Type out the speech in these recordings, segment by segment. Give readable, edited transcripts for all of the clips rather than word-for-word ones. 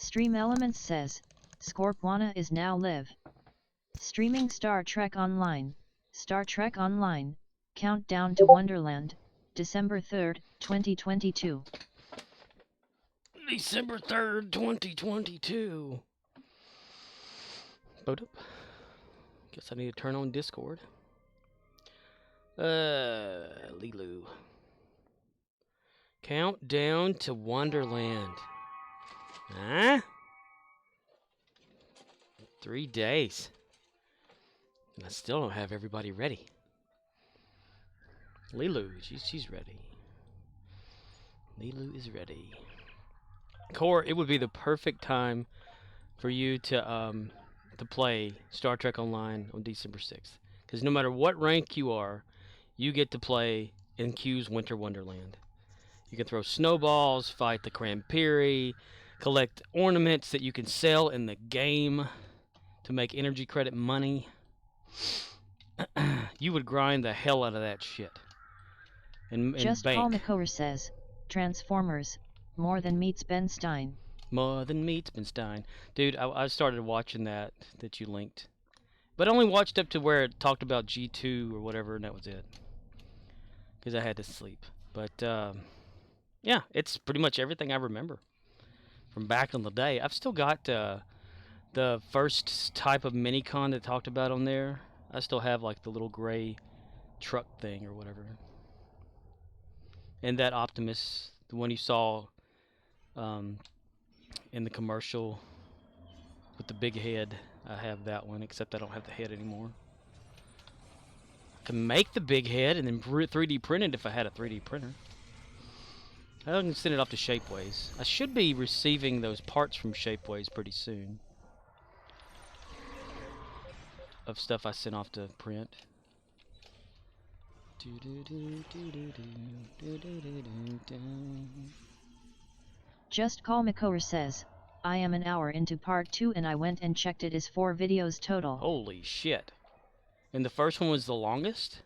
Stream Elements says, Scorpwana is now live. Streaming Star Trek Online, Countdown to Wonderland, December 3rd, 2022. December 3rd, 2022. Boat up. Guess I need to turn on Discord. Lilu. Countdown to Wonderland. Huh? 3 days. And I still don't have everybody ready. Lilu, she's ready. Lilu is ready. Core, it would be the perfect time for you to play Star Trek Online on December 6th. Because no matter what rank you are, you get to play in Q's Winter Wonderland. You can throw snowballs, fight the Crampiri, collect ornaments that you can sell in the game to make energy credit money. You would grind the hell out of that shit. And Just bank. Paul McCower says, Transformers, more than meets Ben Stein. More than meets Ben Stein. Dude, I started watching that you linked. But I only watched up to where it talked about G2 or whatever, and that was it. Because I had to sleep. But, yeah, it's pretty much everything I remember from back in the day. I've still got the first type of minicon that talked about on there. I still have, like, the little gray truck thing or whatever. And that Optimus, the one you saw in the commercial with the big head, I have that one, except I don't have the head anymore. I can make the big head and then 3D print it if I had a 3D printer. I can send it off to Shapeways. I should be receiving those parts from Shapeways pretty soon. Of stuff I sent off to print. Just Call McCower says, I am an hour into part 2 and I went and checked it is 4 videos total. Holy shit. And the first one was the longest?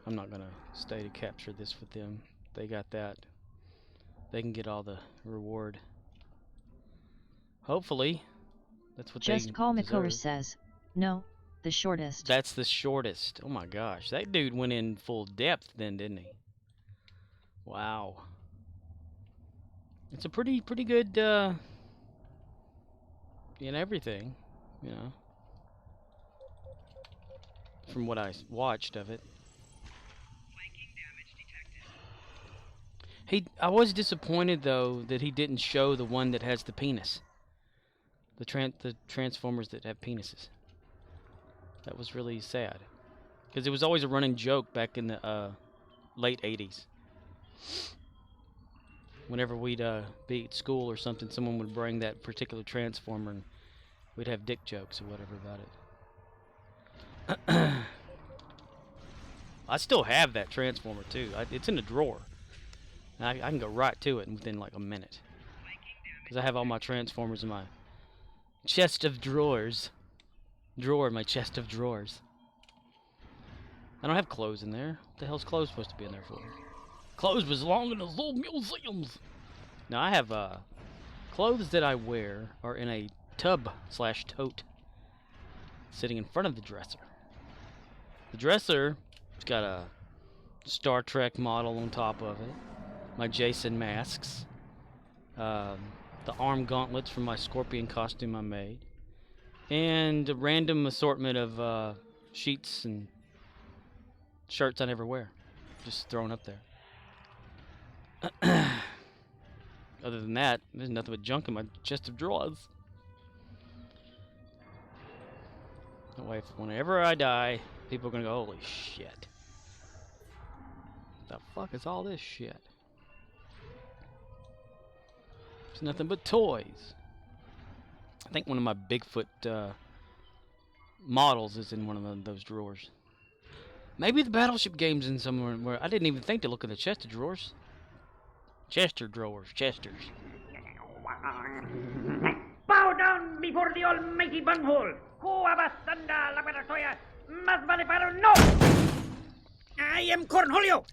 I'm not gonna stay to capture this with them. They got that. They can get all the reward. Hopefully. That's what Just they Call deserve. McCower says, no, the shortest. That's the shortest. Oh my gosh. That dude went in full depth then, didn't he? Wow. It's a pretty good, in everything, you know. From what I watched of it. I was disappointed though that he didn't show the one that has the penis. The Transformers that have penises. That was really sad. Because it was always a running joke back in the late 80s. Whenever we'd be at school or something, someone would bring that particular Transformer and we'd have dick jokes or whatever about it. I still have that Transformer too. It's in a drawer. I can go right to it within like a minute. Because I have all my Transformers in my chest of drawers. My chest of drawers. I don't have clothes in there. What the hell's clothes supposed to be in there for? Clothes belong in those old museums. Now I have clothes that I wear are in a tub/tote sitting in front of the dresser. The dresser has got a Star Trek model on top of it. My Jason masks. The arm gauntlets from my Scorpion costume I made. And a random assortment of sheets and shirts I never wear. Just thrown up there. Other than that, there's nothing but junk in my chest of drawers. That way, whenever I die, people are gonna go, holy shit. The fuck is all this shit? It's nothing but toys. I think one of my Bigfoot models is in one of those drawers. Maybe the Battleship game's in somewhere where I didn't even think to look in the chest of drawers. Chester drawers, chesters. Bow down before the almighty bunghole. Who of us thunder, Labaratoya, No! I am Cornholio.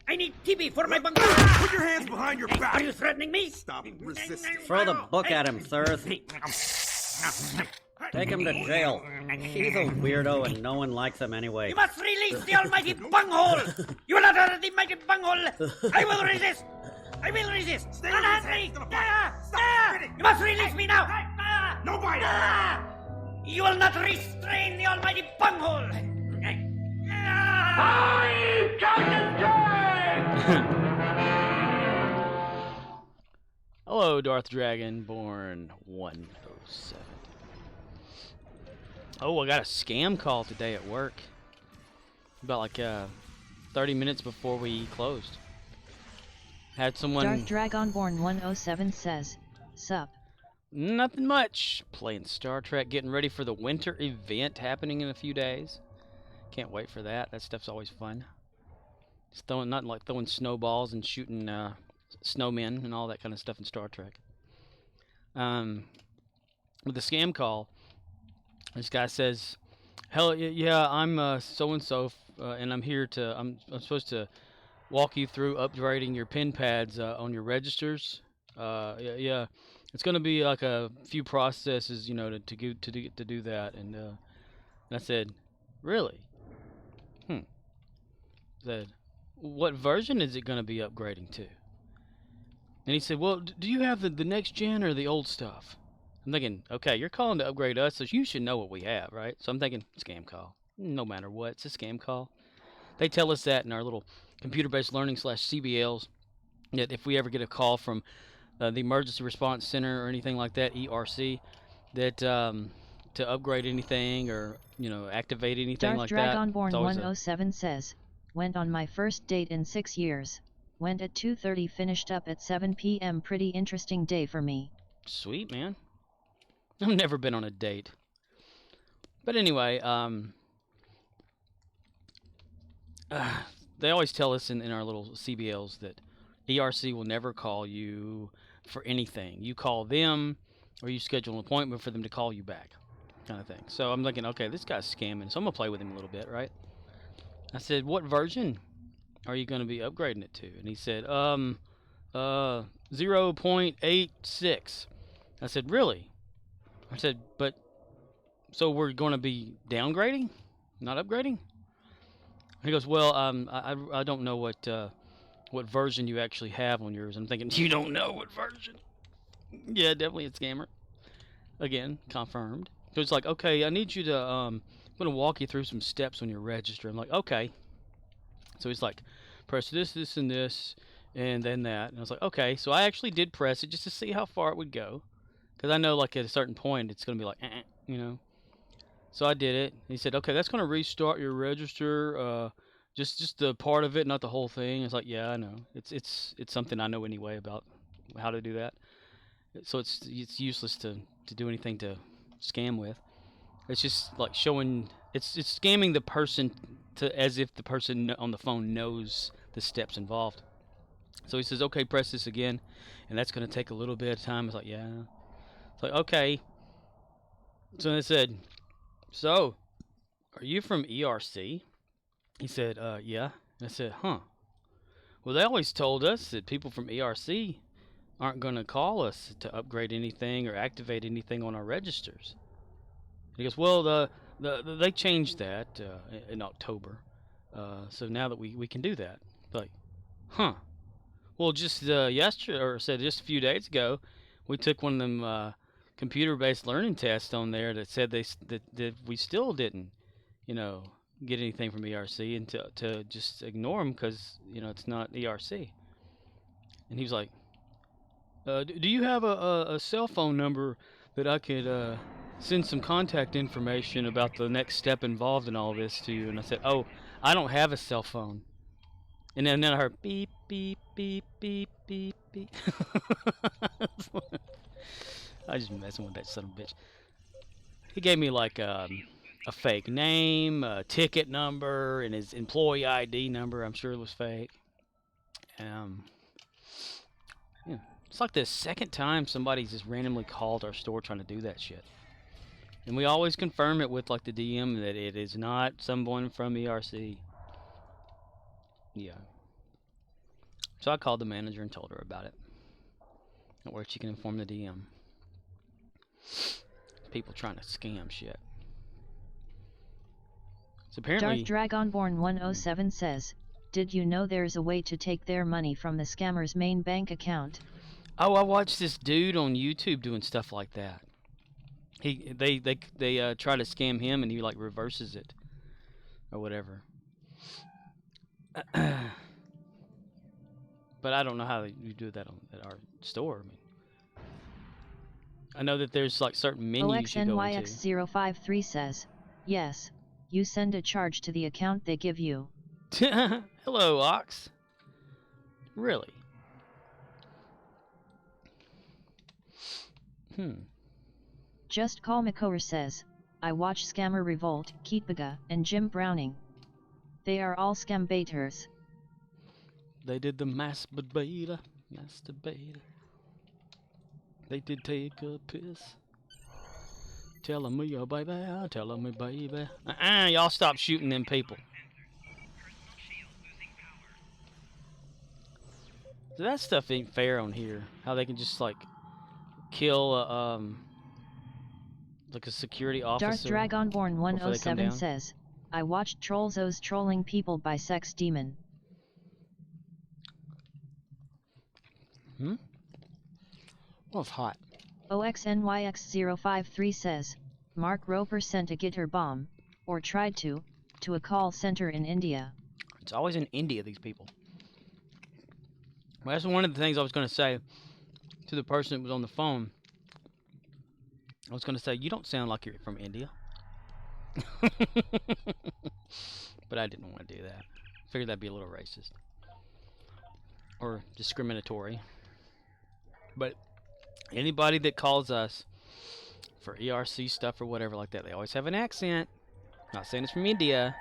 I need TV for my bungalow. Put your hands behind your back! Are you threatening me? Stop resisting. Throw the book at him, Thirth. Take him to jail. He's a weirdo and no one likes him anyway. You must release the almighty bunghole! You will not hurt the mighty bunghole! I will resist! I will resist! Unhand me! You must release me now! No bite! You will not restrain the almighty bunghole! Hello, Darth Dragonborn 107. Oh, I got a scam call today at work. About like 30 minutes before we closed. Had someone... Darth Dragonborn 107 says, "Sup." Nothing much. Playing Star Trek, getting ready for the winter event happening in a few days. Can't wait for that. That stuff's always fun. Just not like throwing snowballs and shooting snowmen and all that kind of stuff in Star Trek. With the scam call, this guy says, "Hell yeah, I'm so and so, and I'm here to. I'm supposed to walk you through upgrading your pin pads on your registers. Yeah, it's gonna be like a few processes, you know, to do that." And I said, "Really? Said, "What version is it gonna be upgrading to?" And he said, "Well, do you have the next gen or the old stuff?" I'm thinking, okay, you're calling to upgrade us, so you should know what we have, right? So I'm thinking, scam call. No matter what, it's a scam call. They tell us that in our little computer-based learning / CBLs, that if we ever get a call from the Emergency Response Center or anything like that, ERC, that to upgrade anything or, you know, activate anything Darth like that. Dragonborn 107 says, "Went on my first date in 6 years. Went at 2:30, finished up at 7 p.m. Pretty interesting day for me." Sweet, man. I've never been on a date. But anyway, they always tell us in our little CBLs that ERC will never call you for anything. You call them or you schedule an appointment for them to call you back, kind of thing. So I'm thinking, okay, this guy's scamming, so I'm going to play with him a little bit, right? I said, "What version are you going to be upgrading it to?" And he said, 0.86. I said, "Really?" I said, "But, so we're going to be downgrading? Not upgrading?" He goes, "Well, I don't know what version you actually have on yours." I'm thinking, you don't know what version? Yeah, definitely a scammer. Again, confirmed. So it's like, okay, I need you to, I'm going to walk you through some steps on your register. I'm like, okay. So he's like, press this, this, and this, and then that. And I was like, okay. So I actually did press it just to see how far it would go. Because I know, like, at a certain point, it's going to be like, you know. So I did it. He said, okay, that's going to restart your register. Just the part of it, not the whole thing. It's like, yeah, I know. It's something I know anyway about how to do that. So it's useless to do anything to scam with. It's just like showing, it's scamming the person as if the person on the phone knows the steps involved. So he says, okay, press this again, and that's going to take a little bit of time. It's like, yeah. It's like, okay. So I said, "So, are you from ERC?" He said, "Yeah." I said, "Huh. Well, they always told us that people from ERC aren't going to call us to upgrade anything or activate anything on our registers." He goes, "Well, they changed that in October, so now that we can do that." Like, huh. Well, just yesterday, or said just a few days ago, we took one of them computer-based learning tests on there that said that we still didn't, you know, get anything from ERC, and to just ignore them because, you know, it's not ERC. And he was like, "Do you have a cell phone number that I could send some contact information about the next step involved in all this to you?" And I said, "Oh, I don't have a cell phone." And then I heard beep, beep, beep, beep, beep, beep. I was just messing with that son of a bitch. He gave me like a fake name, a ticket number, and his employee ID number. I'm sure it was fake. Yeah. It's like the second time somebody's just randomly called our store trying to do that shit. And we always confirm it with like the DM that it is not someone from ERC. Yeah. So I called the manager and told her about it. Where she can inform the DM. People trying to scam shit. So apparently... Darth Dragonborn 107 says, did you know there's a way to take their money from the scammer's main bank account? Oh, I watched this dude on YouTube doing stuff like that. They try to scam him and he like reverses it. Or whatever. But I don't know how you do that at our store. I mean, I know that there's like certain menus you go into. OXNYX053 says, yes, you send a charge to the account they give you. Hello, Ox. Really? Just Call Makor says, I watch Scammer Revolt, Keetbaga, and Jim Browning. They are all scam baiters. They did the masturbator. They did take a piss. Telling me, oh baby, telling me, baby. Y'all stop shooting them people. So that stuff ain't fair on here. How they can just like kill like a security officer. Darth Dragonborn 107 says, I watched Trollzos trolling people by Sex Demon. What's hot? OXNYX053 says, Mark Roper sent a guitar bomb, or tried to a call center in India. It's always in India, these people. Well, that's one of the things I was going to say to the person that was on the phone. I was going to say, you don't sound like you're from India. But I didn't want to do that. I figured that'd be a little racist. Or discriminatory. But anybody that calls us for ERC stuff or whatever like that, they always have an accent. Not saying it's from India.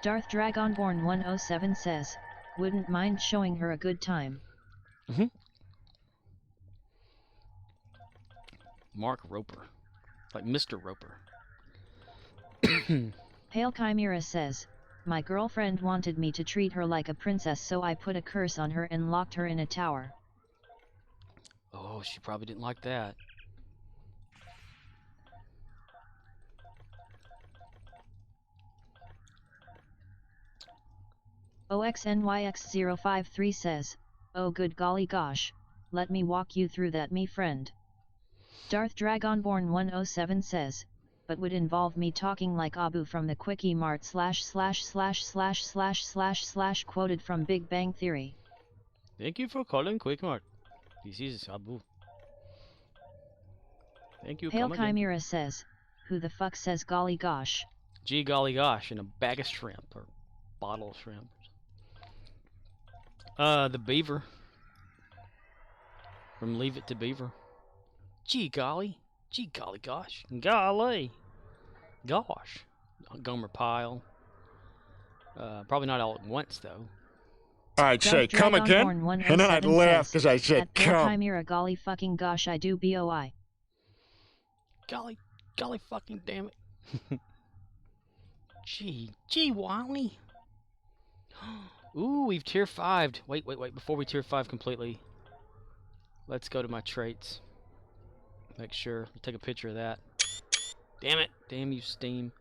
Darth Dragonborn 107 says, wouldn't mind showing her a good time. Mark Roper. Like Mr. Roper. Pale Chimera says, my girlfriend wanted me to treat her like a princess, so I put a curse on her and locked her in a tower. Oh, she probably didn't like that. OXNYX053 says, oh good golly gosh, let me walk you through that, me friend. Darth Dragonborn 107 says, but would involve me talking like Abu from the Quickie Mart // quoted from Big Bang Theory. Thank you for calling Quick Mart. This is Abu. Thank you. Pale Chimera says, who the fuck says golly gosh? Gee golly gosh, in a bag of shrimp or bottle of shrimp. The Beaver. From Leave It to Beaver. Gee golly gosh. Golly. Gosh. Gomer Pyle. Probably not all at once though. I'd say come again, and then I'd laugh because I said come. Chimera golly fucking gosh I do boi. Golly fucking damn it. Gee Wally. Ooh, we've tier 5'd. Wait, before we tier 5 completely. Let's go to my traits. Make sure, take a picture of that. Damn it. Damn you, Steam.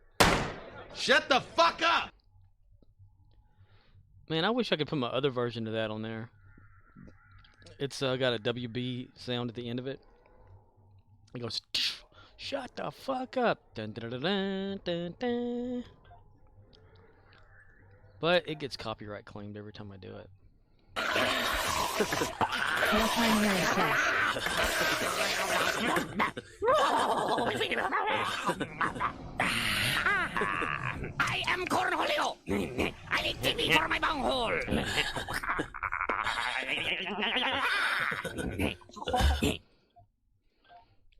Shut the fuck up! Man, I wish I could put my other version of that on there. It's got a WB sound at the end of it. It goes, shut the fuck up. Dun, dun, dun, dun, dun, dun. But it gets copyright claimed every time I do it. I am Cornholio. I need TV for my bunghole.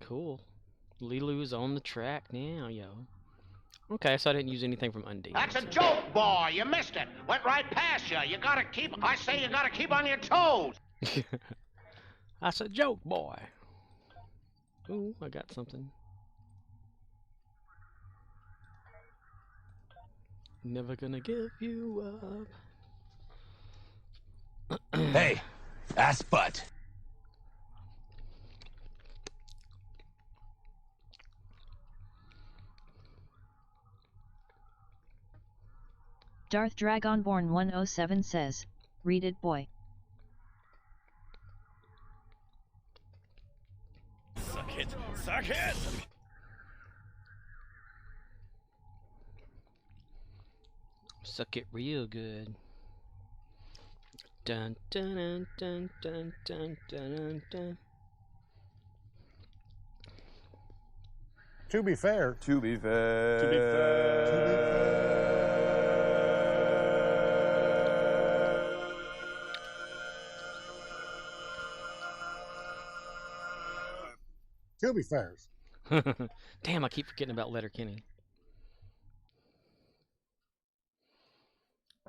Cool. Lilu's on the track now, yo. Okay, so I didn't use anything from Undine. That's a joke, boy. You missed it. Went right past you. You gotta keep on your toes. That's a joke, boy. Ooh, I got something. Never gonna give you up. Hey, ass butt. Darth Dragonborn 107 says, read it boy. Suck it! Suck it! Suck it real good. Dun dun dun dun dun dun dun. To be fair. To be fair. To be fair. Damn, I keep forgetting about Letterkenny.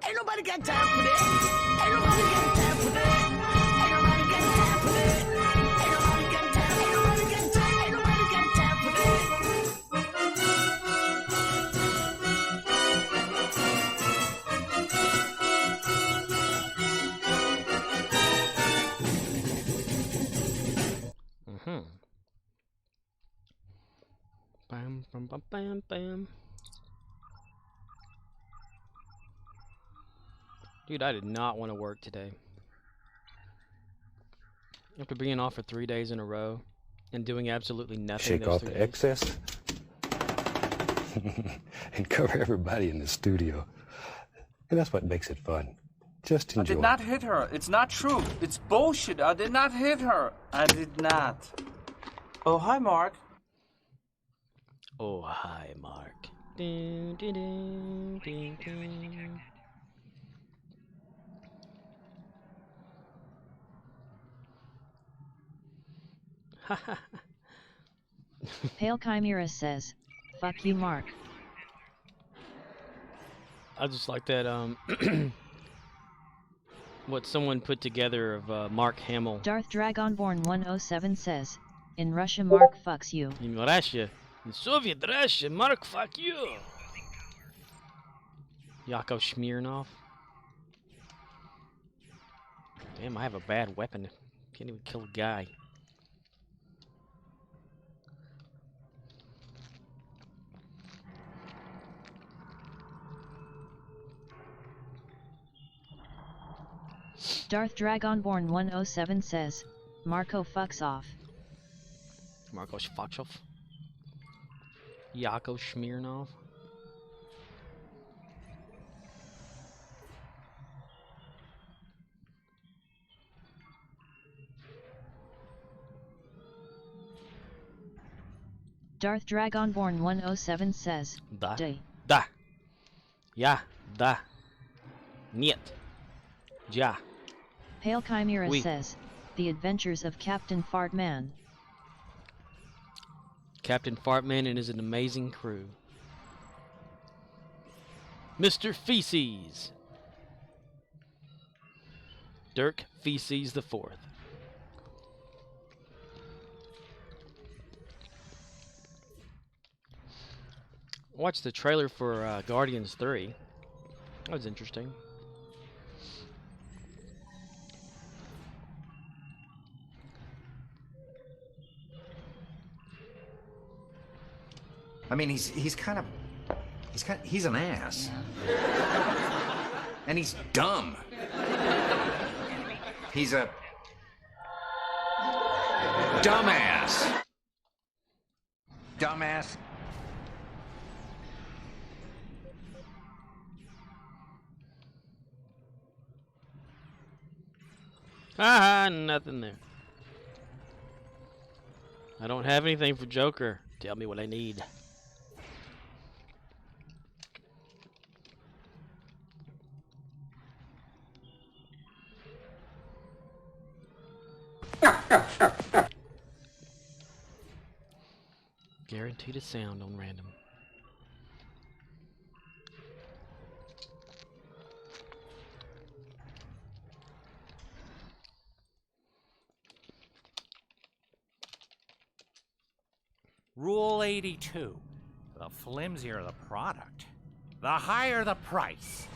Ain't nobody got time for this. Ain't nobody got time for this. Ain't nobody got time for this. Ain't nobody got time. Ain't nobody got time. Ain't nobody got time for this. Bam, bam, bam, bam, bam. Dude, I did not want to work today. After being off for 3 days in a row and doing absolutely nothing. Shake off the excess and cover everybody in the studio. And that's what makes it fun. Just enjoy. I did not hit her. It's not true. It's bullshit. I did not hit her. I did not. Oh, hi, Mark. Oh, hi, Mark. Dun, dun, dun, dun, dun. Pale Chimera says, fuck you Mark. I just like that, what someone put together of Mark Hamill. Darth Dragonborn 107 says, in Russia Mark fucks you. In Russia, in Soviet Russia, Mark fuck you. Yakov Smirnov. Damn, I have a bad weapon. Can't even kill a guy. Darth Dragonborn 107 says, Marco fucks off. Marco Shfakshov. Yakov Smirnov. Darth Dragonborn 107 says, Da. Day. Da. Ja. Da. Niet. Ja. Pale Chimera Oui. says, The Adventures of Captain Fartman. Captain Fartman and his amazing crew. Mr. Feces. Dirk Feces the Fourth. Watched the trailer for Guardians 3. That was interesting. I mean, he's an ass. And he's dumb. He's a dumbass. Dumbass. Haha, nothing there. I don't have anything for Joker. Tell me what I need. Guaranteed a sound on random. Rule 82. The flimsier the product, the higher the price.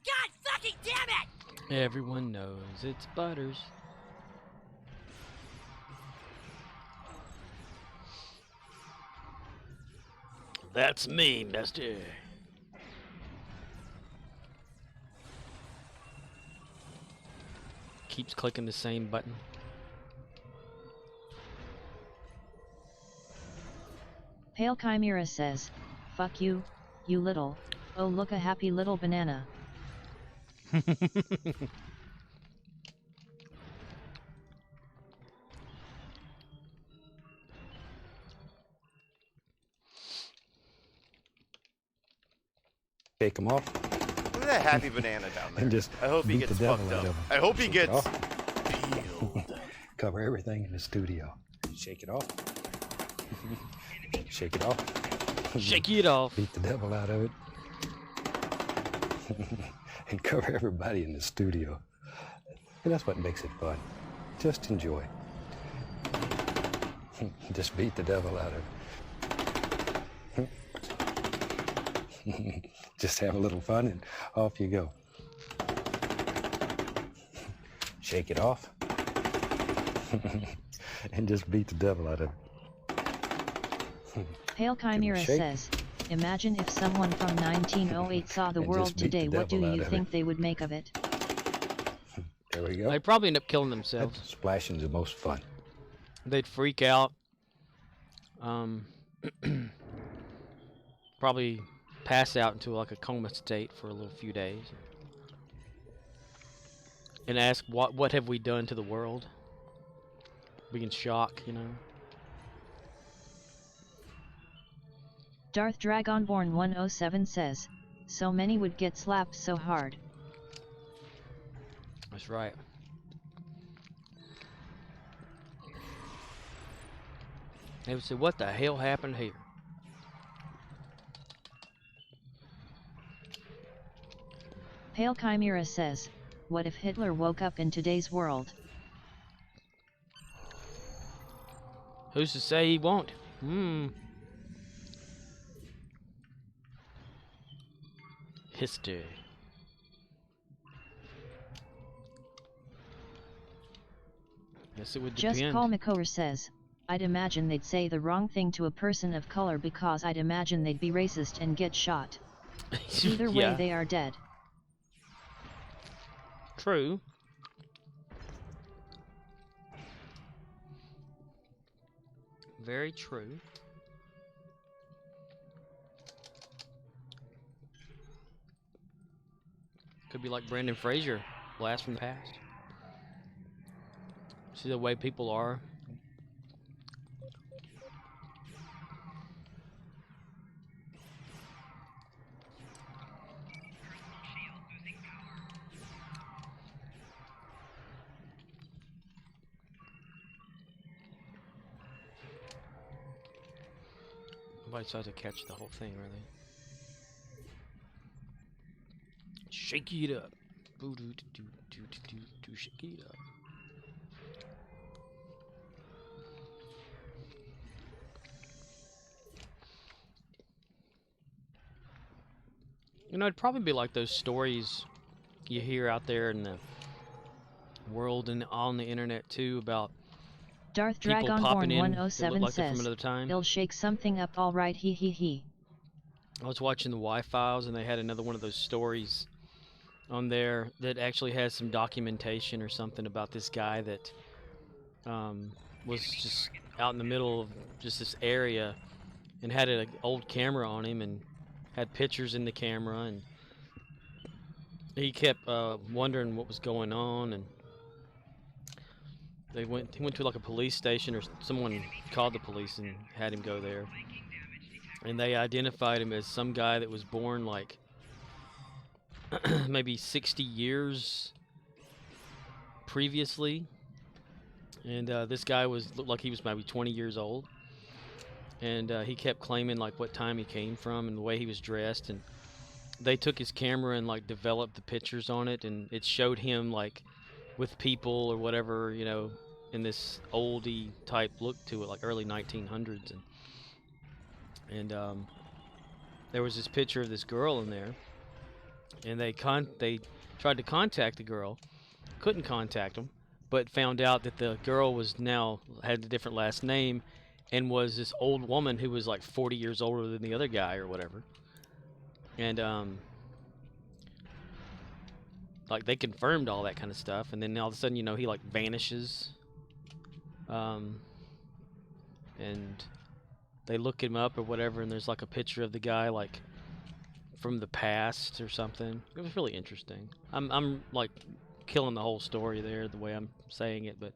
God fucking damn it! Everyone knows it's Butters. That's me, mister. Keeps clicking the same button. Pale Chimera says, "Fuck you, you little, oh look a happy little banana." Shake them off. Look at that happy banana down there. And just I hope he beat the gets devil fucked out up. of him. I hope he Shake it gets off. peeled. Cover everything in the studio. Shake it off. Shake it off. Shake it off. Beat the devil out of it. And cover everybody in the studio. And that's what makes it fun. Just enjoy. Just beat the devil out of it. Just have a little fun and off you go. Shake it off. And just beat the devil out of it. Pale Chimera says, "Imagine if someone from 1908 saw the And world just beat the today, what do devil out you of think it. they would make of it?" There we go. They'd probably end up killing themselves. Splashing's the most fun. They'd freak out. Probably pass out into like a coma state for a little few days. And ask, what have we done to the world? Be in shock, you know. Darth Dragonborn 107 says, "So many would get slapped so hard." That's right. They would say, what the hell happened here? Pale Chimera says, "What if Hitler woke up in today's world?" Who's to say he won't? History. Yes, it would depend. Just Call McCower says, "I'd imagine they'd say the wrong thing to a person of color because I'd imagine they'd be racist and get shot. Either way, Yeah. they are dead." True. Very true. Could be like Brandon Fraser, blast from the past. See the way people are. Nobody tries to catch the whole thing, really. Shake it up. Boo doo doo doo doo doo. Shake it up. You know, it'd probably be like those stories you hear out there in the world and on the internet too about Darth people Dragonborn popping in that look 107 like they're from says, another time. "He'll shake something up all right, he he he." I was watching the Y-Files and they had another one of those stories on there that actually has some documentation or something about this guy that was just out in the middle of just this area and had an old camera on him and had pictures in the camera, and he kept wondering what was going on, and he went to like a police station, or someone called the police and had him go there, and they identified him as some guy that was born like maybe 60 years previously, and this guy looked like he was maybe 20 years old, and he kept claiming like what time he came from and the way he was dressed, and they took his camera and like developed the pictures on it, and it showed him like with people or whatever, you know, in this oldie type look to it, like early 1900s, and there was this picture of this girl in there, and they tried to contact the girl, couldn't contact them, but found out that the girl had a different last name, and was this old woman who was like 40 years older than the other guy or whatever, and like they confirmed all that kind of stuff, and then all of a sudden, you know, he like vanishes, and they look him up or whatever, and there's like a picture of the guy like from the past or something. It was really interesting. I'm like killing the whole story there the way I'm saying it, but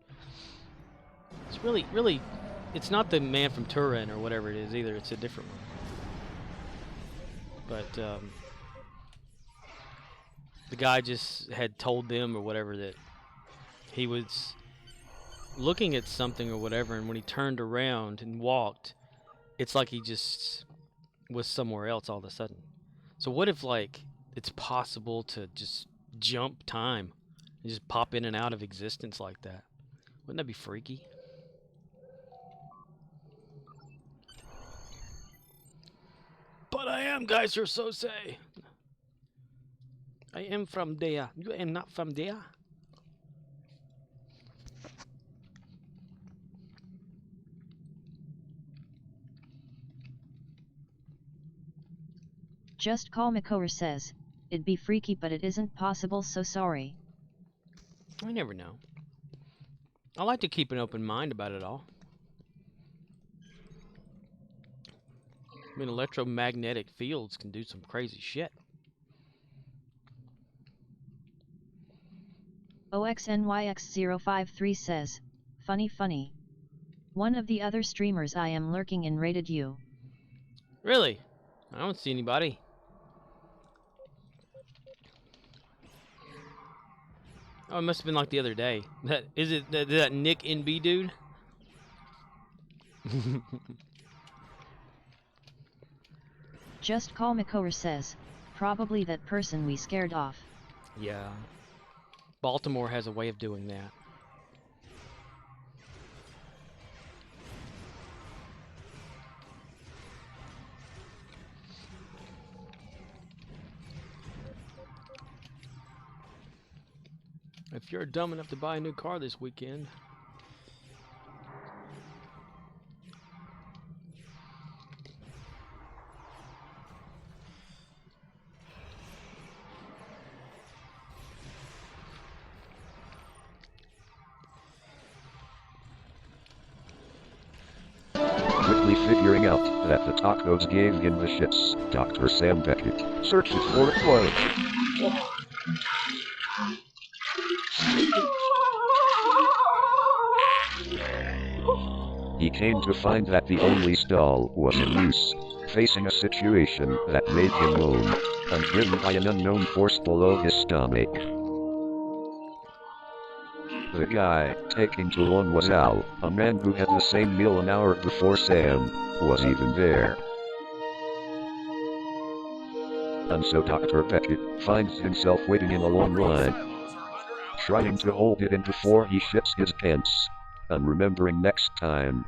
it's really it's not the man from Turin or whatever it is either. It's a different one. But the guy just had told them or whatever that he was looking at something or whatever, and when he turned around and walked, it's like he just was somewhere else all of a sudden. So what if, like, it's possible to just jump time and just pop in and out of existence like that? Wouldn't that be freaky? But I am, guys, you're so say. I am from there. You am not from there. Just Call Makor says, it'd be freaky but it isn't possible, so sorry. I never know. I like to keep an open mind about it all. I mean, electromagnetic fields can do some crazy shit. OXNYX053 says, funny. One of the other streamers I am lurking in rated you. Really? I don't see anybody. Oh, it must have been like the other day. Is it that Nick NB dude? Just Call Makor says, probably that person we scared off. Yeah. Baltimore has a way of doing that. If you're dumb enough to buy a new car this weekend. Quickly figuring out that the tacos gave him the shits, Dr. Sam Beckett searches for a toilet. He came to find that the only stall was in use, facing a situation that made him moan, and driven by an unknown force below his stomach. The guy taking too long was Al, a man who had the same meal an hour before Sam was even there. And so Dr. Beckett finds himself waiting in a long line, trying to hold it in before he shits his pants, and remembering next time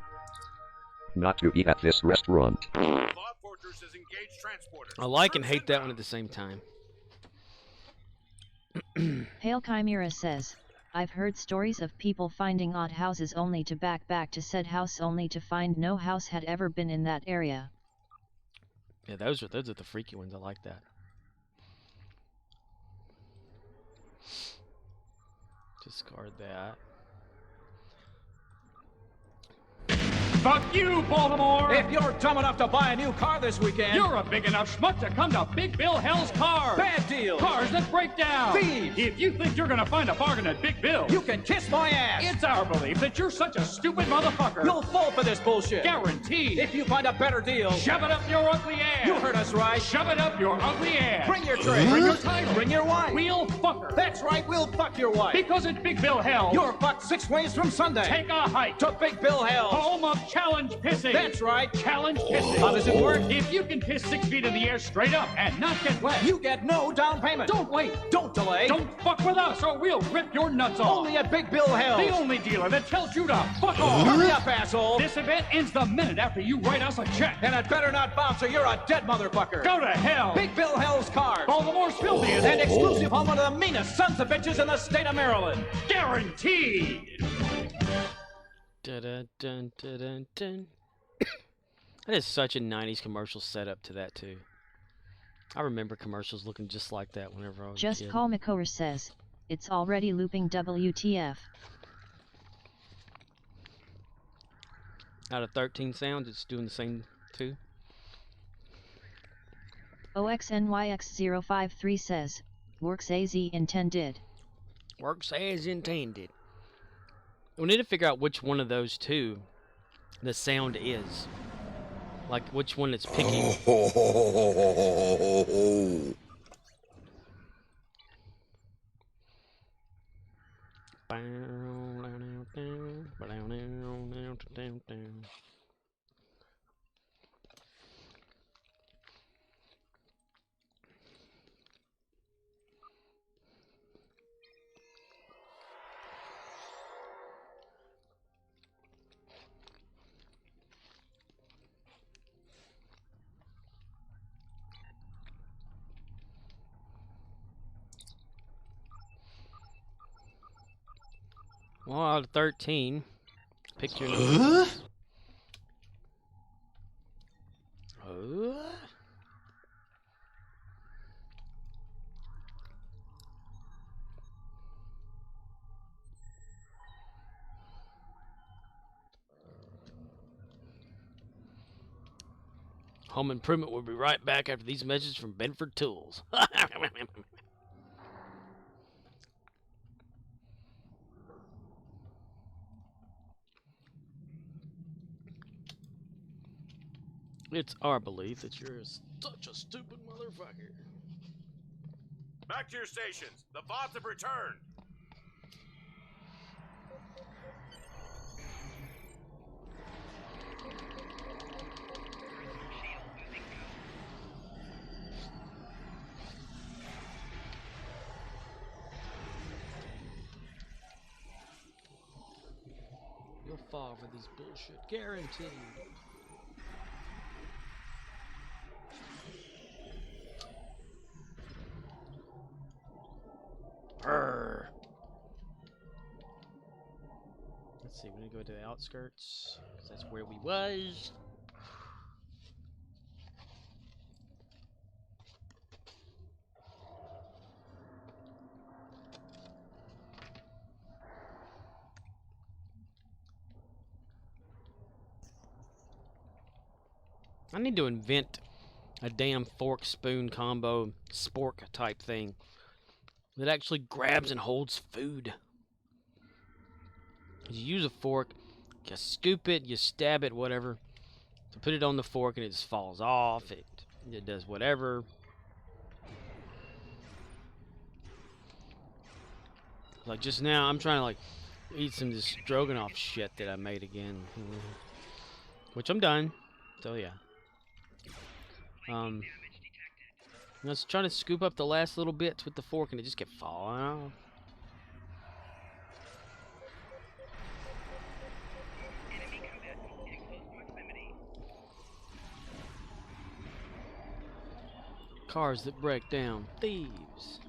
not to eat at this restaurant. I like and hate that one at the same time. Hail Chimera says, I've heard stories of people finding odd houses only to back to said house only to find no house had ever been in that area. Yeah, those are the freaky ones. I like that. Discard that. Fuck you, Baltimore! If you're dumb enough to buy a new car this weekend, you're a big enough schmuck to come to Big Bill Hell's Cars. Bad deals. Cars that break down. Thieves. If you think you're gonna find a bargain at Big Bill, you can kiss my ass. It's our belief that you're such a stupid motherfucker. You'll fall for this bullshit. Guaranteed. If you find a better deal, shove it up your ugly ass. You heard us right. Shove it up your ugly ass. Bring your tray. Bring your title. Bring your wife. We'll fuck her. That's right, we'll fuck your wife. Because at Big Bill Hell, you're fucked 6 ways from Sunday. Take a hike to Big Bill Hell, home of challenge pissing. That's right, challenge pissing. How does it work? If you can piss 6 feet in the air straight up and not get wet, you get no down payment. Don't wait. Don't delay. Don't fuck with us or we'll rip your nuts off. Only at Big Bill Hell's. The only dealer that tells you to fuck off. Hurry up, asshole. This event ends the minute after you write us a check. And it better not bounce or you're a dead motherfucker. Go to hell. Big Bill Hell's Cars. Baltimore's filthiest and exclusive home of the meanest sons of bitches in the state of Maryland. Guaranteed. Dun, dun, dun, dun, dun. That is such a 90s commercial setup to that too. I remember commercials looking just like that whenever I was a Just kid. Call McCower says, it's already looping WTF. Out of 13 sounds, it's doing the same too. OXNYX053 says, works as intended. Works as intended. We need to figure out which one of those two the sound is. Like which one it's picking. Well, out of 13, pick your number. Home Improvement will be right back after these messages from Bedford Tools. It's our belief that you're such a stupid motherfucker. Back to your stations. The bots have returned. You'll fall for these bullshit, guaranteed. Brr. Let's see, we're gonna go to the outskirts, because that's where we was. I need to invent a damn fork spoon combo spork type thing that actually grabs and holds food. You use a fork, you scoop it, you stab it, whatever. To put it on the fork and it just falls off. It does whatever. Like just now, I'm trying to like eat some of this stroganoff shit that I made again, which I'm done. So yeah. I was trying to scoop up the last little bits with the fork and it just kept falling off. Cars that break down. Thieves.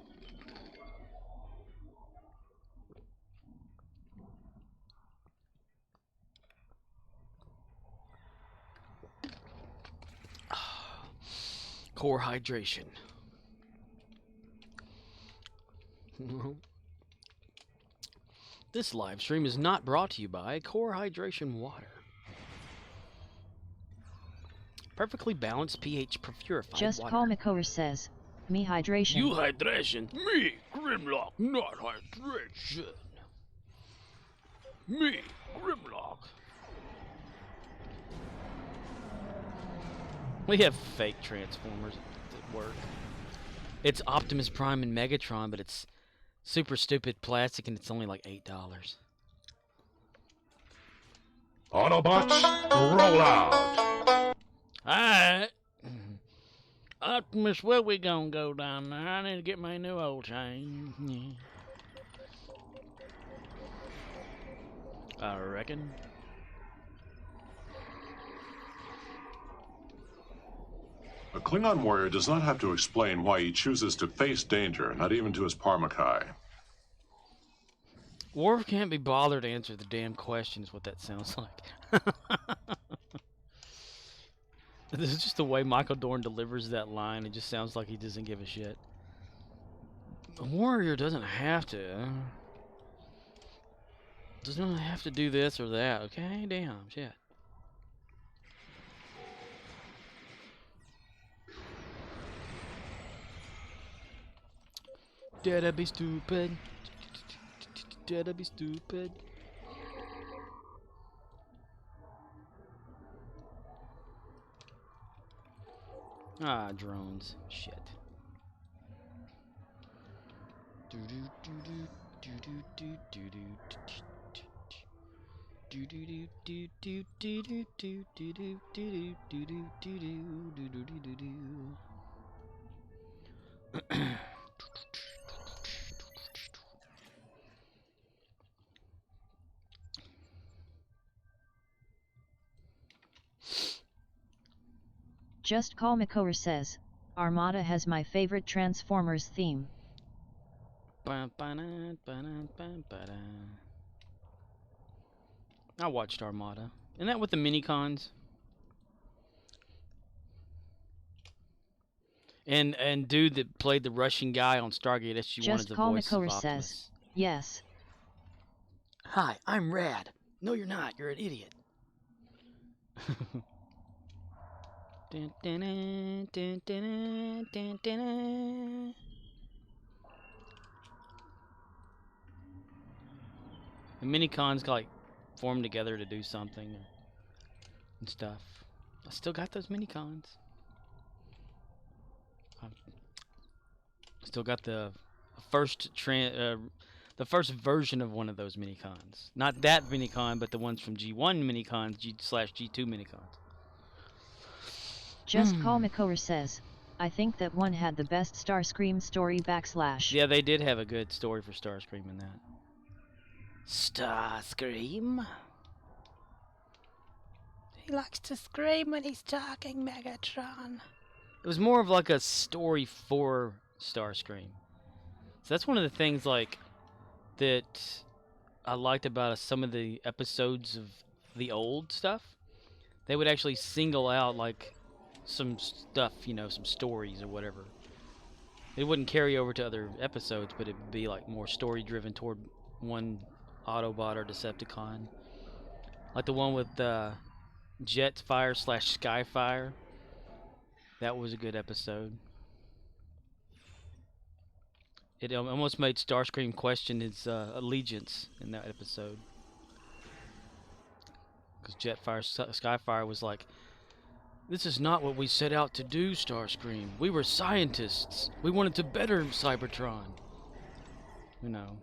Core hydration. This live stream is not brought to you by Core Hydration Water. Perfectly balanced pH purified Just water. Call McCower says, me hydration. You hydration. Me, Grimlock, not hydration. Me, Grimlock. We have fake Transformers that work. It's Optimus Prime and Megatron, but it's super stupid plastic and it's only like $8. Autobots, roll out. Alright. Optimus, where we gonna go down there? I need to get my new oil chain. I reckon. A Klingon warrior does not have to explain why he chooses to face danger, not even to his Parmakai. Worf can't be bothered to answer the damn question, is what that sounds like. This is just the way Michael Dorn delivers that line. It just sounds like he doesn't give a shit. A warrior doesn't have to. Doesn't have to do this or that, okay? Damn, shit. Did I be stupid? Did I be stupid? Ah, drones. Shit. Just Call Makor says, Armada has my favorite Transformers theme. I watched Armada. Isn't that with the mini-cons? And dude that played the Russian guy on Stargate SG-1 is Just the Call voice of Makor Optimus. says, yes. Hi, I'm Rad. No, you're not. You're an idiot. Dun, dun, dun, dun, dun, dun, dun, dun. The mini-cons like form together to do something and stuff. I still got those mini-cons. Still got the first version of one of those mini-cons. Not that mini-con, but the ones from G1 mini-cons, G/G2 mini-cons. Just Call Makor says, I think that one had the best Starscream story / Yeah, they did have a good story for Starscream in that. Starscream? He likes to scream when he's talking, Megatron. It was more of like a story for Starscream. So that's one of the things like that I liked about some of the episodes of the old stuff. They would actually single out like some stuff, you know, some stories or whatever. It wouldn't carry over to other episodes, but it would be like more story driven toward one Autobot or Decepticon. Like the one with Jetfire / Skyfire. That was a good episode. It almost made Starscream question his allegiance in that episode. Because Jetfire Skyfire was like, this is not what we set out to do, Starscream. We were scientists. We wanted to better Cybertron. You know.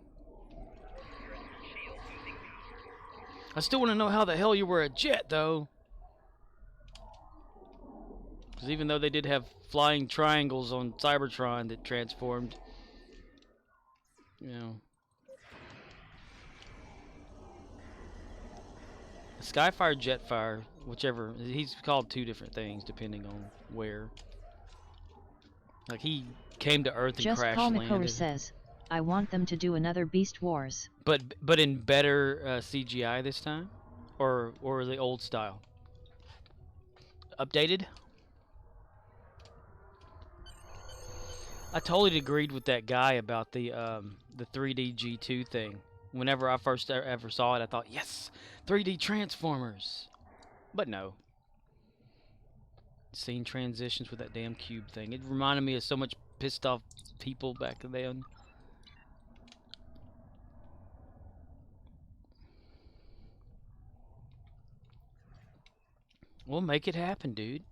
I still want to know how the hell you were a jet, though. Because even though they did have flying triangles on Cybertron that transformed, you know. Skyfire, Jetfire, whichever. He's called two different things depending on where. Like he came to Earth and Just crash Call landed. Makor says, I want them to do another Beast Wars. But in better CGI this time, or the old style. Updated. I totally agreed with that guy about the 3D G2 thing. Whenever I first ever saw it, I thought, yes, 3D Transformers. But no. Scene transitions with that damn cube thing. It reminded me of so much pissed off people back then. Well, make it happen, dude.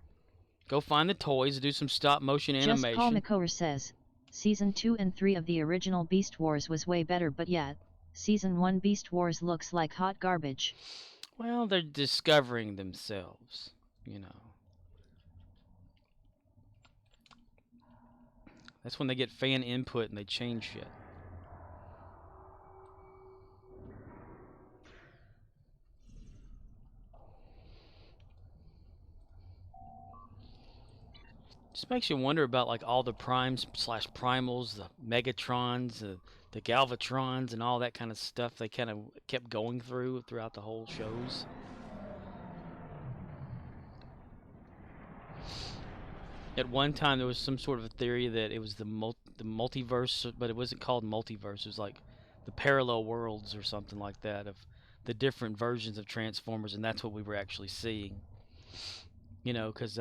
Go find the toys, do some stop motion animation. Just Call Makor says, Season 2 and 3 of the original Beast Wars was way better, but yet, Season 1 Beast Wars looks like hot garbage. Well, they're discovering themselves, you know. That's when they get fan input and they change shit. Just makes you wonder about like all the primes slash primals, the Megatrons, the Galvatrons, and all that kind of stuff they kind of kept going throughout the whole shows. At one time, there was some sort of a theory that it was the multiverse, but it wasn't called multiverse. It was like the parallel worlds or something like that of the different versions of Transformers, and that's what we were actually seeing. You know, because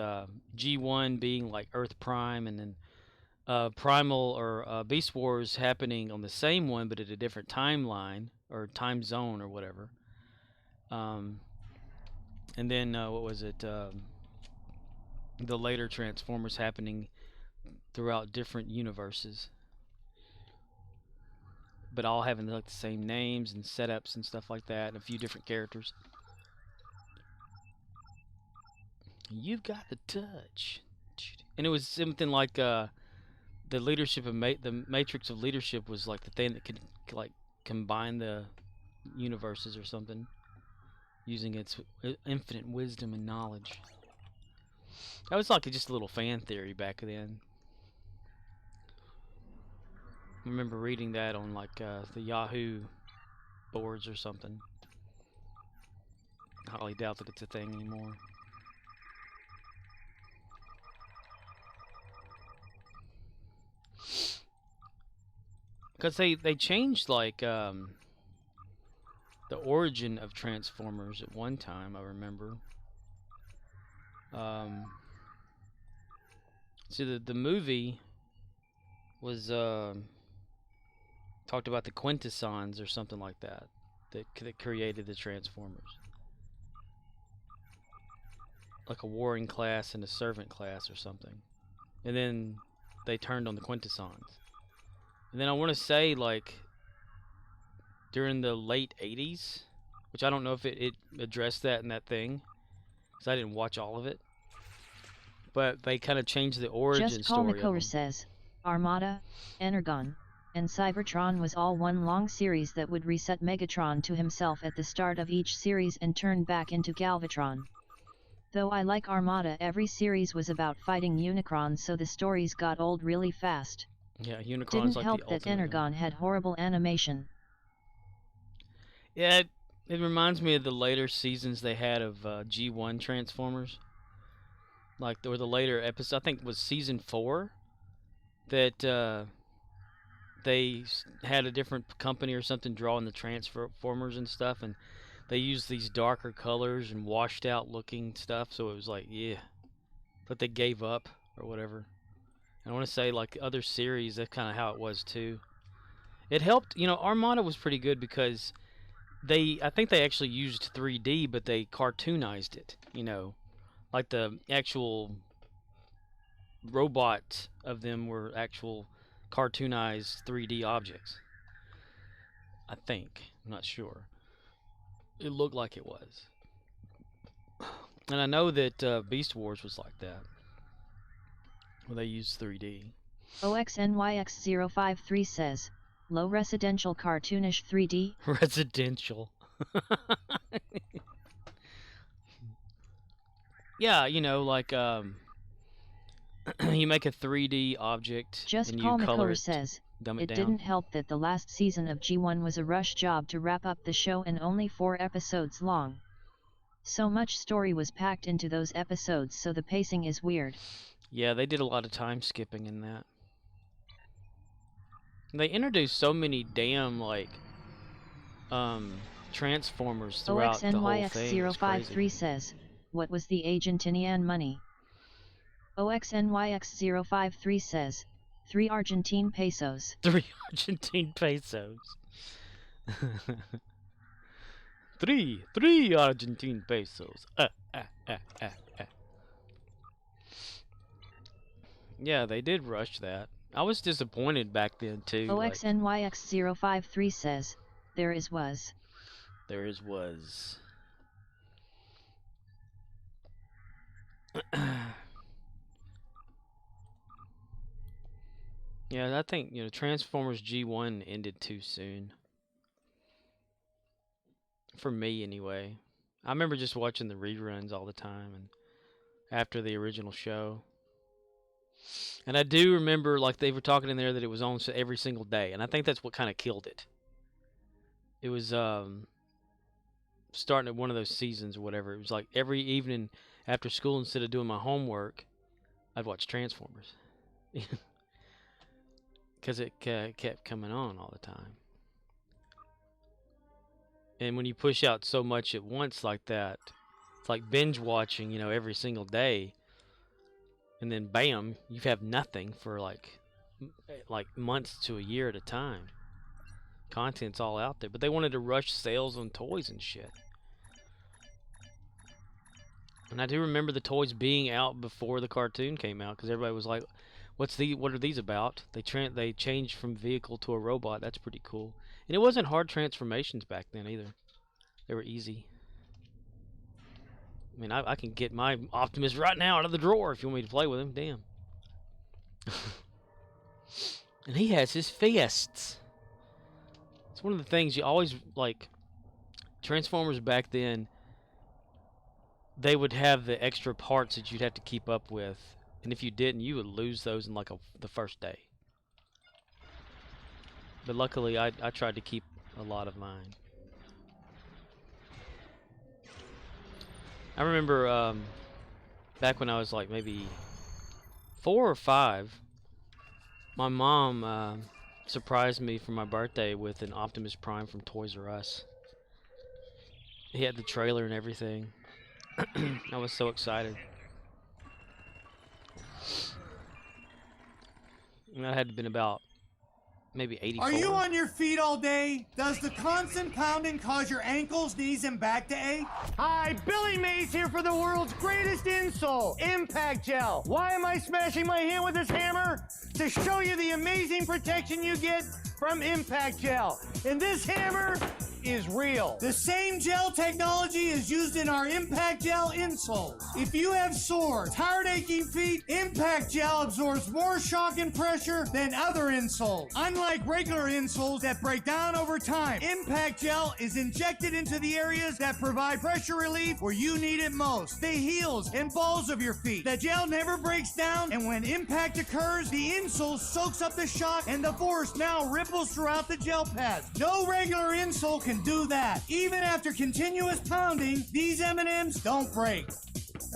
G1 being like Earth Prime, and then Primal or Beast Wars happening on the same one, but at a different timeline or time zone or whatever. And then what was it? The later Transformers happening throughout different universes, but all having like the same names and setups and stuff like that, and a few different characters. You've got the touch, and it was something like the leadership of the Matrix of Leadership was like the thing that could like combine the universes or something, using its infinite wisdom and knowledge. That was like just a little fan theory back then. I remember reading that on like the Yahoo boards or something. I highly doubt that it's a thing anymore. Because they changed like the origin of Transformers at one time, I remember. So the movie was talked about the Quintessons or something like that that created the Transformers. Like a warring class and a servant class or something. And then they turned on the Quintessons. And then I want to say like during the late 80s, which I don't know if it addressed that in that thing, because I didn't watch all of it. But they kind of changed the origin Just Paul story of them. McCover says, Armada, Energon, and Cybertron was all one long series that would reset Megatron to himself at the start of each series and turn back into Galvatron. Though I like Armada, every series was about fighting Unicrons, so the stories got old really fast. Yeah, Unicron's Didn't like help the that ultimate. Energon had horrible animation. Yeah, it reminds me of the later seasons they had of G1 Transformers. Like, or the later episode, I think it was season 4, that they had a different company or something drawing the Transformers and stuff, and they used these darker colors and washed out looking stuff, so it was like, yeah. But they gave up, or whatever. I want to say, like, other series, that's kind of how it was, too. It helped, you know, Armada was pretty good because I think they actually used 3D, but they cartoonized it, you know. Like, the actual robots of them were actual cartoonized 3D objects. I think. I'm not sure. It looked like it was. And I know that Beast Wars was like that, where they used 3D. OXNYX053 says, low residential cartoonish 3D? Residential. Yeah, you know, like, you make a 3D object Just and Paul you color McCover it, says, dumb it it down. didn't help that the last season of G1 was a rush job to wrap up the show and only 4 episodes long. So much story was packed into those episodes, so the pacing is weird. Yeah, they did a lot of time skipping in that. They introduced so many damn, like, Transformers throughout the whole thing. OXNYX053 says, what was the Argentinian money? OXNYX053 says, 3 Argentine pesos. 3 Argentine pesos. 3 Argentine pesos. Yeah, they did rush that. I was disappointed back then too. OXNYX053 says, there is was. There is was. Yeah, I think, Transformers G1 ended too soon. For me, anyway. I remember just watching the reruns all the time and after the original show. And I do remember, like, they were talking in there that it was on every single day, and I think that's what kind of killed it. It was starting at one of those seasons or whatever. It was like every evening after school, instead of doing my homework, I'd watch Transformers. Because it kept coming on all the time. And when you push out so much at once like that, it's like binge watching, every single day. And then bam, you have nothing for like months to a year at a time. Content's all out there. But they wanted to rush sales on toys and shit. And I do remember the toys being out before the cartoon came out, because everybody was like, what are these about? They changed from vehicle to a robot. That's pretty cool. And it wasn't hard transformations back then either. They were easy. I mean, I can get my Optimus right now out of the drawer if you want me to play with him. Damn. And he has his fists. It's one of the things you always, like, Transformers back then, they would have the extra parts that you'd have to keep up with. And if you didn't, you would lose those in like the first day. But luckily, I tried to keep a lot of mine. I remember back when I was like maybe 4 or 5, my mom surprised me for my birthday with an Optimus Prime from Toys R Us. He had the trailer and everything. I was so excited. And that had been about maybe 84. Are you on your feet all day? Does the constant pounding cause your ankles, knees, and back to ache? Hi, Billy Mays here for the world's greatest insole, Impact Gel. Why am I smashing my hand with this hammer? To show you the amazing protection you get from Impact Gel. And this hammer is real. The same gel technology is used in our Impact Gel insoles. If you have sore, tired, aching feet, Impact Gel absorbs more shock and pressure than other insoles. Unlike regular insoles that break down over time, Impact Gel is injected into the areas that provide pressure relief where you need it most. The heels and balls of your feet. The gel never breaks down, and when impact occurs, the insole soaks up the shock, and the force now ripples throughout the gel pads. No regular insole can do that. Even after continuous pounding, these M&Ms don't break.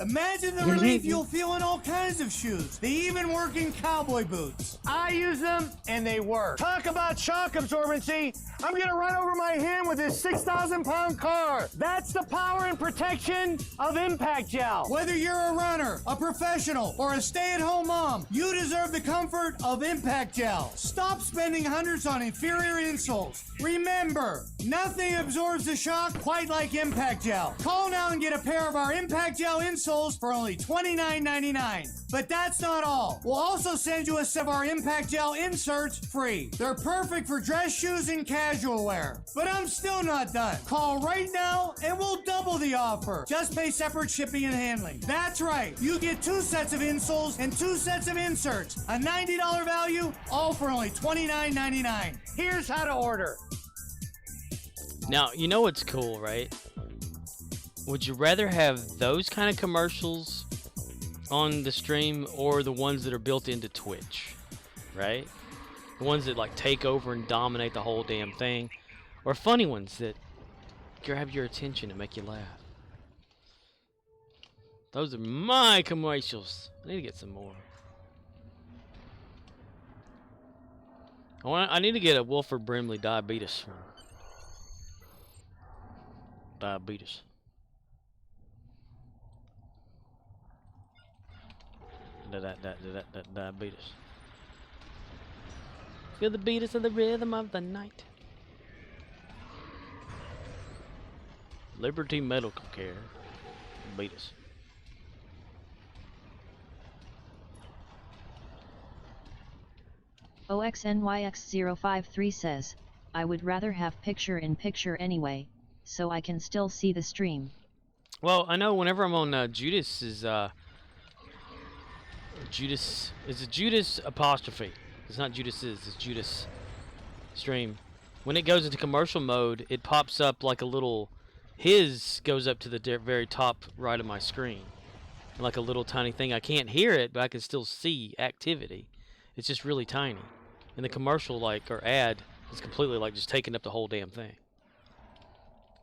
Imagine the relief you'll feel in all kinds of shoes. They even work in cowboy boots. I use them and they work. Talk about shock absorbency. I'm gonna run over my hand with this 6,000-pound car. That's the power and protection of Impact Gel. Whether you're a runner, a professional, or a stay-at-home mom, you deserve the comfort of Impact Gel. Stop spending hundreds on inferior insoles. Remember, nothing absorbs the shock quite like Impact Gel. Call now and get a pair of our Impact Gel insoles for only $29.99. But that's not all. We'll also send you a set of our Impact Gel inserts free. They're perfect for dress shoes and casual wear. But I'm still not done. Call right now and we'll double the offer. Just pay separate shipping and handling. That's right. You get 2 sets of insoles and 2 sets of inserts. A $90 value, all for only $29.99. Here's how to order. Now, you know what's cool, right? Would you rather have those kind of commercials on the stream or the ones that are built into Twitch, right? The ones that like take over and dominate the whole damn thing, or funny ones that grab your attention and make you laugh? Those are my commercials. I need to get some more. I need to get a Wilford Brimley diabetes one. Diabetes. Diabetes. Feel the beaters of the rhythm of the night. Liberty Medical Care. Beaters. OXNYX053 says, I would rather have picture-in-picture anyway, so I can still see the stream. Well, I know whenever I'm on Judas's Judas. It's a Judas apostrophe. It's not Judas's. It's Judas stream. When it goes into commercial mode, it pops up like a little. His goes up to the very top right of my screen, like a little tiny thing. I can't hear it, but I can still see activity. It's just really tiny. And the commercial, like, or ad, is completely like just taking up the whole damn thing.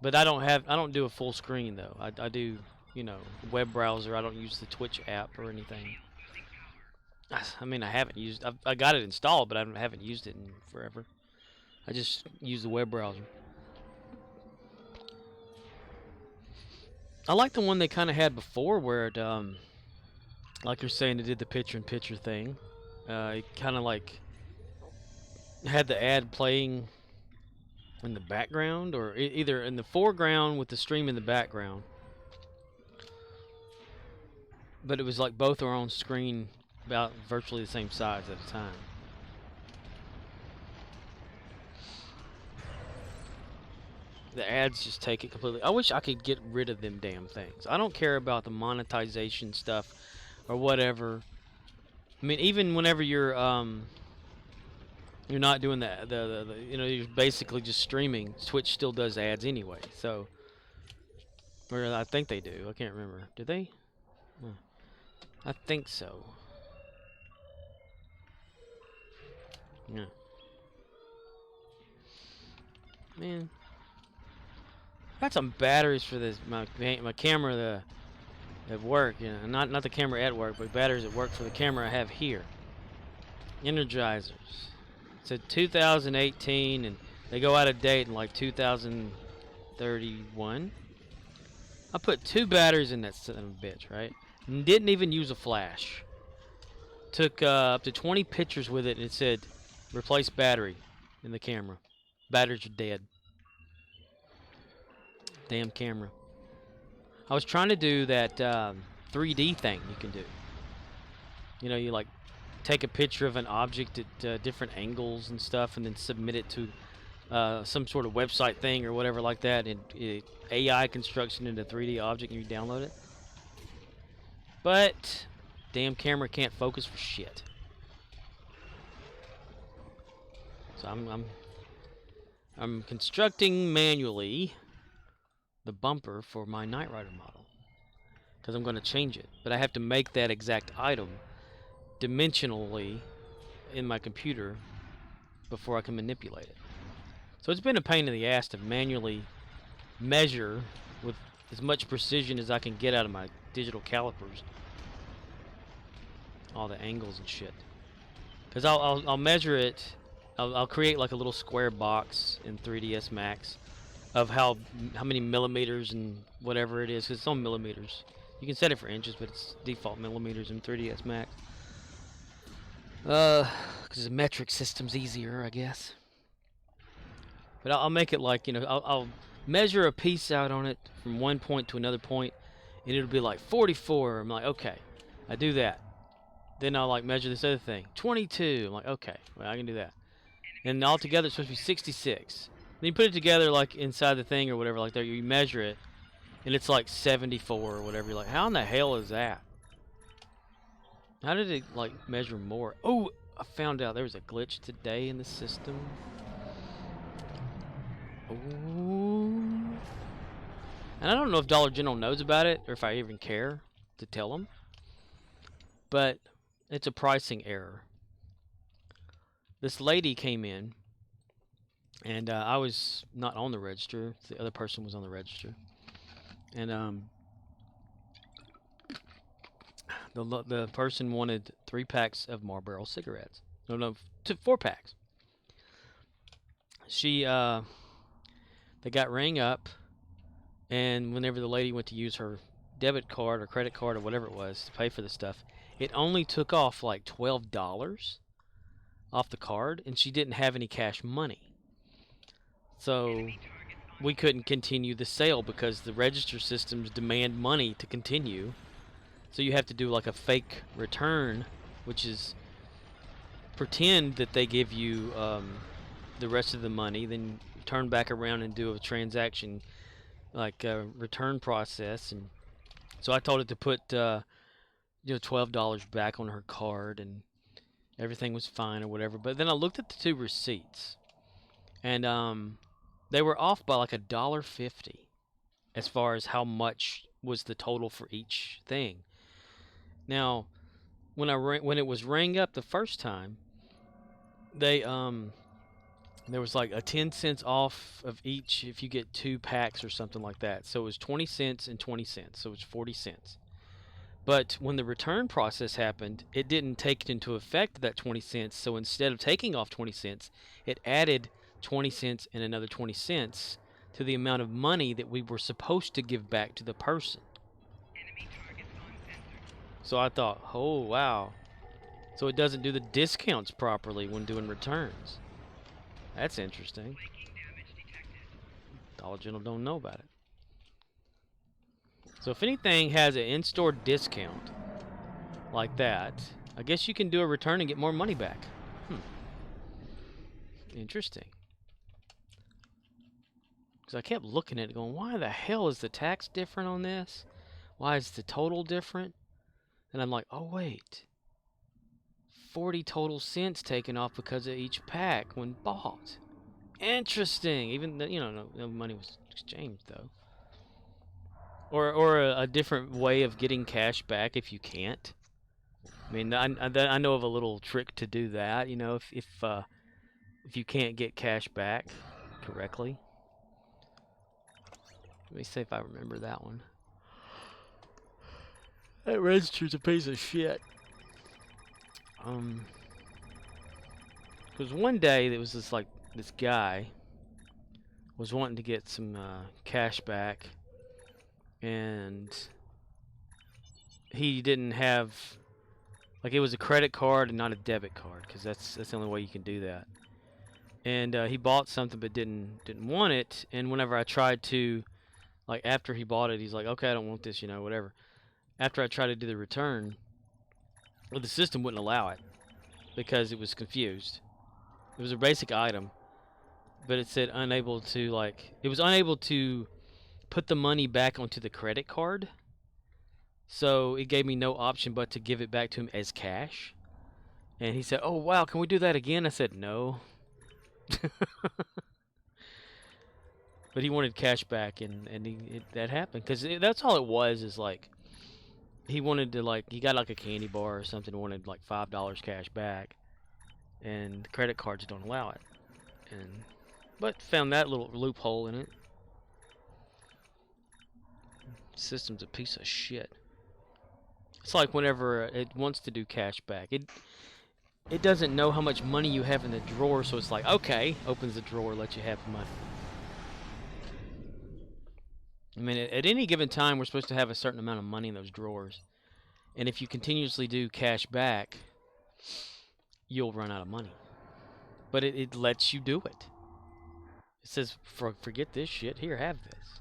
But I don't do a full screen though. I do, you know, web browser. I don't use the Twitch app or anything. I mean, I haven't used. I got it installed, but I haven't used it in forever. I just use the web browser. I like the one they kind of had before, where it, like you're saying, it did the picture-in-picture thing. It kind of like had the ad playing in the background, or either in the foreground with the stream in the background. But it was like both are on screen about virtually the same size at a time. The ads just take it completely. I wish I could get rid of them damn things. I don't care about the monetization stuff or whatever. I mean, even whenever you're not doing that, the you know, you're basically just streaming. Twitch still does ads anyway, so, or I think they do. I can't remember. Do they? I think so. Yeah. Man, got some batteries for this my camera at work. You know, not the camera at work, but batteries at work for the camera I have here. Energizers. It said 2018, and they go out of date in like 2031. I put 2 batteries in that son of a bitch, right? And didn't even use a flash. Took up to 20 pictures with it, and it said, replace battery in the camera. Batteries are dead. Damn camera. I was trying to do that 3D thing you can do. You know, you like take a picture of an object at different angles and stuff, and then submit it to some sort of website thing or whatever like that, and AI construction into 3D object, and you download it. But damn camera can't focus for shit. So I'm constructing manually the bumper for my Knight Rider model, because I'm going to change it, but I have to make that exact item dimensionally in my computer before I can manipulate it. So it's been a pain in the ass to manually measure with as much precision as I can get out of my digital calipers all the angles and shit, because I'll measure it. I'll create like a little square box in 3ds Max of how many millimeters and whatever it is, because it's on millimeters. You can set it for inches, but it's default millimeters in 3ds Max. Because the metric system's easier, I guess. But I'll make it like, you know, I'll measure a piece out on it from one point to another point, and it'll be like 44. I'm like, okay, I do that. Then I'll like measure this other thing, 22. I'm like, okay, well, I can do that. And altogether it's supposed to be 66. Then you put it together like inside the thing or whatever like that. You measure it, and it's like 74 or whatever. You're like, how in the hell is that? How did it like measure more? Oh, I found out there was a glitch today in the system. Ooh. And I don't know if Dollar General knows about it or if I even care to tell them. But it's a pricing error. This lady came in, and I was not on the register. The other person was on the register. And the person wanted 3 packs of Marlboro cigarettes. No, 4 packs. They got rang up, and whenever the lady went to use her debit card or credit card or whatever it was to pay for the stuff, it only took off like $12 off the card, and she didn't have any cash money. So we couldn't continue the sale because the register systems demand money to continue. So you have to do like a fake return, which is pretend that they give you the rest of the money, then turn back around and do a transaction, like a return process. And so I told it to put $12 back on her card, and everything was fine or whatever. But then I looked at the 2 receipts, and they were off by like $1.50 as far as how much was the total for each thing. Now, when it was rang up the first time, they there was like a 10 cents off of each if you get 2 packs or something like that. So it was 20 cents and 20 cents. So it was 40 cents. But when the return process happened, it didn't take into effect that 20 cents. So instead of taking off 20 cents, it added 20 cents and another 20 cents to the amount of money that we were supposed to give back to the person. So I thought, oh, wow. So it doesn't do the discounts properly when doing returns. That's interesting. Dollar General don't know about it. So if anything has an in-store discount like that, I guess you can do a return and get more money back. Interesting. Because I kept looking at it going, why the hell is the tax different on this? Why is the total different? And I'm like, oh wait. 40 total cents taken off because of each pack when bought. Interesting. Even though, no money was exchanged though. Or a different way of getting cash back if you can't. I mean, I know of a little trick to do that. If you can't get cash back correctly. Let me see if I remember that one. That register's a piece of shit. Because one day there was this guy was wanting to get some cash back, and he didn't have, it was a credit card and not a debit card, because that's the only way you can do that. And he bought something but didn't want it, and whenever I tried to, after he bought it, he's like, okay, I don't want this, whatever. After I tried to do the return, the system wouldn't allow it because it was confused. It was a basic item, but it said unable to, it was unable to put the money back onto the credit card. So it gave me no option but to give it back to him as cash. And he said, oh, wow, can we do that again? I said, no. But he wanted cash back, and that happened. Because that's all it was, is he wanted to, he got a candy bar or something, wanted $5 cash back. And the credit cards don't allow it. But found that little loophole in it. System's a piece of shit. It's like whenever it wants to do cash back, it doesn't know how much money you have in the drawer, so it's like, okay, opens the drawer, lets you have the money. I mean, at any given time, we're supposed to have a certain amount of money in those drawers. And if you continuously do cash back, you'll run out of money. But it lets you do it. It says, forget this shit, here, have this.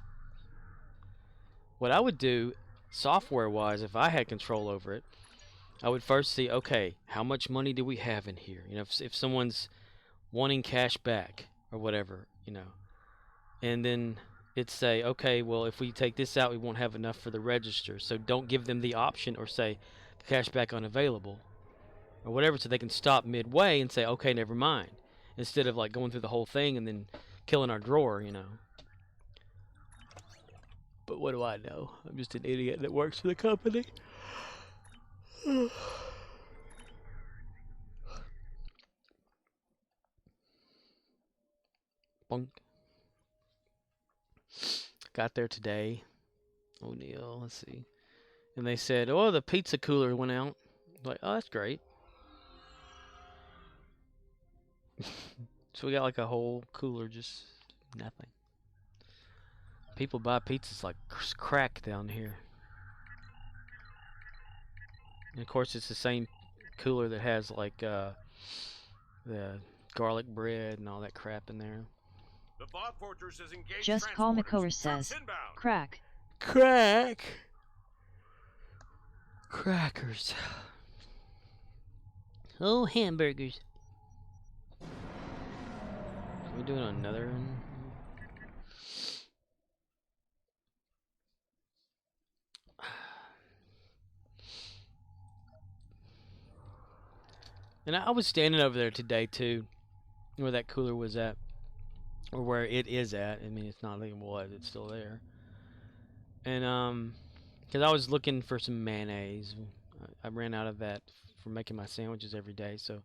What I would do, software-wise, if I had control over it, I would first see, okay, how much money do we have in here? If someone's wanting cash back or whatever, and then it'd say, okay, well, if we take this out, we won't have enough for the register. So don't give them the option or say cash back unavailable or whatever, so they can stop midway and say, okay, never mind, instead of going through the whole thing and then killing our drawer, But what do I know? I'm just an idiot that works for the company. Bonk. Got there today. O'Neill, let's see. And they said, oh, the pizza cooler went out. I'm oh, that's great. So we got a whole cooler, just nothing. People buy pizzas like crack down here. And of course, it's the same cooler that has the garlic bread and all that crap in there. The Bob Fortress is engaged. Just Paul McCower says, crack. Crack. Crackers. Oh, hamburgers. Are we doing another one? And I was standing over there today too, where that cooler was at, or where it is at. I mean, it's not like it was; it's still there. And because I was looking for some mayonnaise, I ran out of that for making my sandwiches every day, so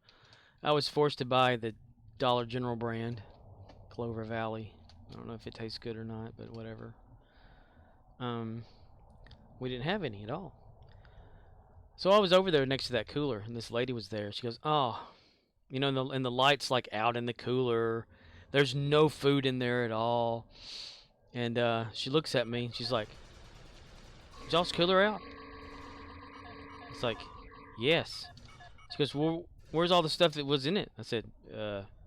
I was forced to buy the Dollar General brand, Clover Valley. I don't know if it tastes good or not, but whatever. We didn't have any at all. So I was over there next to that cooler, and this lady was there. She goes, "Oh, you know, and the light's like out in the cooler. There's no food in there at all." And she looks at me, and she's like, "Is y'all's cooler out?" It's like, "Yes." She goes, "Well, where's all the stuff that was in it?" I said,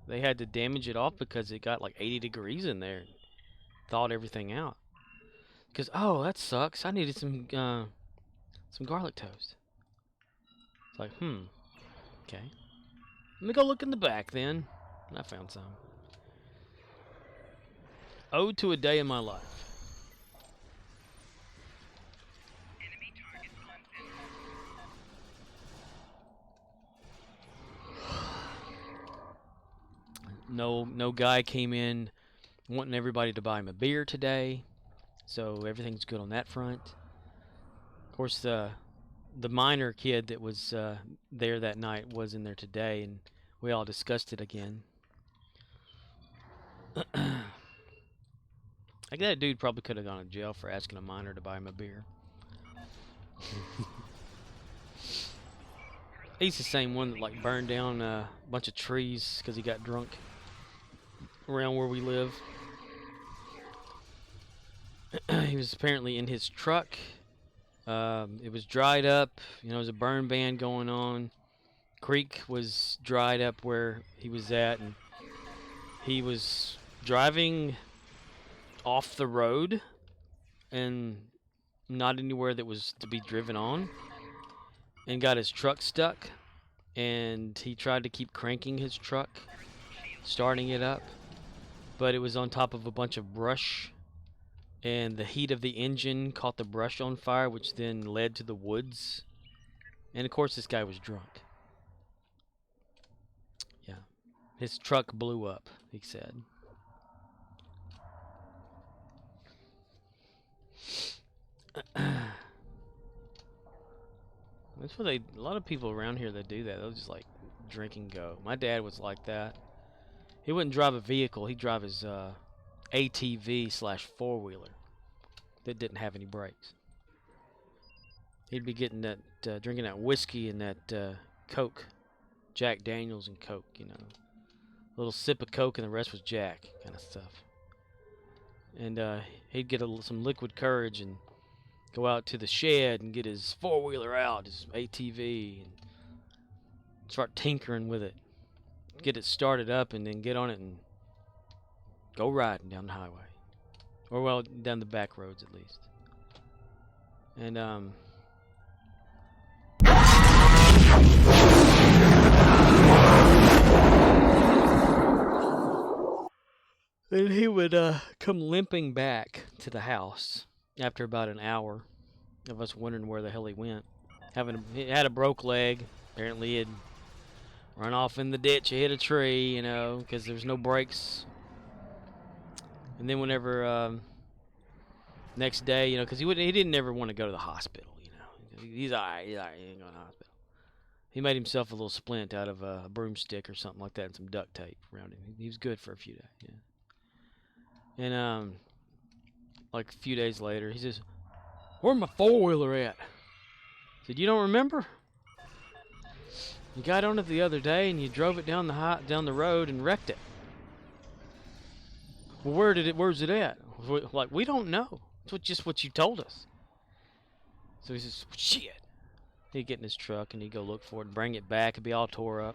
"They had to damage it off because it got like 80 degrees in there. Thawed everything out." Because, "Oh, that sucks. I needed some garlic toast." It's like, okay. Let me go look in the back then. And I found some. Ode to a day in my life. No guy came in wanting everybody to buy him a beer today, so everything's good on that front. Of course, the minor kid that was there that night was in there today, and we all discussed it again. Like, that dude probably could have gone to jail for asking a minor to buy him a beer. He's the same one that like burned down a bunch of trees because he got drunk around where we live. He was apparently in his truck. It was dried up. You know, there was a burn ban going on. Creek was dried up where he was at, and he was driving off the road and not anywhere that was to be driven on, and got his truck stuck. And he tried to keep cranking his truck, starting it up, but it was on top of a bunch of brush, and the heat of the engine caught the brush on fire, which then led to the woods. And of course, this guy was drunk. Yeah, his truck blew up, he said. That's what a lot of people around here that do that. They'll just like drink and go. My dad was like that. He wouldn't drive a vehicle. He'd drive his ATV / four-wheeler that didn't have any brakes. He'd be getting that, drinking that whiskey and that Coke, Jack Daniels and Coke, you know. A little sip of Coke and the rest was Jack kind of stuff. And he'd get some liquid courage and go out to the shed and get his four-wheeler out, his ATV, and start tinkering with it. Get it started up and then get on it and go riding down the highway. Or, well, down the back roads at least. And, then he would come limping back to the house after about an hour of us wondering where the hell he went. He had a broke leg. Apparently he'd run off in the ditch, hit a tree, you know, because there's no brakes. And then whenever next day, you know, because he didn't ever want to go to the hospital, you know. He's all right, he ain't going to the hospital. He made himself a little splint out of a broomstick or something like that and some duct tape around him. He was good for a few days, yeah. And like a few days later, he says, "Where's my four-wheeler at?" I said, "You don't remember? You got on it the other day and you drove it down the road and wrecked it." "Well, where's it at?" Like, "We don't know. It's just what you told us." So he says, "Shit." He'd get in his truck and he'd go look for it and bring it back. It'd be all tore up.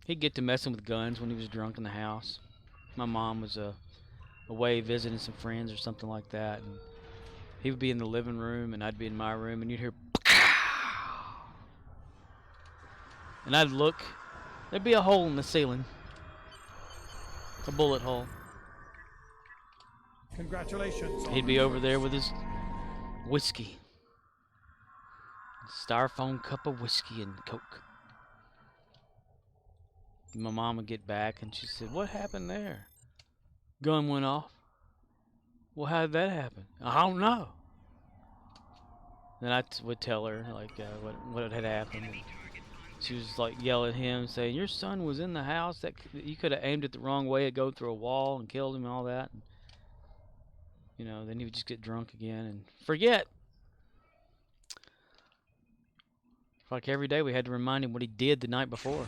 He'd get to messing with guns when he was drunk in the house. My mom was away visiting some friends or something like that, and he would be in the living room and I'd be in my room, and you'd hear and I'd look. There'd be a hole in the ceiling. A bullet hole. Congratulations. He'd be over there with his whiskey. Styrofoam cup of whiskey and Coke. My mom would get back and she said, "What happened there?" Gun went off. Well, how did that happen? I don't know. Then I would tell her like what had happened. She was like yelling at him, saying, "Your son was in the house. That you could have aimed it the wrong way, it go through a wall and killed him and all that." And, you know, then he would just get drunk again and forget. Like every day we had to remind him what he did the night before.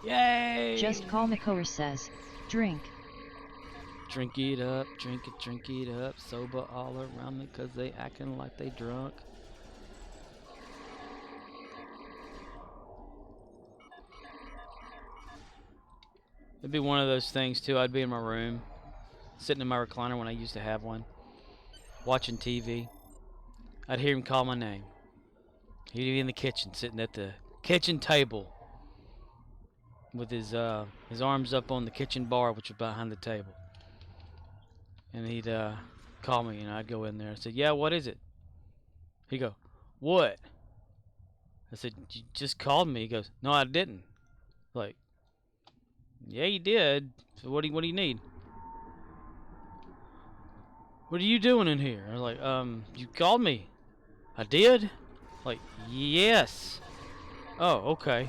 Yay! Just Call McCower says, drink. Drink it up, drink it up. Sober all around me 'cause they acting like they drunk. It'd be one of those things too. I'd be in my room, sitting in my recliner when I used to have one, watching TV. I'd hear him call my name. He'd be in the kitchen, sitting at the kitchen table with his arms up on the kitchen bar, which was behind the table. And he'd call me, and I'd go in there. I said, "Yeah, what is it?" He'd go, "What?" I said, "You just called me." He goes, "No, I didn't." Like, "Yeah, you did. So what do you need?" "What are you doing in here?" I was like, "You called me." "I did?" Like, "Yes." "Oh, okay."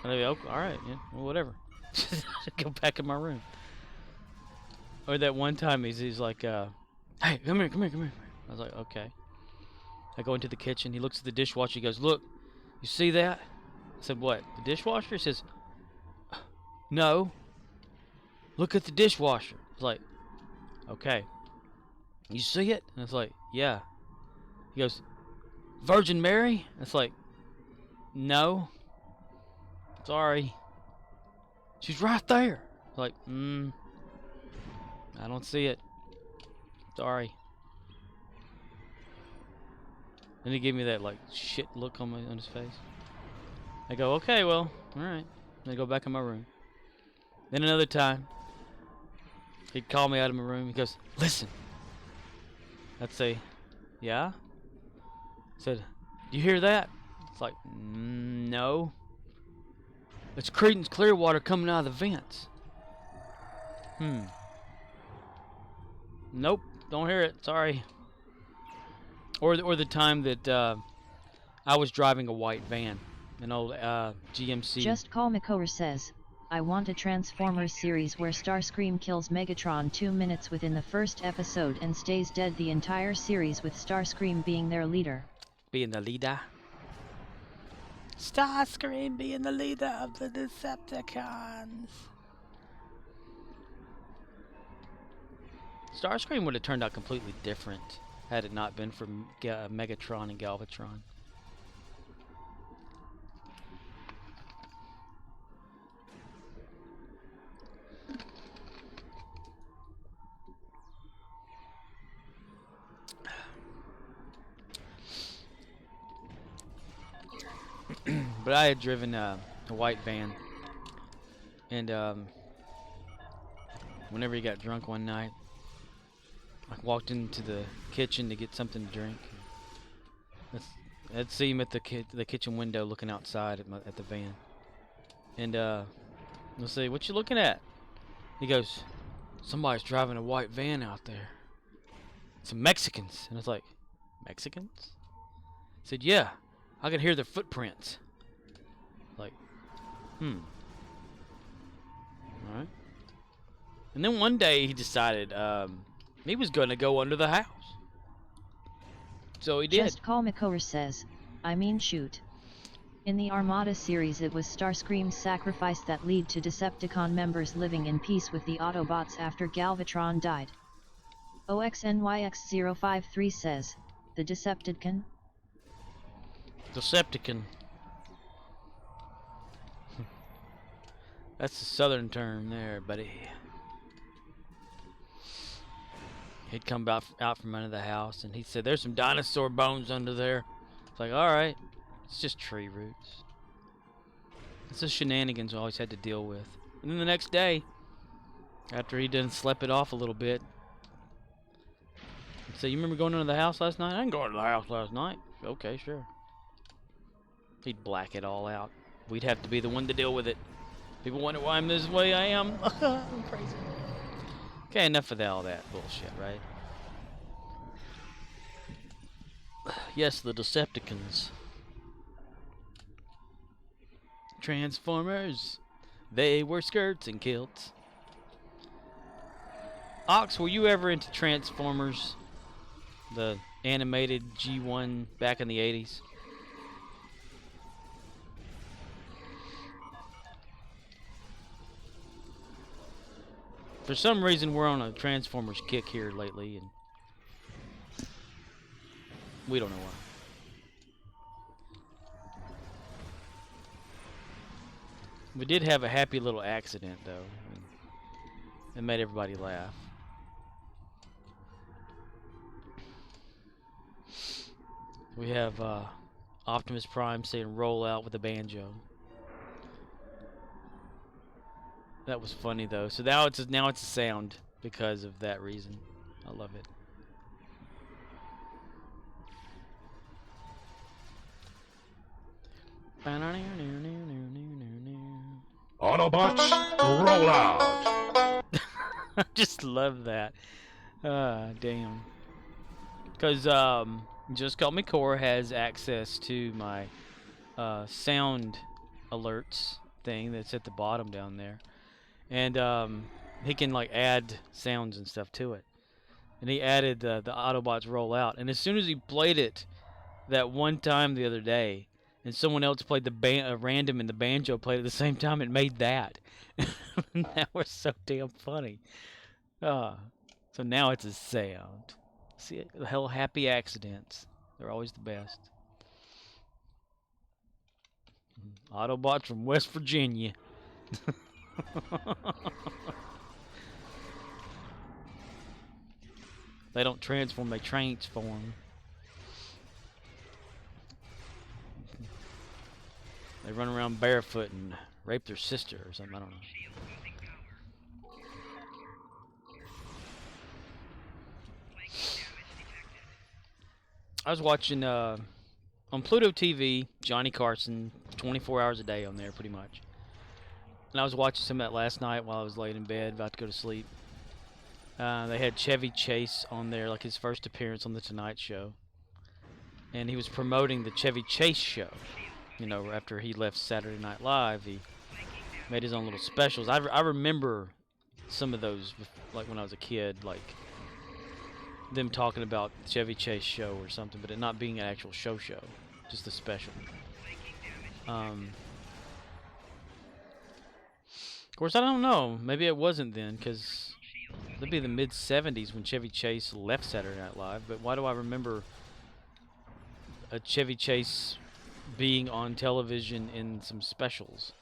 And I'd be, "Okay, all right, yeah, well, whatever." Go back in my room. Or that one time he's like, "Hey, come here. I was like, "Okay." I go into the kitchen. He looks at the dishwasher. He goes, "Look, you see that?" I said, "What, the dishwasher?" He says, "No. Look at the dishwasher." I was like, "Okay. You see it?" And I was like, "Yeah." He goes, "Virgin Mary?" It's like, "No. Sorry. She's right there." Like, I don't see it. Sorry. Then he gave me that like shit look on his face. I go, "Okay, well, all right." And I go back in my room. Then another time, he'd call me out of my room. He goes, "Listen." I'd say, "Yeah?" He said, "Do you hear that?" It's like, "No. It's Creedence Clearwater coming out of the vents." "Nope, don't hear it. Sorry." Or the time that I was driving a white van, an old GMC. Just Call McCower says, "I want a Transformers series where Starscream kills Megatron 2 minutes within the first episode and stays dead the entire series with Starscream being their leader." Being the leader. Starscream being the leader of the Decepticons. Starscream would have turned out completely different had it not been for Megatron and Galvatron. But I had driven a white van, and whenever he got drunk one night, I walked into the kitchen to get something to drink. I'd see him at the kitchen window looking outside at the van, and I'll say, "What you looking at?" He goes, "Somebody's driving a white van out there. Some Mexicans." And I was like, "Mexicans?" He said, "Yeah, I could hear their footprints." Like, Alright. And then one day he decided he was going to go under the house. So he did. Just Call McCower says, "I mean shoot." In the Armada series it was Starscream's sacrifice that led to Decepticon members living in peace with the Autobots after Galvatron died. OXNYX053 says, "The Decepticon?" Decepticon. That's the southern term there, buddy. He'd come out from under the house, and he said, "There's some dinosaur bones under there." It's like, all right, it's just tree roots. It's the shenanigans I always had to deal with. And then the next day, after he done slept it off a little bit, he'd say, "You remember going into the house last night?" "I didn't go into the house last night." "Okay, sure." He'd black it all out. We'd have to be the one to deal with it. People wonder why I'm this way I am. I'm crazy. Okay, enough of all that bullshit, right? Yes, the Decepticons. Transformers. They were skirts and kilts. Ox, were you ever into Transformers? The animated G1 back in the 80s? For some reason, we're on a Transformers kick here lately, and we don't know why. We did have a happy little accident, though. It made everybody laugh. We have Optimus Prime saying "roll out" with a banjo. That was funny though. So now it's a sound because of that reason. I love it. Autobots, roll out. I just love that. Damn. Because Just Call Me Core has access to my sound alerts thing that's at the bottom down there. And he can like add sounds and stuff to it. And he added the Autobots roll out. And as soon as he played it that one time the other day, and someone else played the random and the banjo played at the same time, it made that. That was so damn funny. So now it's a sound. See, the hell happy accidents. They're always the best. Autobots from West Virginia. They don't transform, they transform. They run around barefoot and rape their sister or something, I don't know. I was watching on Pluto TV, Johnny Carson, 24 hours a day on there pretty much. And I was watching some of that last night while I was laying in bed about to go to sleep. They had Chevy Chase on there, like his first appearance on The Tonight Show. And he was promoting the Chevy Chase show. You know, after he left Saturday Night Live, he made his own little specials. I remember some of those, like when I was a kid, like them talking about Chevy Chase show or something, but it not being an actual show, just a special. Of course, I don't know. Maybe it wasn't then, because it'd be the mid-'70s when Chevy Chase left Saturday Night Live. But why do I remember a Chevy Chase being on television in some specials?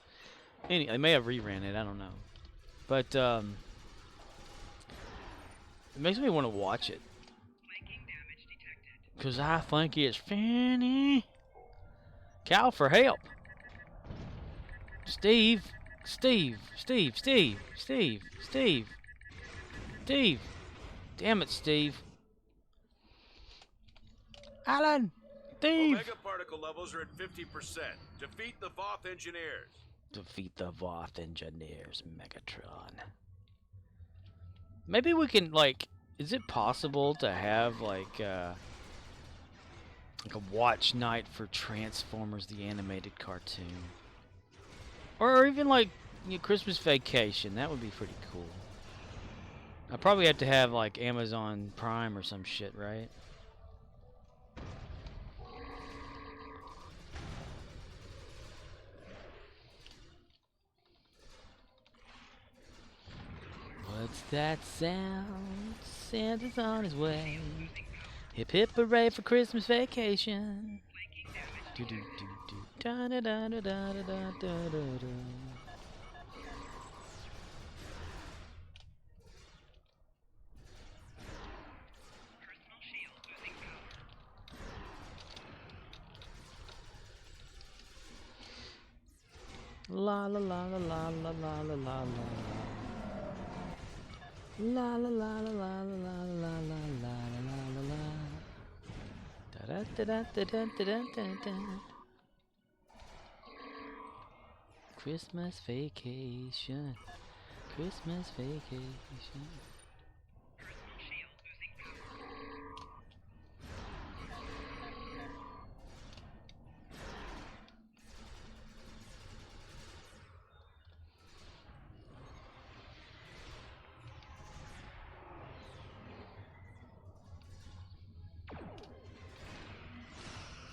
Anyway, they may have reran it. I don't know. But it makes me want to watch it, because I think it's funny. Call for help. Steve. Damn it, Steve. Alan. Steve. Omega particle levels are at 50%. Defeat the Voth engineers. Defeat the Voth engineers, Megatron. Maybe we can, like, is it possible to have, like a watch night for Transformers, the animated cartoon? Or even, like, Christmas Vacation. That would be pretty cool. I probably have to have, like, Amazon Prime or some shit, right? What's that sound? Santa's on his way. Hip hip hooray for Christmas Vacation. Do do do do da da da da da da da da. La la la la la la la la la la. La la la la la la la la la la la. Da da da da da da da da da. Christmas vacation. Christmas vacation.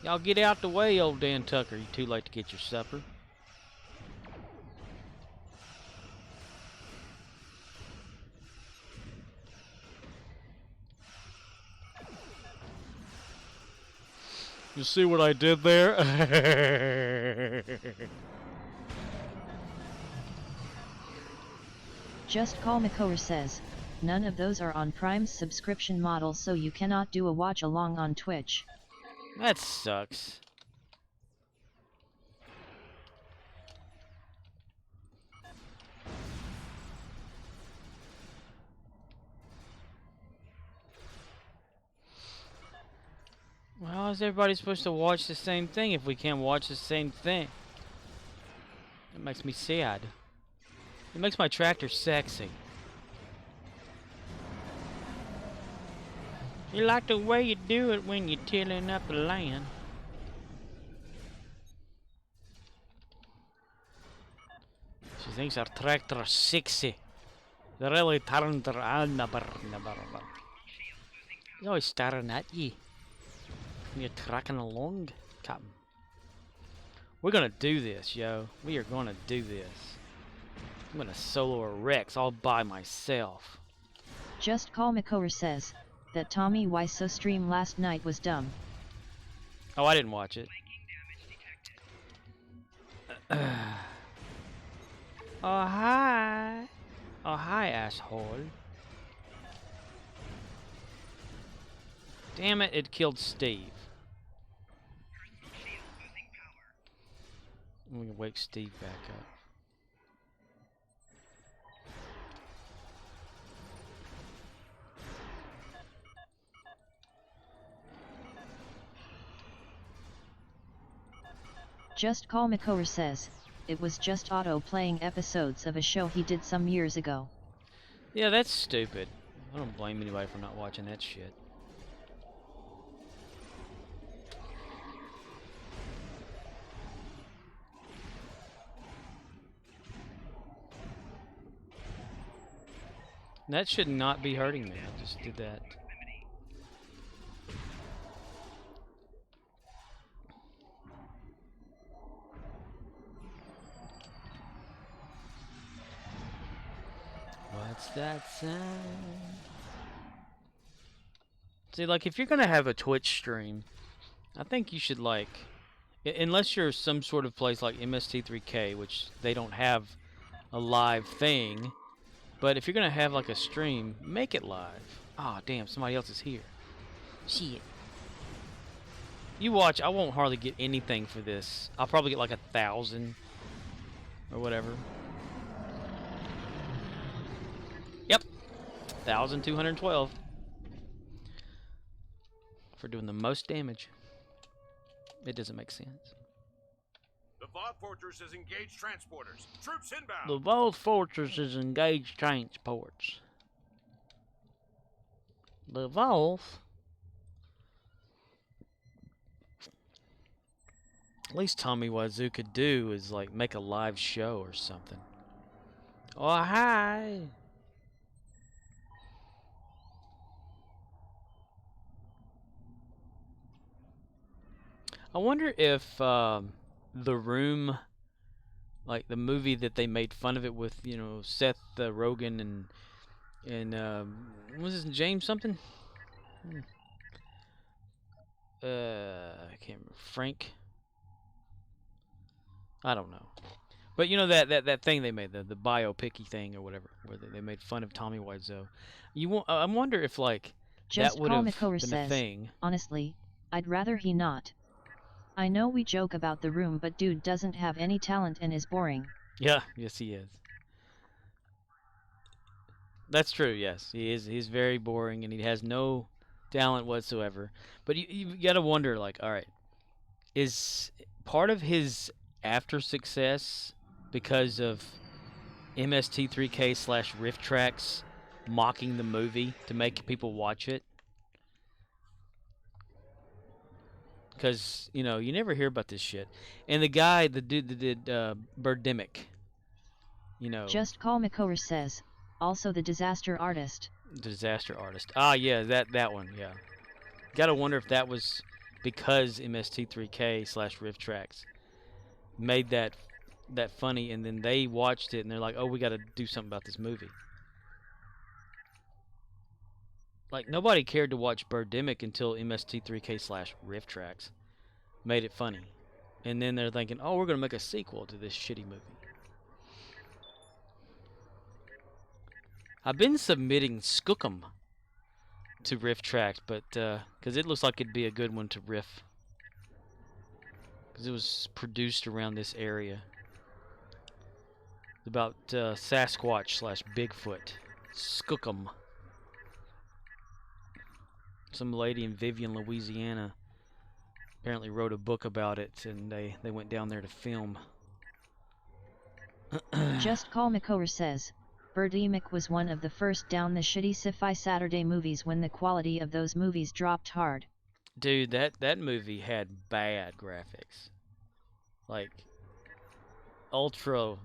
Y'all get out the way, old Dan Tucker. You too late to get your supper. You see what I did there? Just Call Makora says, none of those are on Prime's subscription model, so you cannot do a watch along on Twitch. That sucks. Well, how is everybody supposed to watch the same thing if we can't watch the same thing? It makes me sad. It makes my tractor sexy. You like the way you do it when you're tilling up the land. She thinks our tractor is sexy. They really turned her on. He's always staring at you. You're tracking along, Captain. We're gonna do this, yo. We are gonna do this. I'm gonna solo a Rex all by myself. Just Call Makora says that Tommy Wiseau stream last night was dumb. Oh, I didn't watch it. Oh, hi. Oh, hi, asshole. Damn it, it killed Steve. I'm gonna wake Steve back up. Just Call Makora says, it was just auto-playing episodes of a show he did some years ago. Yeah, that's stupid. I don't blame anybody for not watching that shit. That should not be hurting me. I just did that. What's that sound? See, like, if you're gonna have a Twitch stream, I think you should, like, unless you're some sort of place like MST3K, which they don't have a live thing, but if you're gonna have, like, a stream, make it live. Oh, damn, somebody else is here. Shit. You watch, I won't hardly get anything for this. I'll probably get, like, 1,000 or whatever. Yep, 1,212 for doing the most damage. It doesn't make sense. The Vault Fortress has engaged transporters. Troops inbound. The Vault Fortress has engaged transports. The Vault. At least Tommy Wiseau could do is like make a live show or something. Oh, hi. I wonder if The Room, like the movie that they made fun of it with, you know, Seth Rogen and what was his name, James something? I can't remember. Frank. I don't know. But you know that thing they made, the biopic-y thing or whatever, where they made fun of Tommy Wiseau. I wonder if like Just that would Call have Makora been says, a thing. honestly, I'd rather he not. I know we joke about the room, but dude doesn't have any talent and is boring. Yeah, yes he is. That's true, yes. He is. He's very boring and he has no talent whatsoever. But you got to wonder, like, all right, is part of his after success because of MST3K / Riff Tracks mocking the movie to make people watch it? Because, you know, you never hear about this shit. And the guy, the dude that did Birdemic, you know. Just Call McCower says, also the disaster artist. The disaster artist. Ah, yeah, that one, yeah. Gotta wonder if that was because MST3K / Riff Tracks made that funny, and then they watched it and they're like, oh, we gotta do something about this movie. Like, nobody cared to watch Birdemic until MST3K / Riff Tracks made it funny. And then they're thinking, oh, we're gonna make a sequel to this shitty movie. I've been submitting Skookum to Riff Tracks, but because it looks like it'd be a good one to riff. Because it was produced around this area. It's about Sasquatch / Bigfoot. Skookum. Some lady in Vivian, Louisiana apparently wrote a book about it, and they went down there to film. Just Call McCower says, Birdemic was one of the first down the shitty sci-fi Saturday movies when the quality of those movies dropped hard. Dude, that movie had bad graphics. Like, ultra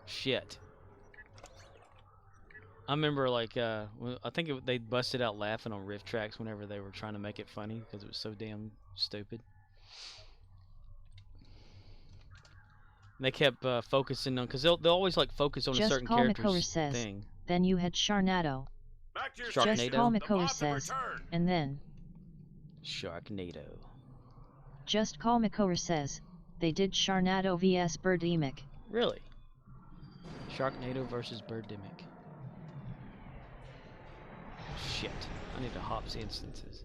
shit. I remember, like, I think they busted out laughing on Riff Tracks whenever they were trying to make it funny because it was so damn stupid. And they kept focusing on, because they'll always like focus on Just a certain Call character's McCower says, thing. Then you had Sharknado. Back to your Sharknado? Just Call McCower says, and then. Sharknado. Just Call McCower says, they did Sharknado vs Birdemic. Really? Sharknado versus Birdemic. Shit. I need to hops instances.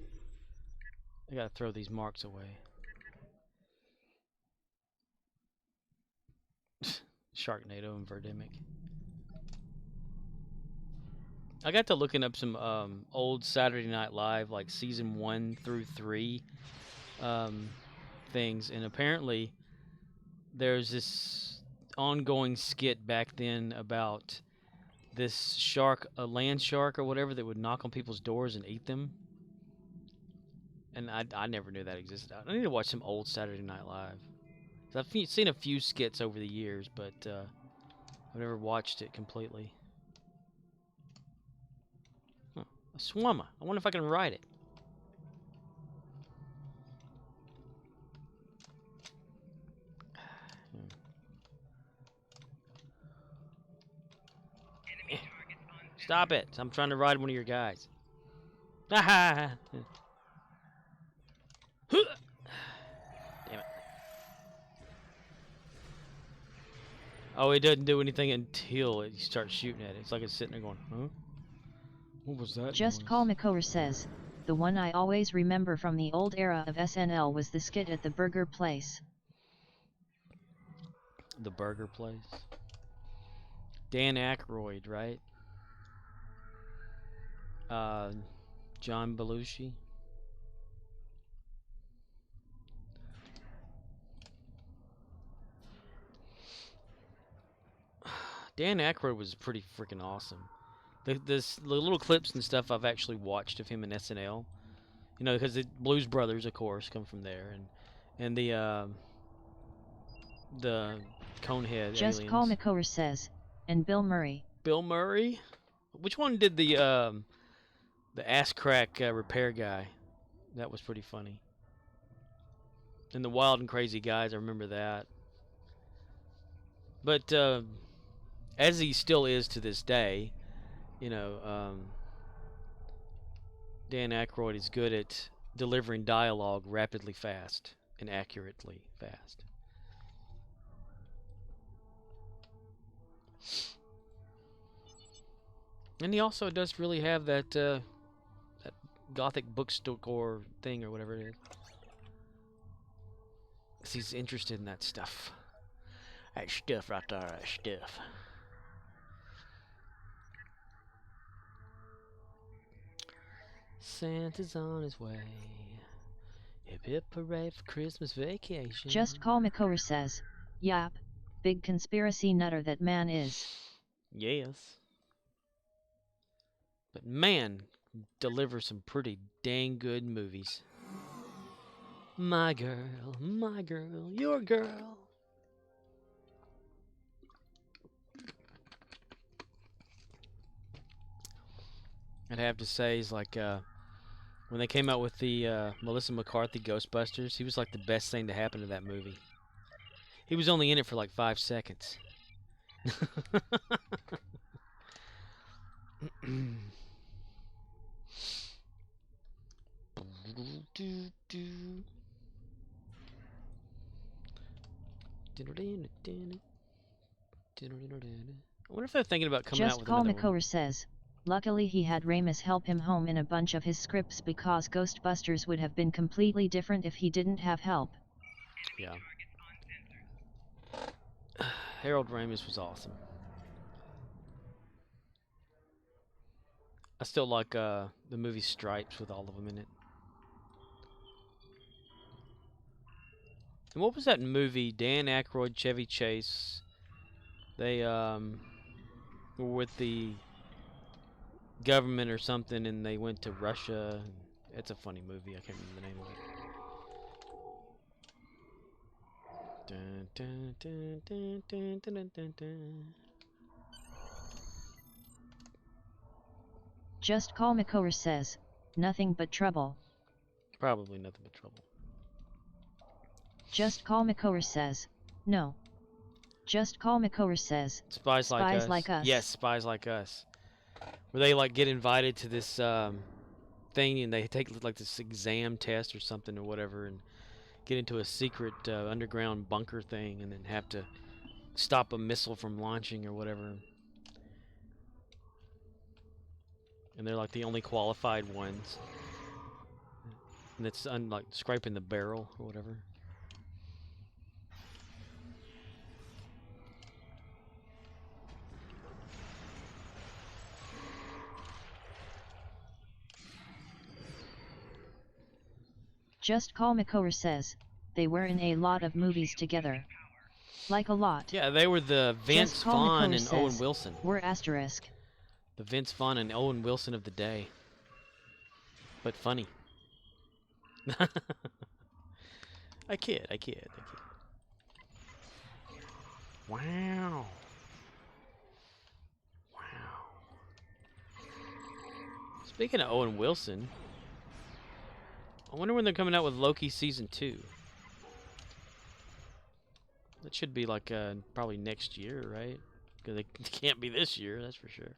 I gotta throw these marks away. Sharknado and Birdemic. I got to looking up some old Saturday Night Live, like season 1 through 3 things, and apparently there's this ongoing skit back then about this shark, a land shark or whatever, that would knock on people's doors and eat them. And I never knew that existed. I need to watch some old Saturday Night Live. I've seen a few skits over the years, but I've never watched it completely. Huh. A swammer. I wonder if I can ride it. Stop it. I'm trying to ride one of your guys. Damn it. Oh, it doesn't do anything until you start shooting at it. It's like it's sitting there going, huh? What was that? Just noise? Call McCower says, the one I always remember from the old era of SNL was the skit at the burger place. The burger place? Dan Aykroyd, right? John Belushi. Dan Aykroyd was pretty freaking awesome. The little clips and stuff I've actually watched of him in SNL, you know, because the Blues Brothers, of course, come from there, and the Conehead Just aliens. Call McCower says, and Bill Murray. Bill Murray? Which one did the ass crack repair guy? That was pretty funny. And the Wild and Crazy Guys, I remember that. But as he still is to this day, you know, Dan Aykroyd is good at delivering dialogue rapidly fast and accurately fast. And he also does really have that that gothic bookstore thing or whatever it is. 'cause he's interested in that stuff. That stuff right there, that stuff. Santa's on his way. Hip hip hooray for Christmas vacation. Just Call McCower says, yap, big conspiracy nutter that man is. Yes. But man delivers some pretty dang good movies. My girl, your girl. I'd have to say is like when they came out with the Melissa McCarthy Ghostbusters, he was like the best thing to happen to that movie. He was only in it for like 5 seconds. I wonder if they're thinking about coming out with another one. Just Call McCower says, luckily he had Ramis help him home in a bunch of his scripts because Ghostbusters would have been completely different if he didn't have help. Yeah. Harold Ramis was awesome. I still like the movie Stripes with all of them in it. And what was that movie? Dan Aykroyd, Chevy Chase. They were with the government or something, and they went to Russia. It's a funny movie. I can't remember the name of it. Dun, dun, dun, dun, dun, dun, dun, dun. Just Call McCower says, nothing but trouble. Probably nothing but trouble. Just Call McCower says, no. Just Call McCower says, Spies Like Us. Yes, Spies Like Us. Where they like get invited to this thing and they take like this exam test or something or whatever and get into a secret underground bunker thing and then have to stop a missile from launching or whatever. And they're like the only qualified ones. And it's like scraping the barrel or whatever. Just Call McCower says, they were in a lot of movies together. Like a lot. Yeah, they were the Vince Vaughn and Owen says, Wilson. We're asterisk. The Vince Vaughn and Owen Wilson of the day. But funny. I kid. Wow. Speaking of Owen Wilson, I wonder when they're coming out with Loki Season 2. That should be like probably next year, right? Because it can't be this year, that's for sure.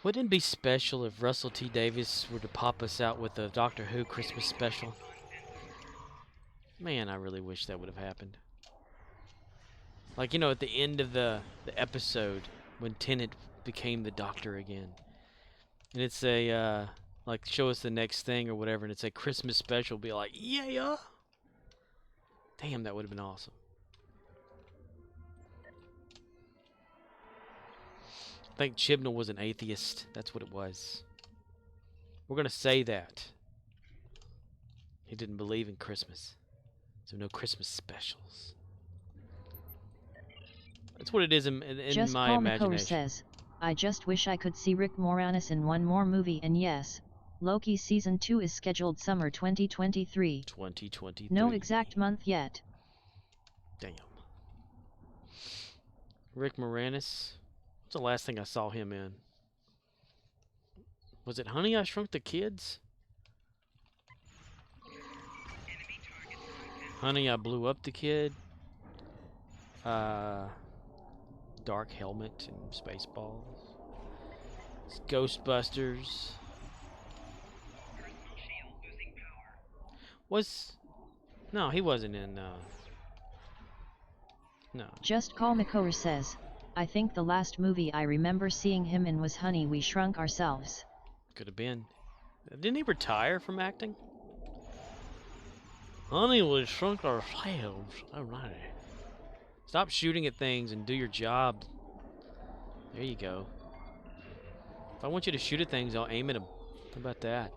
Wouldn't it be special if Russell T. Davies were to pop us out with a Doctor Who Christmas special? Man, I really wish that would have happened. Like, you know, at the end of the episode, when Tennant became the Doctor again. And it's a, like, show us the next thing or whatever, and it's a Christmas special, be like, yeah! Damn, that would have been awesome. I think Chibnall was an atheist. That's what it was. We're going to say that. He didn't believe in Christmas. So no Christmas specials. That's what it is in just my Paul imagination. McCower says, I just wish I could see Rick Moranis in one more movie, and yes, Loki Season 2 is scheduled summer 2023. 2023. No exact month yet. Damn. Rick Moranis. What's the last thing I saw him in? Was it Honey, I Shrunk the Kids? Honey, I Blew Up the Kid. Dark Helmet and Spaceballs. Ghostbusters. No, he wasn't in no. Just Call McCower says, I think the last movie I remember seeing him in was Honey, We Shrunk Ourselves. Could have been. Didn't he retire from acting? Honey, we shrunk ourselves. Alright. Stop shooting at things and do your job. There you go. If I want you to shoot at things, I'll aim at them. How about that?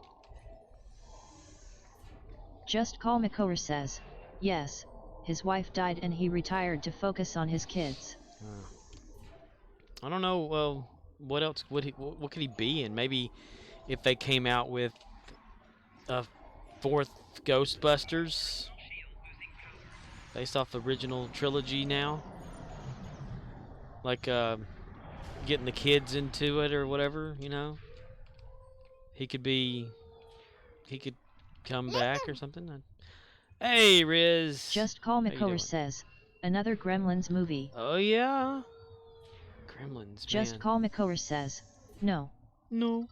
Just Call McCower says, yes, his wife died and he retired to focus on his kids. I don't know. Well, what else would he? What could he be in? Maybe if they came out with a fourth Ghostbusters based off the original trilogy now, like getting the kids into it or whatever, you know. He could come back or something. Hey, Riz. Just Call McCower says, another Gremlins movie. Oh yeah. Gremlins, Just man. Call McCower says, no. No.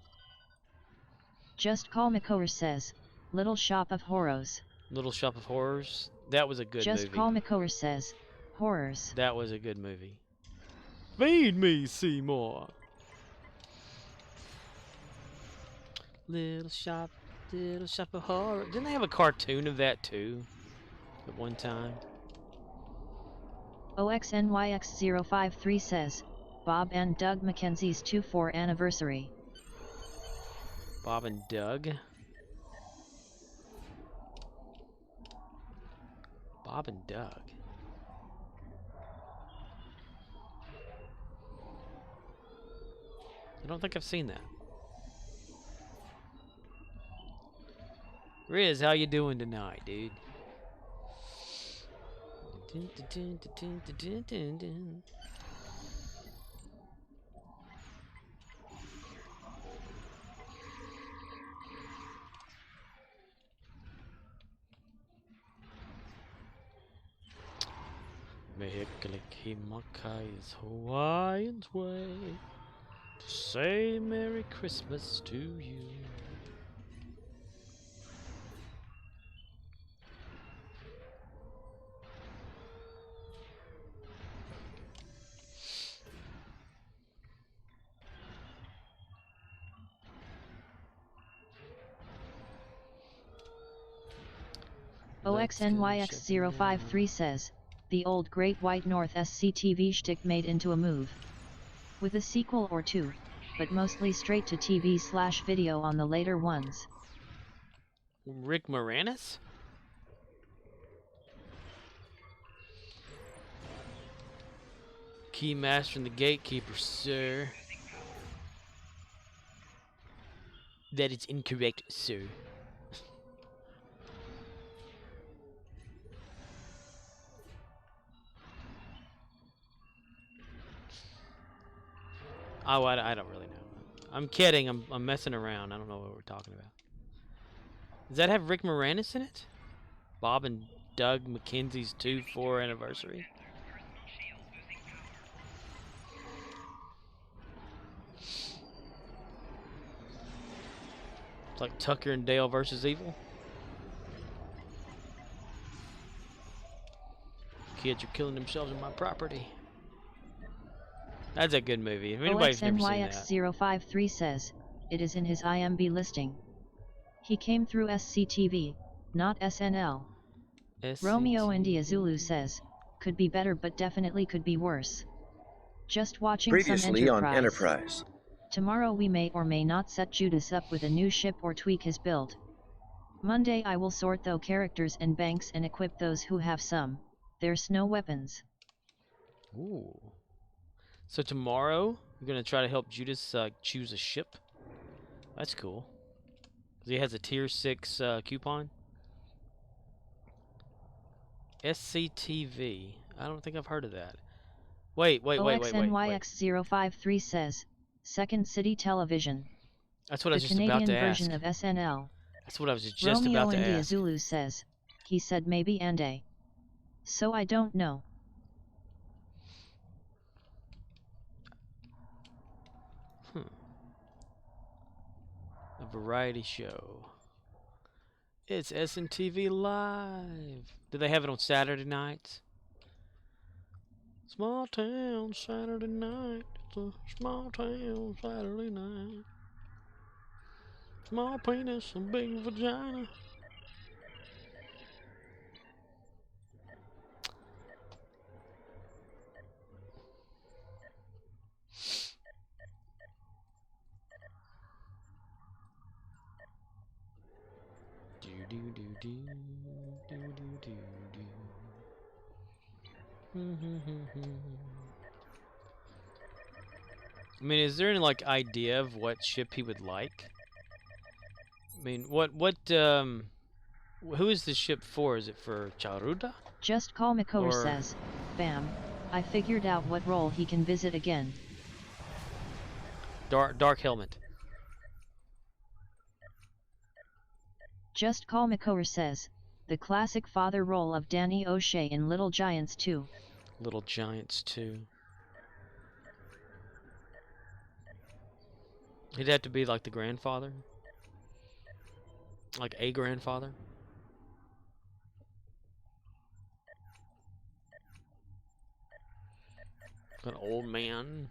Just Call McCower says, Little Shop of Horrors. Little Shop of Horrors. That was a good movie. Just Call McCower says, horrors. That was a good movie. Feed me, Seymour. Little Shop of Horrors. Didn't they have a cartoon of that too? At one time. OXNYX053 says, Bob and Doug Mackenzie's 2-4 anniversary. Bob and Doug. Bob and Doug. I don't think I've seen that. Riz, how you doing tonight, dude? Mehekalikimakai is Hawaiian's way to say Merry Christmas to you. OXNYX053 says, the old Great White North SCTV shtick made into a move. With a sequel or two, but mostly straight to TV/video on the later ones. Rick Moranis? Keymaster and the Gatekeeper, sir. That is incorrect, sir. Oh, I don't really know. I'm kidding. I'm messing around. I don't know what we're talking about. Does that have Rick Moranis in it? Bob and Doug Mackenzie's 2-4 anniversary? It's like Tucker and Dale versus Evil. Kids are killing themselves on my property. That's a good movie. If anybody's never seen that. OXNYX053 says, it is in his IMB listing. He came through SCTV, not SNL. Romeo India Zulu says, could be better but definitely could be worse. Just watching Previously some on Enterprise. Tomorrow we may or may not set Judas up with a new ship or tweak his build. Monday I will sort those characters and banks and equip those who have some. There's no weapons. Ooh. So tomorrow, you're going to try to help Judas choose a ship? That's cool. He has a tier 6 coupon. SCTV. I don't think I've heard of that. Wait. OXNYX053 says, Second City Television. That's what I was just Canadian about to ask. version of SNL. That's what I was just Romeo about to India ask. Zulu says, he said maybe Ande. So I don't know. A variety show. It's SNTV Live. Do they have it on Saturday nights? Small town Saturday night. It's a small town Saturday night. Small penis and big vagina. I mean, is there any like idea of what ship he would like? I mean, who is the ship for? Is it for Charuda? Just Call Makor Or- says, bam, I figured out what role he can visit again. Dark Helmet. Just Call Makor says, the classic father role of Danny O'Shea in Little Giants 2. Little Giants 2. He'd have to be like the grandfather. Like a grandfather. An old man.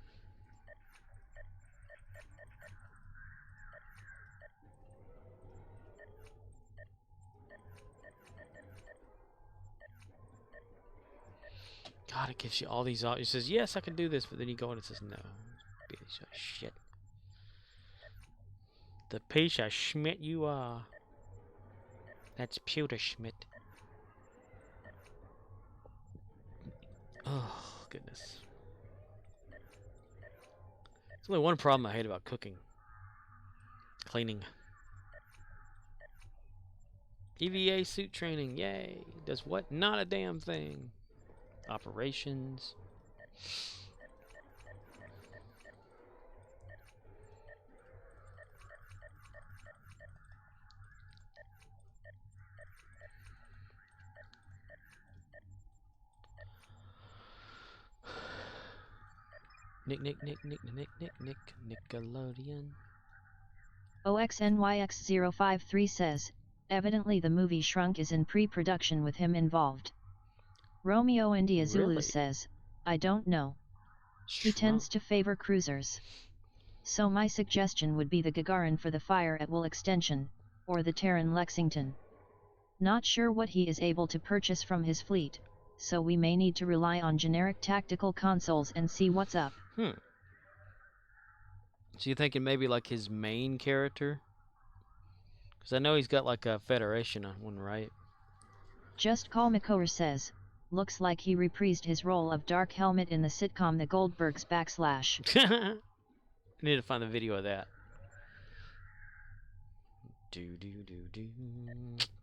God, it gives you all these options. It says, yes, I can do this, but then you go and it says, no. Piece of shit. The piece of Schmidt you are. That's Pewter Schmidt. Oh, goodness. There's only one problem I hate about cooking. Cleaning. EVA suit training, yay. Does what? Not a damn thing. Operations. Nickelodeon. OXNYX053 says, evidently the movie Shrunk is in pre-production with him involved. Romeo India Zulu Really? says, I don't know. He Shrunk. tends to favor cruisers. So my suggestion would be the Gagarin for the Fire at Will extension, or the Terran Lexington. Not sure what he is able to purchase from his fleet, so we may need to rely on generic tactical consoles and see what's up. So you're thinking maybe like his main character? Because I know he's got like a Federation on one, right? Just Call Makor says, looks like he reprised his role of Dark Helmet in the sitcom The Goldbergs / I need to find the video of that. Do do do do do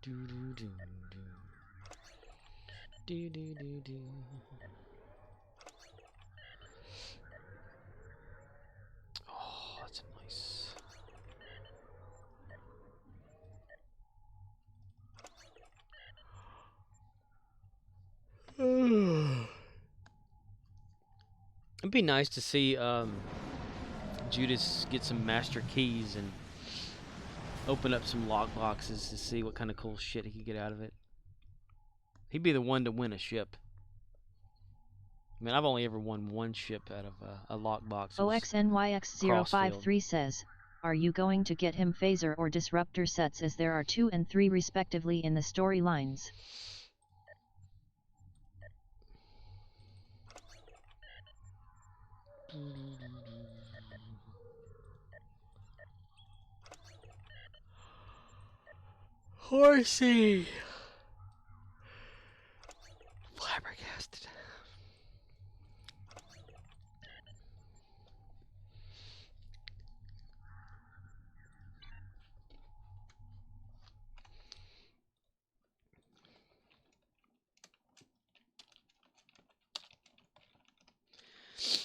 do do do do do do. Oh, that's nice. It'd be nice to see Judas get some master keys and open up some lock boxes to see what kind of cool shit he could get out of it. He'd be the one to win a ship. I mean, I've only ever won one ship out of a lockbox. OXNYX053 says, are you going to get him phaser or disruptor sets, as there are 2 and 3 respectively in the storylines? Horsey! Flabbergasted.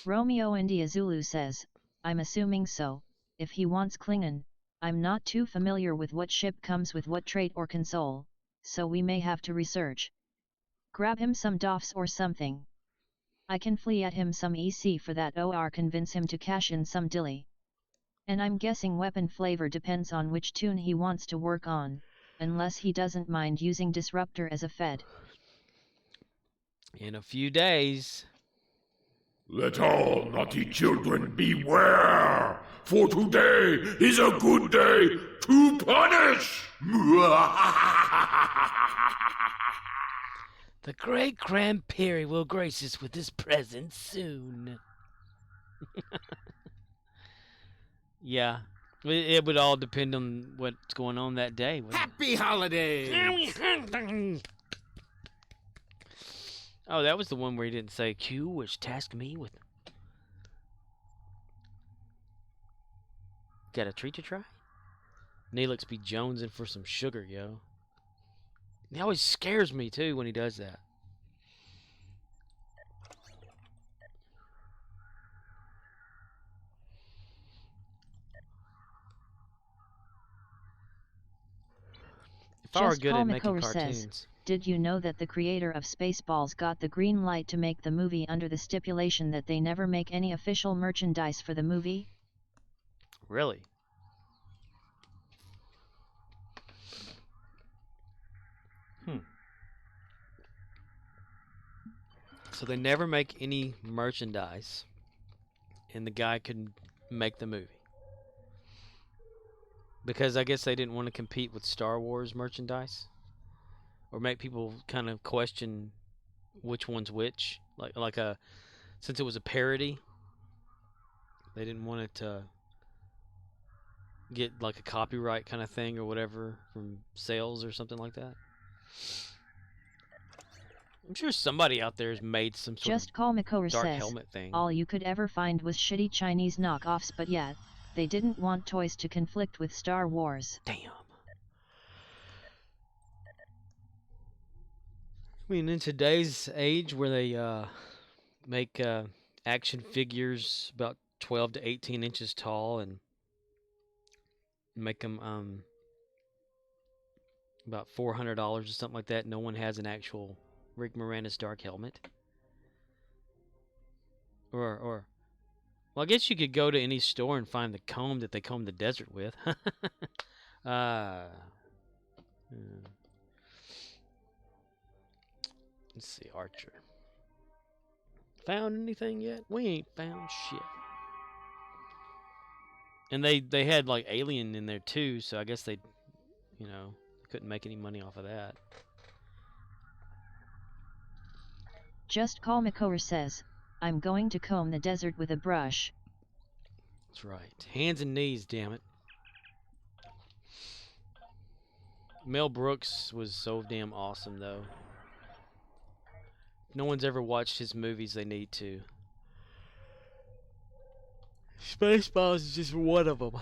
Romeo India Zulu says, I'm assuming so. If he wants Klingon, I'm not too familiar with what ship comes with what trait or console, so we may have to research. Grab him some DOFs or something. I can flee at him some EC for that, or convince him to cash in some dilly. And I'm guessing weapon flavor depends on which tune he wants to work on, unless he doesn't mind using Disruptor as a Fed. In a few days. Let all naughty children beware, for today is a good day to punish! The great Grand Perry will grace us with his presence soon. Yeah, it would all depend on what's going on that day. Happy holidays! Oh, that was the one where he didn't say Q, which tasked me with. Got a treat to try? Neelix be jonesing for some sugar, yo. He always scares me too when he does that. If I were good at making cartoons. Says, did you know that the creator of Spaceballs got the green light to make the movie under the stipulation that they never make any official merchandise for the movie? Really? So they never make any merchandise, and the guy could make the movie. Because I guess they didn't want to compete with Star Wars merchandise, or make people kind of question which one's which. Since it was a parody, they didn't want it to get like a copyright kind of thing or whatever from sales or something like that. I'm sure somebody out there has made some sort Just of Call Makover dark says, helmet thing. all you could ever find was shitty Chinese knockoffs, but yet, they didn't want toys to conflict with Star Wars. Damn. I mean, in today's age where they make action figures about 12 to 18 inches tall and make them about $400 or something like that, no one has an actual Rick Moranis dark helmet. Or well, I guess you could go to any store and find the comb that they comb the desert with. Let's see, Archer. Found anything yet? We ain't found shit. And they had like Alien in there too, so I guess they, couldn't make any money off of that. Just Call Makover says, I'm going to comb the desert with a brush. That's right. Hands and knees, damn it. Mel Brooks was so damn awesome, though. If no one's ever watched his movies, they need to. Spaceballs is just one of them.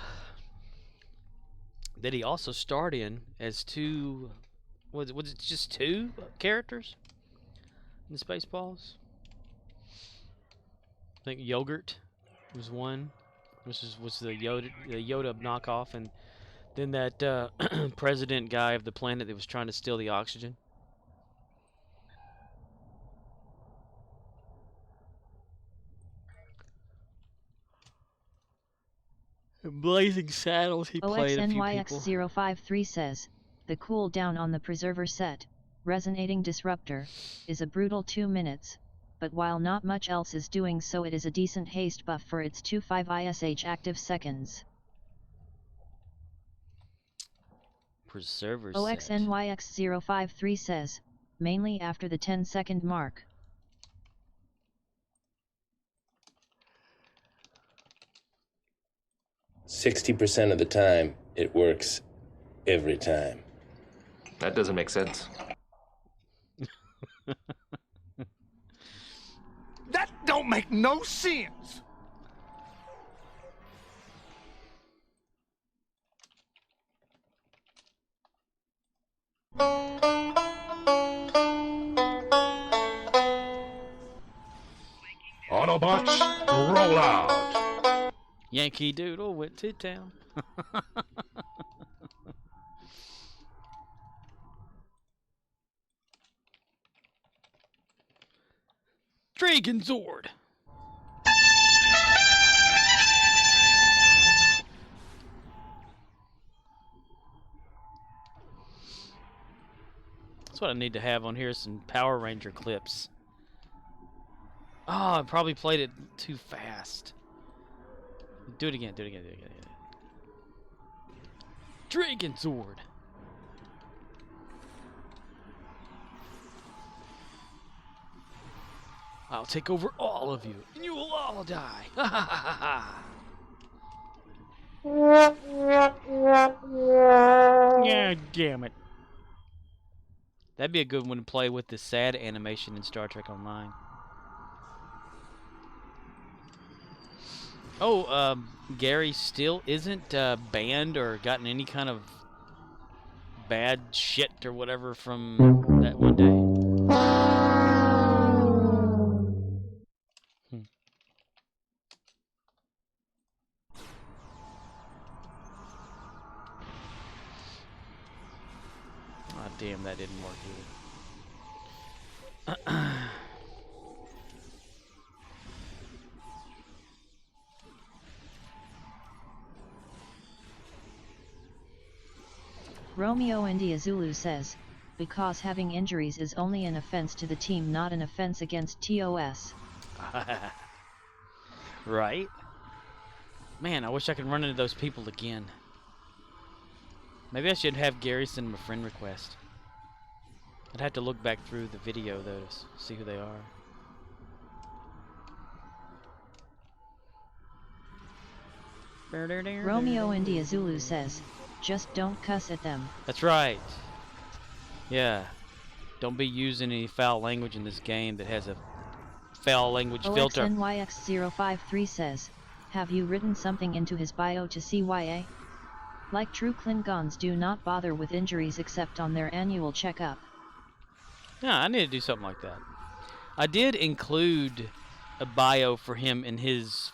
That he also starred in as two... Was it just two characters in Spaceballs? I think Yogurt was one, which was the Yoda knockoff, and then that president guy of the planet that was trying to steal the oxygen. In Blazing Saddles, he played a few people. OXNYX053 says, the cooldown on the Preserver set, Resonating Disruptor, is a brutal 2 minutes, but while not much else is doing so, it is a decent haste buff for its 25 ISH active seconds. Preserver OXNYX053 says, mainly after the 10-second mark. %60 of the time, it works every time. That doesn't make sense. That don't make no sense. Autobots, roll out. Yankee Doodle went to town. Dragon Zord. That's what I need to have on here, some Power Ranger clips. Oh, I probably played it too fast. Do it again, do it again, do it again. Dragon Zord. I'll take over all of you, and you will all die. Ha ha ha ha. Yeah, damn it. That'd be a good one to play with the sad animation in Star Trek Online. Oh, Gary still isn't banned or gotten any kind of bad shit or whatever from that one day. Oh, damn, that didn't work either. Romeo India Zulu says, because having injuries is only an offense to the team, not an offense against TOS. Right? Man, I wish I could run into those people again. Maybe I should have Gary send him a friend request. I'd have to look back through the video, though, to see who they are. Romeo India Zulu says, just don't cuss at them. That's right. Yeah. Don't be using any foul language in this game that has a foul language filter. OXNYX053 says, have you written something into his bio to CYA? Like true Klingons do not bother with injuries except on their annual checkup. Yeah, I need to do something like that. I did include a bio for him in his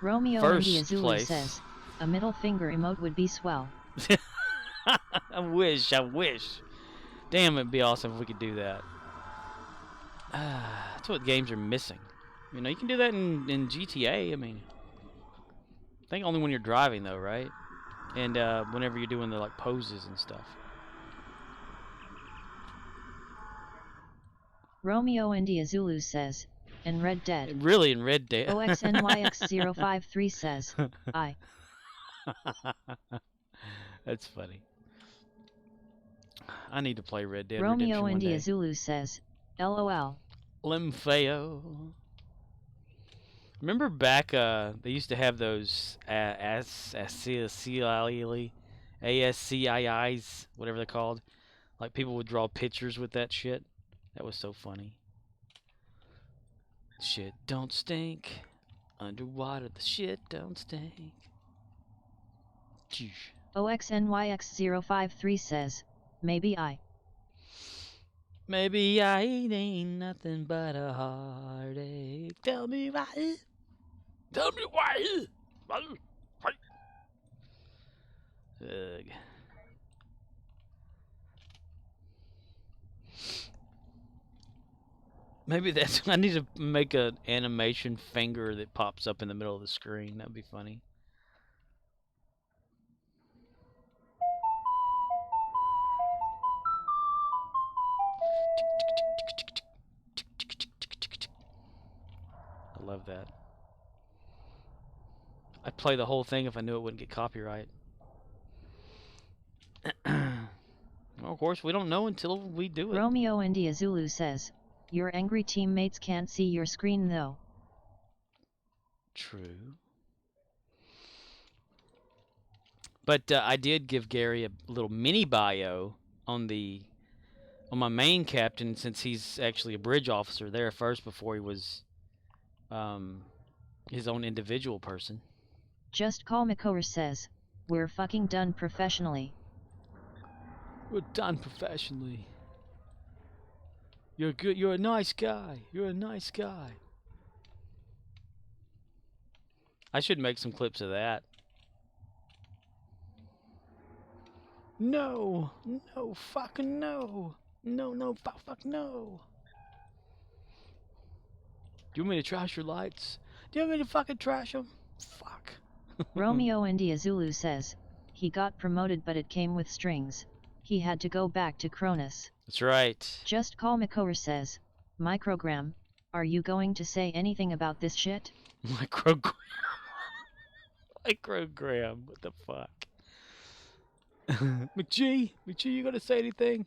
Romeo first India Zulu place. says, a middle finger emote would be swell. I wish. Damn, it'd be awesome if we could do that. That's what games are missing. You know, you can do that in GTA. I mean, I think only when you're driving, though, right? And whenever you're doing the like poses and stuff. Romeo India Zulu says, in Red Dead. Really, in Red Dead. OXNYX053 says, I. That's funny. I need to play Red Dead Romeo Redemption India one day. Zulu says, LOL. Limfeo. Remember back, they used to have those ASCIIs, whatever they're called. Like people would draw pictures with that shit. That was so funny. Shit don't stink. Underwater, the shit don't stink. OXNYX053 says, maybe I. Maybe I ain't nothing but a heartache. Tell me why. Tell me why. Ugh. Maybe that's. I need to make an animation finger that pops up in the middle of the screen. That'd be funny. I love that. I'd play the whole thing if I knew it wouldn't get copyright. Well, of course, we don't know until we do it. Romeo India Zulu says, your angry teammates can't see your screen though. True. But I did give Gary a little mini bio on my main captain, since he's actually a bridge officer there first before he was his own individual person. Just Call Makor says, we're fucking done professionally. We're done professionally. You're good. You're a nice guy. You're a nice guy. I should make some clips of that. No. No. Fucking no. No. No. Fuck no. Do you want me to trash your lights? Do you want me to fucking trash them? Fuck. Romeo India Zulu says, he got promoted but it came with strings. He had to go back to Cronus. That's right. Just Call Makor says, Microgram, are you going to say anything about this shit? Microgram. Microgram. What the fuck? McG, you gonna say anything?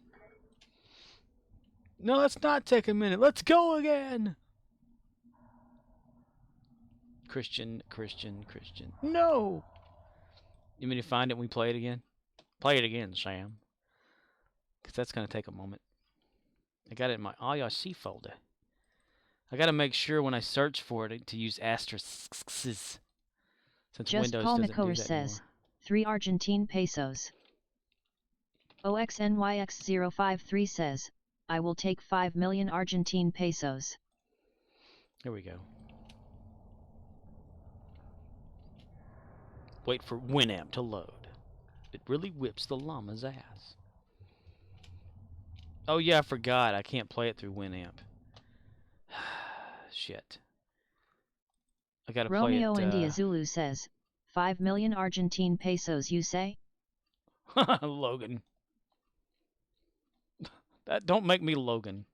No, let's not take a minute. Let's go again. Christian. No. You mean to find it when we play it again? Play it again, Sam. Because that's gonna take a moment. I got it in my IRC folder. I gotta make sure when I search for it to use asterisks. Since Just Windows Paul doesn't do McCower that says, anymore. 3 Argentine pesos. OXNYX053 says, I will take 5 million Argentine pesos. Here we go. Wait for Winamp to load. It really whips the llama's ass. Oh yeah, I forgot. I can't play it through Winamp. Shit. I gotta Romeo play it. India Zulu says, 5 million Argentine pesos you say? Logan. That don't make me Logan.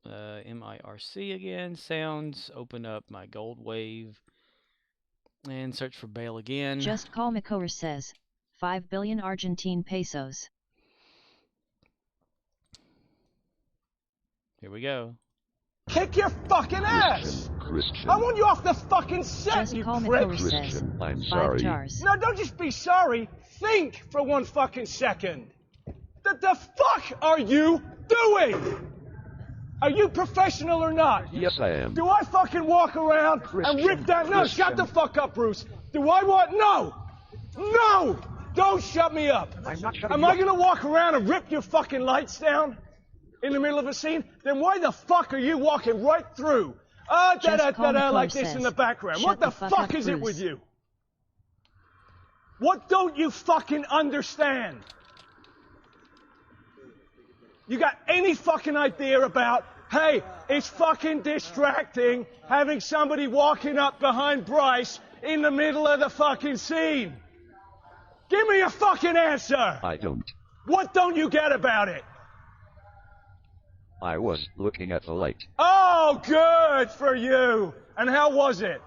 MIRC again. Sounds. Open up my gold wave. And search for Bale again. Just Call McCower says, 5 billion Argentine pesos. Here we go. Kick your fucking ass! Christian. I want you off the fucking set, Just you Call prick! McCower says, Christian, I'm 5 sorry. jars. No, don't just be sorry. Think for 1 fucking second. The fuck are you doing? Are you professional or not? Yes, I am. Do I fucking walk around and rip that? No, shut the fuck up, Bruce. Do I want? No! No! Don't shut me up. I'm not shutting Am you I up. gonna walk around and rip your fucking lights down in the middle of a scene? Then why the fuck are you walking right through? Just Call McCower Like this says, in the background. shut What the fuck fuck up, is it Bruce. with you? What don't you fucking understand? You got any fucking idea about, hey, it's fucking distracting having somebody walking up behind Bryce in the middle of the fucking scene? Give me a fucking answer! I don't. What don't you get about it? I was looking at the light. Oh, good for you! And how was it?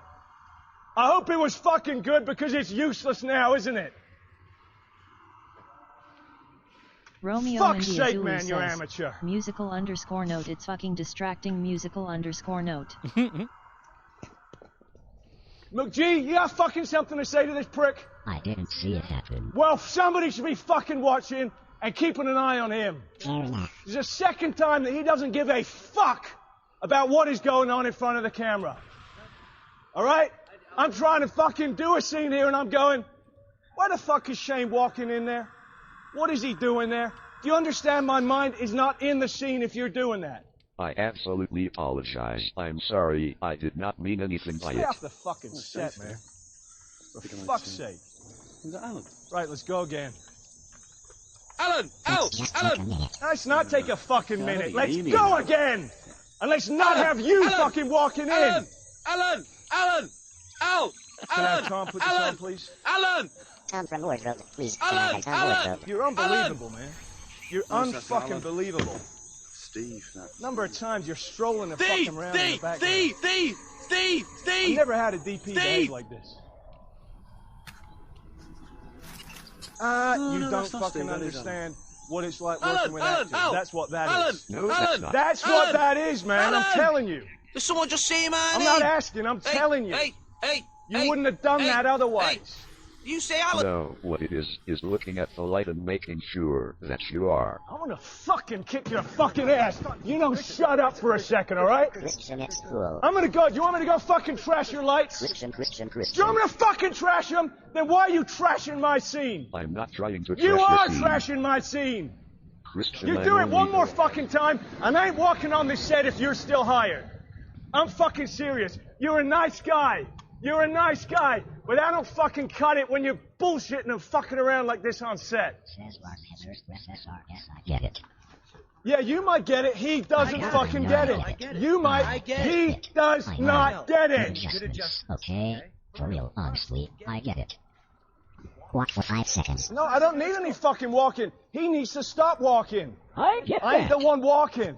I hope it was fucking good because it's useless now, isn't it? Romeo Fuck's India sake, Zulu man, says, you're amateur. musical underscore note, it's fucking distracting musical underscore note. Look, G, you got fucking something to say to this prick? I didn't see it happen. Well, somebody should be fucking watching and keeping an eye on him. Fair enough. There's a second time that he doesn't give a fuck about what is going on in front of the camera. Alright? I'm trying to fucking do a scene here and I'm going, why the fuck is Shane walking in there? What is he doing there? Do you understand my mind is not in the scene if you're doing that? I absolutely apologize. I'm sorry. I did not mean anything by Stay it. off the fucking set, man. For fuck's sake. Right, let's go again. Alan! Al! Alan! Let's not take a fucking minute. Let's go again! And let's not have you fucking walking in! Alan! Alan! Alan! Al! Can I have Alan! Tom put this Alan! on, please? Alan! Tom from wardrobe, please. Alan! Alan! You're unbelievable, man. You're unfucking believable. Steve. Number of times you're strolling and Steve! fucking around in the Steve! background. Steve! I've never had a DP behave like this. You don't fucking understand what it's like working with actors. That's what that is. No, that's not. That's what that is, man. I'm telling you. Did someone just say my I'm name? not asking. I'm telling you. You wouldn't have done that otherwise. You say Alan? No, what it is looking at the light and making sure that you are. I'm gonna fucking kick your fucking ass. You know, shut up for a second, alright? Christian, it's cool. I'm gonna go. Do you want me to go fucking trash your lights? Christian. Do you want me to fucking trash them? Then why are you trashing my scene? I'm not trying to trash You your are scene. trashing my scene. Christian, You I'm do it only- one more fucking time, and I ain't walking on this set if you're still hired. I'm fucking serious. You're a nice guy. You're a nice guy, but I don't fucking cut it when you're bullshitting and fucking around like this on set. Says Mark Heather, SSRS, I get it. Yeah, you might get it. He doesn't fucking get it. You might. He does not get it. Okay? For real, honestly, I get it. Walk for 5 seconds. No, I don't need any fucking walking. He needs to stop walking. I get I ain't that. the one walking.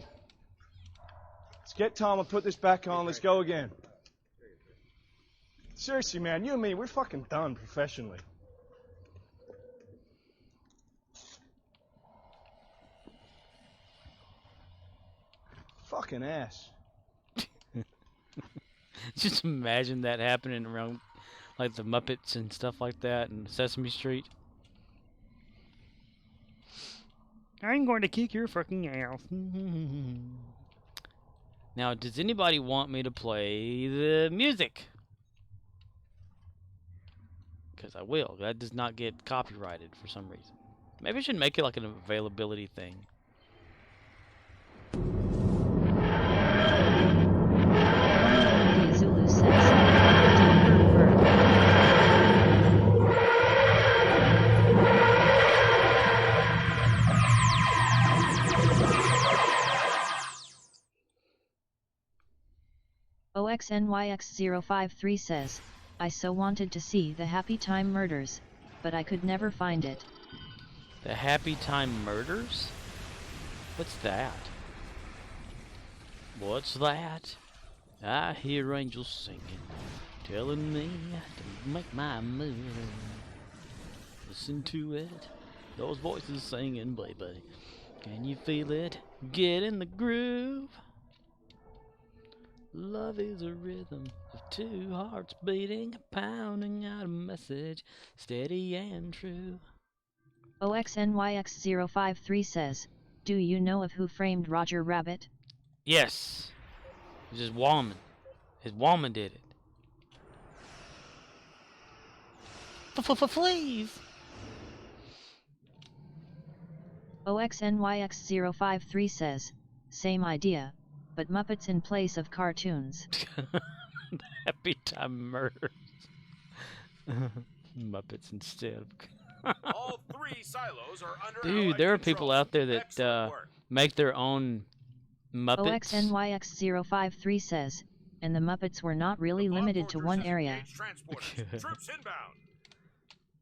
Let's get Tom and put this back on. Let's go again. Seriously, man, you and me, we're fucking done professionally. Fucking ass. Just imagine that happening around like the Muppets and stuff like that and Sesame Street. I'm going to kick your fucking ass. Now, does anybody want me to play the music? Because I will. That does not get copyrighted for some reason. Maybe I should make it like an availability thing. Zulu says, OXNYX053 says, I so wanted to see the Happy Time Murders, but I could never find it. The Happy Time Murders? What's that? What's that? I hear angels singing, telling me to make my move. Listen to it, those voices singing, baby. Can you feel it? Get in the groove. Love is a rhythm of two hearts beating, pounding out a message, steady and true. OXNYX053 says, do you know of who framed Roger Rabbit? Yes. It was his woman. His woman did it. Please. OXNYX053 says, same idea, but Muppets in place of cartoons. Happy Time Murders. Muppets instead of... All 3 silos are under Dude, there are people out there that make their own Muppets. OXNYX053 says, and the Muppets were not really limited to one area. Troops inbound.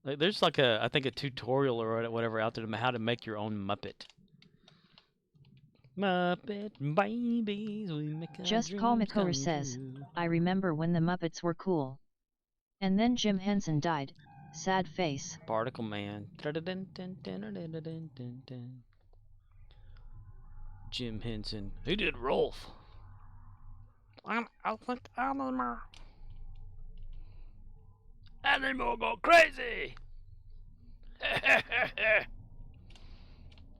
Like, there's like a, I think a tutorial or whatever out there to how to make your own Muppet. Muppet babies, we make our Just dreams Paul come McCoher says, true. I remember when the Muppets were cool. And then Jim Henson died. Sad face. Particle Man. Jim Henson. He did Rolf. I think Animal. Animal go crazy.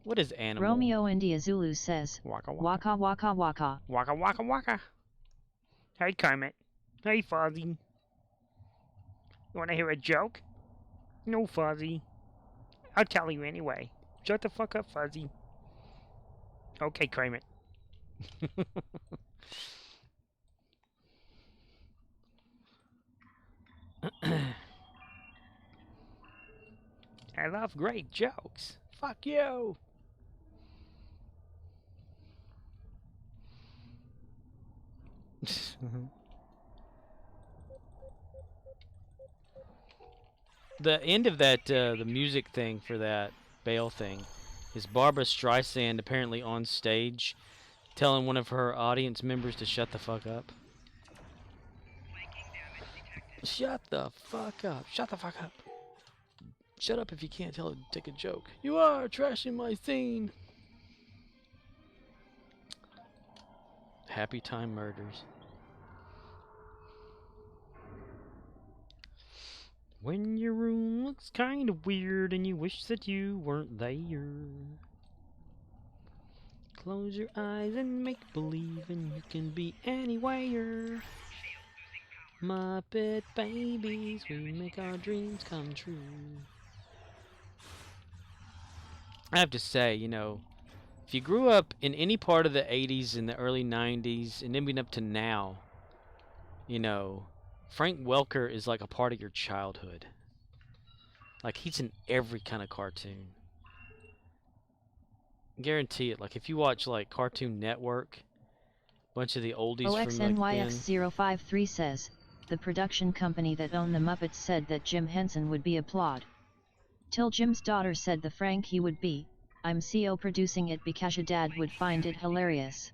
What is Animal? Romeo India Zulu says, Waka waka waka waka. Waka waka waka. Hey Kermit. Hey Fozzie. You wanna hear a joke? No, Fuzzy. I'll tell you anyway. Shut the fuck up, Fuzzy. Okay, Kermit. I love great jokes. Fuck you. The end of that, the music thing for that Bale thing, is Barbara Streisand apparently on stage telling one of her audience members to shut the fuck up. Shut the fuck up. Shut the fuck up. Shut up if you can't take a joke. You are trashing my scene. Happy Time Murders. When your room looks kind of weird and you wish that you weren't there. Close your eyes and make believe and you can be anywhere. Muppet babies, we make our dreams come true. I have to say, you know, if you grew up in any part of the 80s and the early 90s and even up to now, you know, Frank Welker is like a part of your childhood. Like, he's in every kind of cartoon. Guarantee it. Like, if you watch, like, Cartoon Network, a bunch of the oldies from, like, then... OXNYX053 says, the production company that owned the Muppets said that Jim Henson would be applaud. Till Jim's daughter said the Frank he would be, I'm CO producing it because your dad would find it hilarious.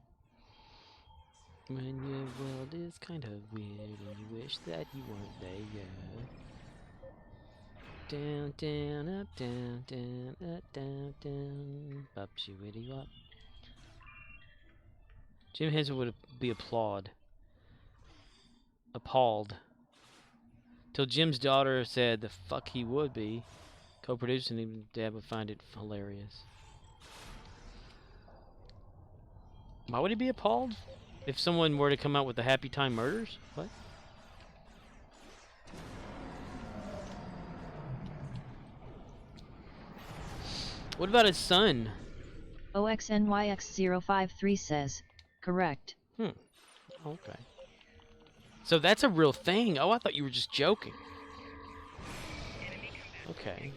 When your world is kind of weird and you wish that you weren't there. Down, down, up, down, down. Up, shibbity wop. Jim Henson would be appalled. Till Jim's daughter said the fuck he would be. Co-producing, even Dad would find it hilarious. Why would he be appalled if someone were to come out with the Happy Time Murders? What? What about his son? OXNYX053 says, correct. Okay. So that's a real thing. Oh, I thought you were just joking. Okay.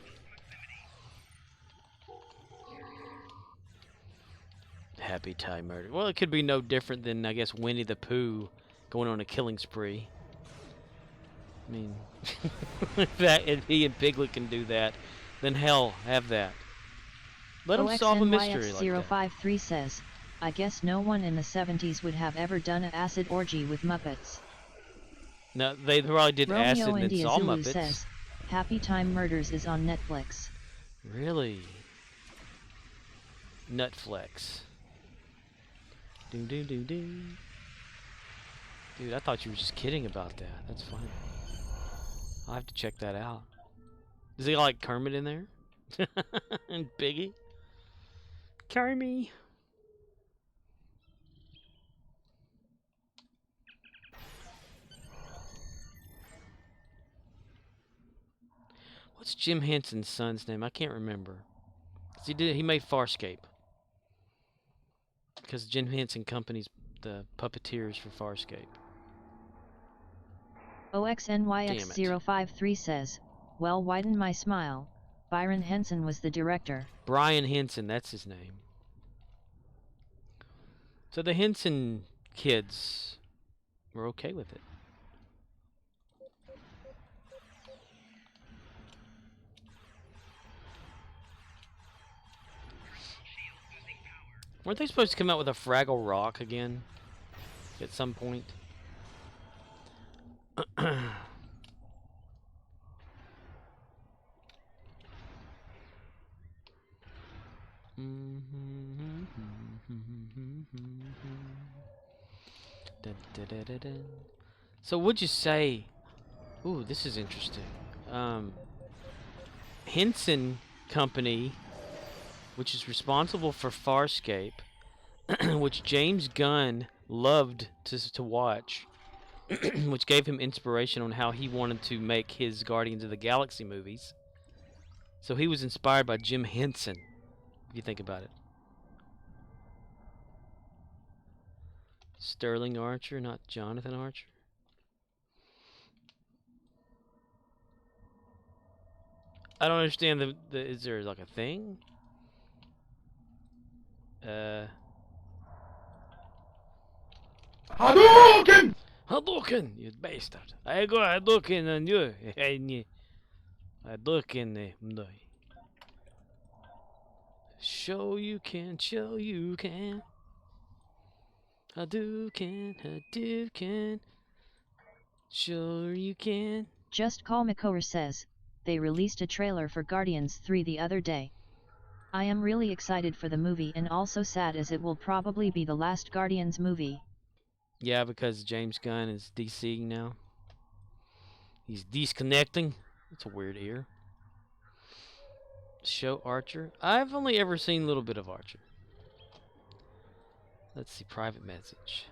Happy Time Murder. Well, it could be no different than, I guess, Winnie the Pooh going on a killing spree. I mean, if he and Piglet can do that, then hell, have that. Let him solve a mystery like that. OXNYX053 says, I guess no one in the 70s would have ever done an acid orgy with Muppets. No, they probably did acid and India saw Zulu Muppets. says, Happy Time Murders is on Netflix. Really? Nutflex. Dude, I thought you were just kidding about that. That's funny. I'll have to check that out. Is he like Kermit in there? And Piggy? Kermit. What's Jim Henson's son's name? I can't remember. He made Farscape. Because Jim Henson Company's the puppeteers for Farscape. OXNYX053 says, well, widen my smile. Byron Henson was the director. Brian Henson, that's his name. So the Henson kids were okay with it. Weren't they supposed to come out with a Fraggle Rock again? At some point? So what'd you say? Ooh, this is interesting. Henson Company, which is responsible for Farscape, which James Gunn loved to watch, which gave him inspiration on how he wanted to make his Guardians of the Galaxy movies. So he was inspired by Jim Henson, if you think about it. Sterling Archer, not Jonathan Archer. I don't understand is there like a thing? Hadouken! Hadouken, you bastard. I go Hadouken on you. Hadouken. Show you can. Hadouken. Sure you can. Just Call McCower says, they released a trailer for Guardians 3 the other day. I am really excited for the movie and also sad as it will probably be the last Guardians movie. Yeah, because James Gunn is DCing now. He's disconnecting. That's a weird ear. Show Archer. I've only ever seen a little bit of Archer. Let's see, private message.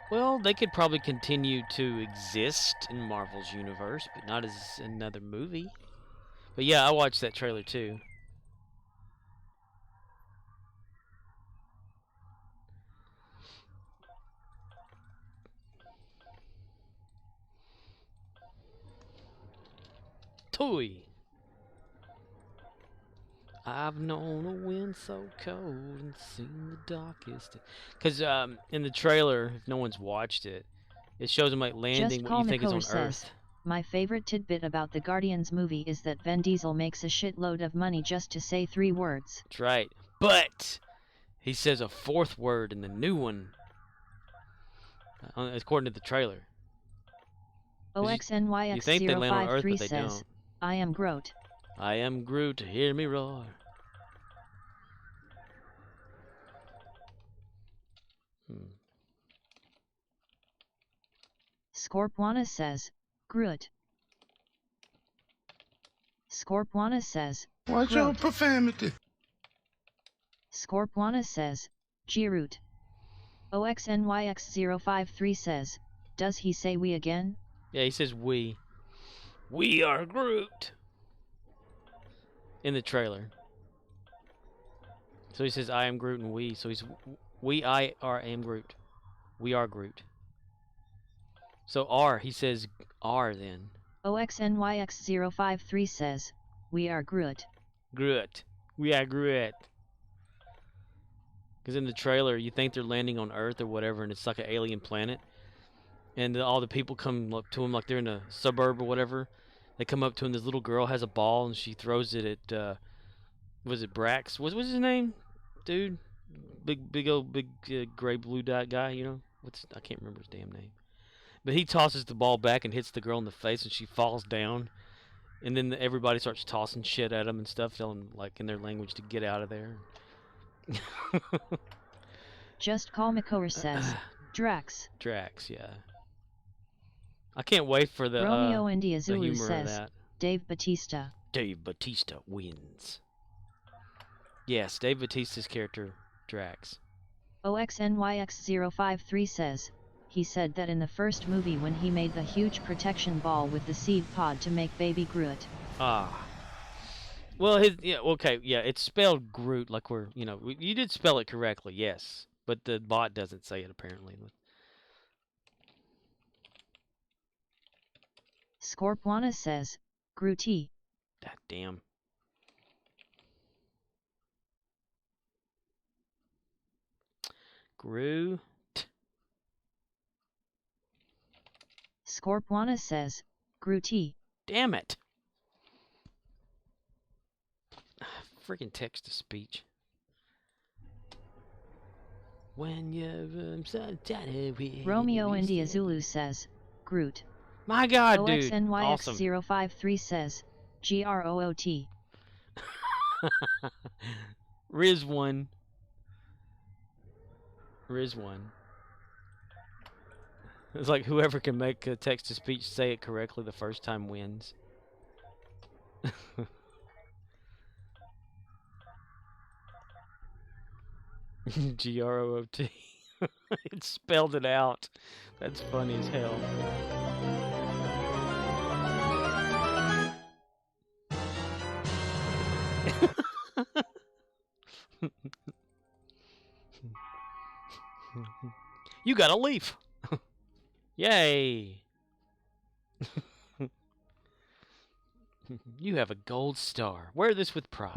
Well, they could probably continue to exist in Marvel's universe, but not as another movie. But yeah, I watched that trailer too. Toy. I've known a wind so cold and seen the darkest. Because in the trailer, if no one's watched it, it shows them like landing what you think is on Earth. My favorite tidbit about the Guardians movie is that Vin Diesel makes a shitload of money just to say 3 words. That's right. But he says a 4th word in the new one, according to the trailer. OXNYX053 says, I am Groot. I am Groot, hear me roar. Scorpwana says, Groot. Scorpwana says, Watch your Groot. profanity. Scorpwana says, Giroot. OXNYX053 says, does he say we again? Yeah, he says we. We are Groot. In the trailer. So he says I am Groot and we. So he's I am Groot. We are Groot. So R, he says R then. OXNYX053 says, we are Groot. Groot. We are Groot. Because in the trailer, you think they're landing on Earth or whatever, and it's like an alien planet. And all the people come up to him like they're in a suburb or whatever. They come up to him. This little girl has a ball, and she throws it at, was it Brax? What's his name? Dude? Big old gray blue dot guy, you know? I can't remember his damn name. But he tosses the ball back and hits the girl in the face, and she falls down. And then everybody starts tossing shit at him and stuff, telling them, like, in their language to get out of there. Just Call McCower says, Drax. Drax, yeah. I can't wait for the Romeo India the Zulu humor says, of that. Dave Batista. Dave Batista wins. Yes, Dave Batista's character, Drax. OXNYX053 says, he said that in the first movie when he made the huge protection ball with the seed pod to make baby Groot. Ah. Well, it's spelled Groot like you did spell it correctly, yes. But the bot doesn't say it apparently. Scorpwana says, Grooty. God damn. Groot. Scorpwana says, Grooty. Damn it. Freaking text to speech. When you're Romeo India Zulu says, Groot. My God, dude. OXNYX053 says, Groot. Riz1. It's like whoever can make a text-to-speech say it correctly the first time wins. Groot. It spelled it out. That's funny as hell. You got a leaf. Yay. You have a gold star. Wear this with pride.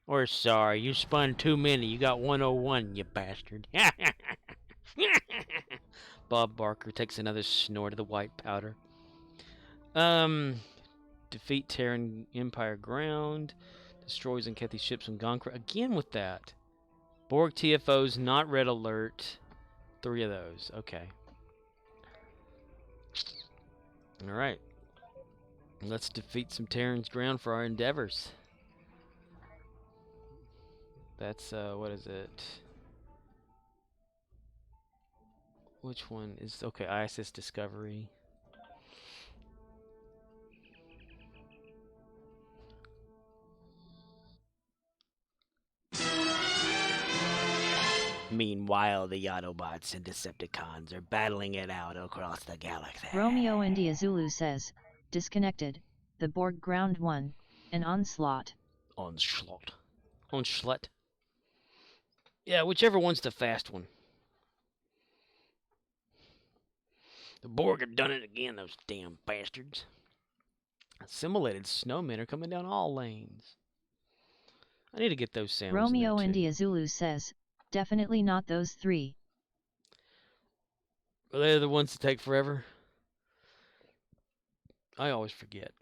We're sorry. You spun too many. You got 101, you bastard. Bob Barker takes another snort of the white powder. Defeat Terran Empire ground. Destroys Unkethy ships on Gonkra. Again with that. Borg TFOs, not red alert. 3 of those. Okay. Alright. Let's defeat some Terrans ground for our endeavors. That's, what is it? Which one is... Okay, ISS Discovery. Meanwhile, the Autobots and Decepticons are battling it out across the galaxy. Romeo India Zulu says, disconnected, the Borg ground 1, an onslaught. Onslaught. Yeah, whichever one's the fast one. The Borg have done it again, those damn bastards. Assimilated snowmen are coming down all lanes. I need to get those sounds. Romeo India Zulu says, definitely not those 3. Are they the ones that take forever? I always forget.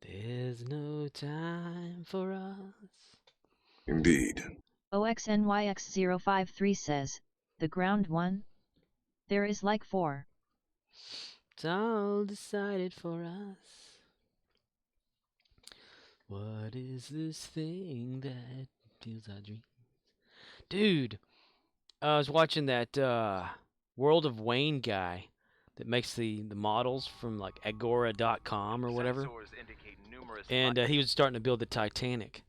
There's no time for us. Indeed. OXNYX053 says, the ground 1? There is like 4. It's all decided for us. What is this thing that steals our dreams? Dude, I was watching that World of Wayne guy that makes the models from like Agora.com or whatever. And he was starting to build the Titanic.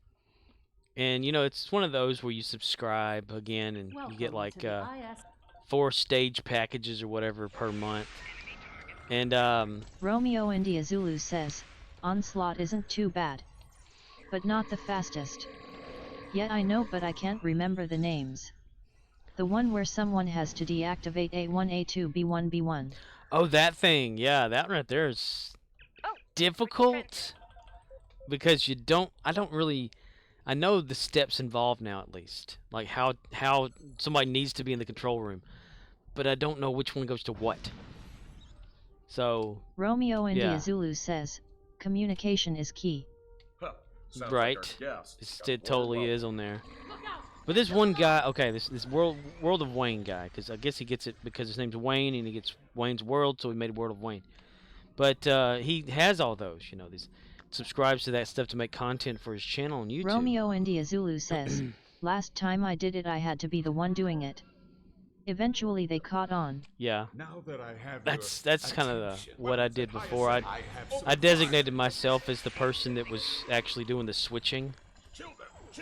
And, you know, it's one of those where you subscribe again and you get like 4 stage packages or whatever per month. And Romeo India Zulu says, Onslaught isn't too bad. But not the fastest. Yet I know, but I can't remember the names. The one where someone has to deactivate A1, A2, B1, B1. oh, that thing. Yeah, that right there is difficult. Because I know the steps involved now at least. Like how somebody needs to be in the control room. But I don't know which one goes to what. So Romeo India yeah. Zulu says, communication is key. Right. It totally is on there. But this one guy, okay, this World of Wayne guy, because I guess he gets it because his name's Wayne and he gets Wayne's World, so he made World of Wayne. But he has all those, you know, these subscribes to that stuff to make content for his channel on YouTube. Romeo India Zulu says, last time I did it I had to be the one doing it. Eventually they caught on. Yeah. Now that I have that's kind of what I did before. I designated myself as the person that was actually doing the switching.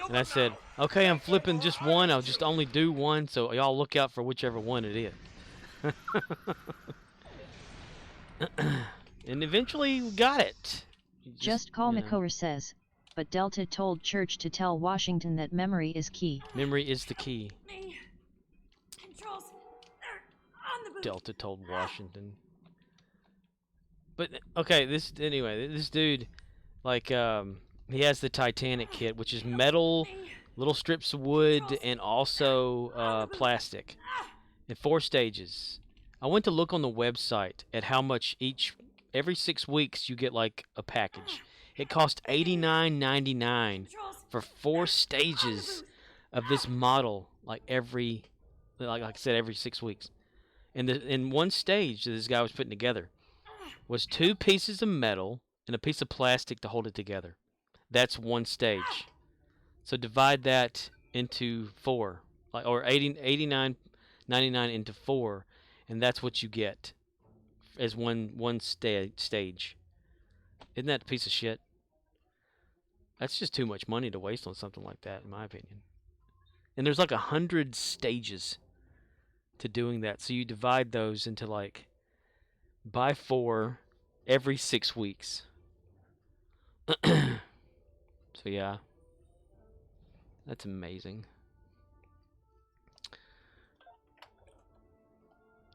And I said, okay, I'm flipping just one. I'll just only do one, so y'all look out for whichever one it is. And eventually we got it. Just call Makower says, but Delta told Church to tell Washington that memory is key. Memory is the key. Me. Controls are on the boot. Delta told Washington. But okay, this dude, like, he has the Titanic kit, which is metal, little strips of wood, and also plastic, in 4 stages. I went to look on the website at how much every 6 weeks you get like a package. It cost $89.99 for 4 stages of this model, like I said, every 6 weeks. And in one stage that this guy was putting together was 2 pieces of metal and a piece of plastic to hold it together. That's one stage. So divide that into 4, or $89.99 into 4, and that's what you get as one stage. Isn't that a piece of shit? That's just too much money to waste on something like that, in my opinion. And there's like 100 stages to doing that, so you divide those into like by 4 every 6 weeks. So yeah, that's amazing.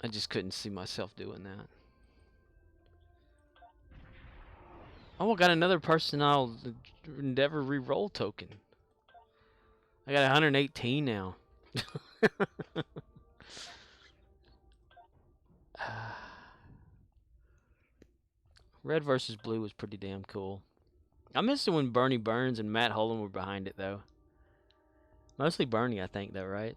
I just couldn't see myself doing that. Oh, I got another Personal Endeavor reroll token. I got 118 now. Red versus Blue was pretty damn cool. I missed it when Bernie Burns and Matt Holland were behind it, though. Mostly Bernie, I think, though, right?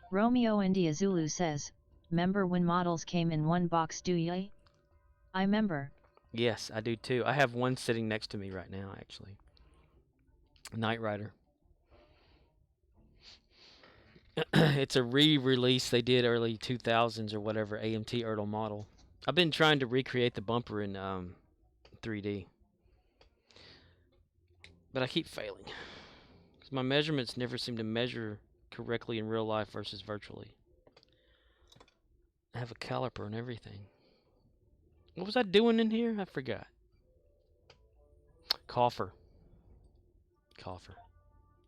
Romeo India Zulu says, "Member when models came in one box, do ye?" I remember. Yes, I do too. I have one sitting next to me right now, actually. Knight Rider. It's a re-release they did early 2000s or whatever, AMT Ertl model. I've been trying to recreate the bumper in 3D. But I keep failing. Because my measurements never seem to measure correctly in real life versus virtually. I have a caliper and everything. What was I doing in here? I forgot. Coffer.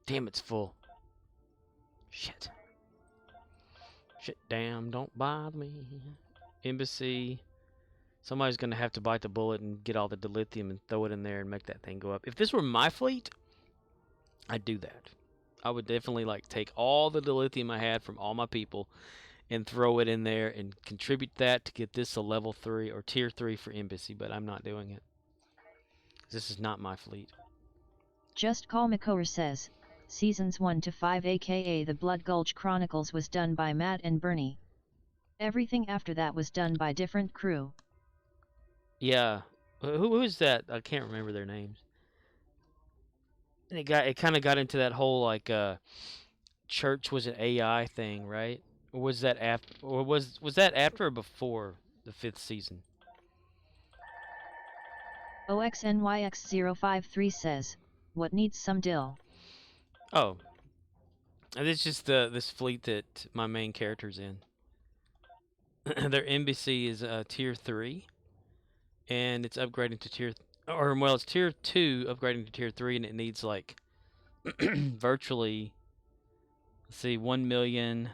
Damn, it's full. Shit. Shit, damn, don't bother me. Embassy. Somebody's going to have to bite the bullet and get all the dilithium and throw it in there and make that thing go up. If this were my fleet, I'd do that. I would definitely take all the dilithium I had from all my people and throw it in there and contribute that to get this a level 3 or tier 3 for Embassy, but I'm not doing it. This is not my fleet. Just Call Makower says, Seasons 1 to 5 aka the Blood Gulch Chronicles was done by Matt and Bernie. Everything after that was done by different crew. Yeah, Who is that? I can't remember their names. And it kind of got into that whole like church was an AI thing, right? Or was that after? Or was that after or before the 5th season? OXNYX053 says, "What needs some dill?" Oh, and it's just this fleet that my main character's in. Their embassy is tier 3, and it's upgrading to it's tier 2 upgrading to tier 3, and it needs like virtually, let's see, 1 million.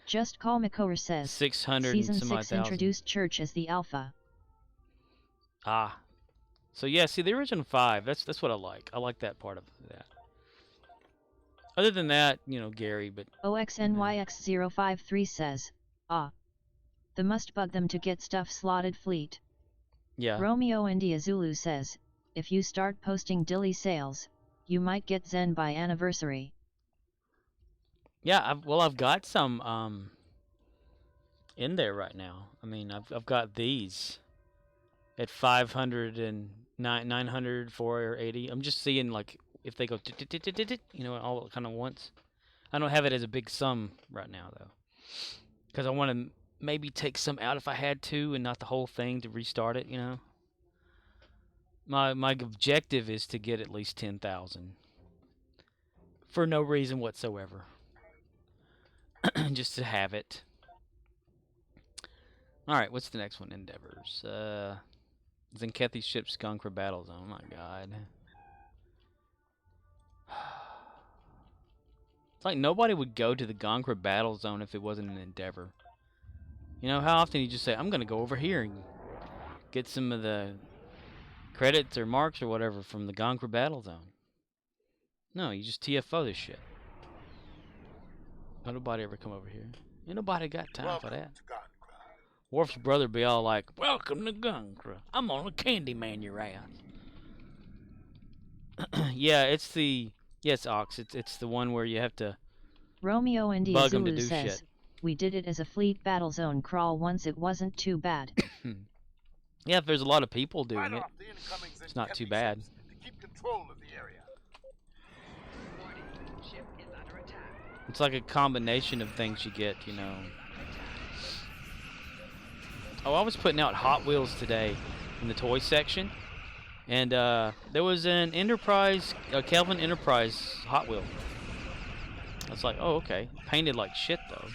Just Call Makora says, 600 Season and some odd 6 thousand. introduced Church as the alpha. Ah, so yeah, see the original 5. That's what I like. I like that part of that. Other than that, you know, Gary, but OXNYX053 says, the must bug them to get stuff slotted fleet. Yeah. Romeo India Zulu says, if you start posting dilly sales, you might get Zen by anniversary. Yeah, I've got some in there right now. I mean, I've got these at 500 and 900, 480. I'm just seeing like if they go, you know, all kind of once. I don't have it as a big sum right now though, because I want to maybe take some out if I had to, and not the whole thing to restart it. You know, my objective is to get at least 10,000 for no reason whatsoever, just to have it. All right, what's the next one? Endeavors. Zenkethi's ship's gone for battle zone. Oh my god. It's like nobody would go to the Gonkra battle zone if it wasn't an endeavor. You know, how often you just say, I'm going to go over here and get some of the credits or marks or whatever from the Gonkra battle zone. No, you just TFO this shit. Nobody ever come over here. Ain't nobody got time for that. Worf's brother be all like, welcome to Gonkra. I'm on a candy man your ass. Yeah, it's the... Yes, Ox, it's the one where you have to Romeo India bug them to Zulu do says, shit. we did it as a fleet battle zone crawl once, it wasn't too bad. Yeah, if there's a lot of people doing it, it's not too bad. To keep control of the area. It's like a combination of things you get, you know. Oh, I was putting out Hot Wheels today in the toy section, and there was an Enterprise, Kelvin Enterprise Hot Wheel. I was like, oh, okay. Painted like shit, though.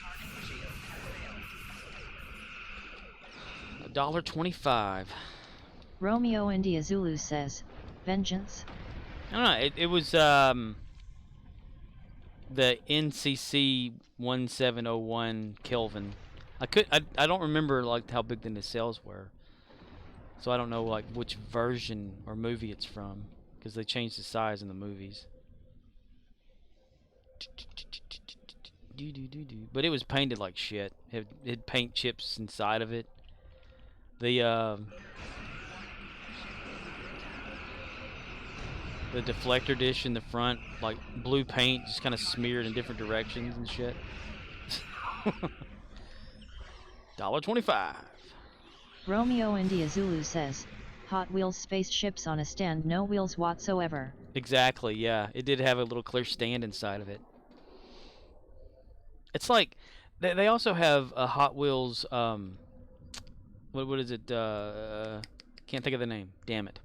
$1.25. Romeo India Zulu says, vengeance. I don't know. It was the NCC 1701 Kelvin. I don't remember like how big the nacelles were, so I don't know like which version or movie it's from, because they changed the size in the movies. But it was painted like shit. It had paint chips inside of it. The deflector dish in the front, like blue paint, just kind of smeared in different directions and shit. $1.25. Romeo India Zulu says, Hot Wheels spaceships on a stand, no wheels whatsoever. Exactly, yeah. It did have a little clear stand inside of it. It's like they also have a Hot Wheels. What is it? Can't think of the name. Damn it!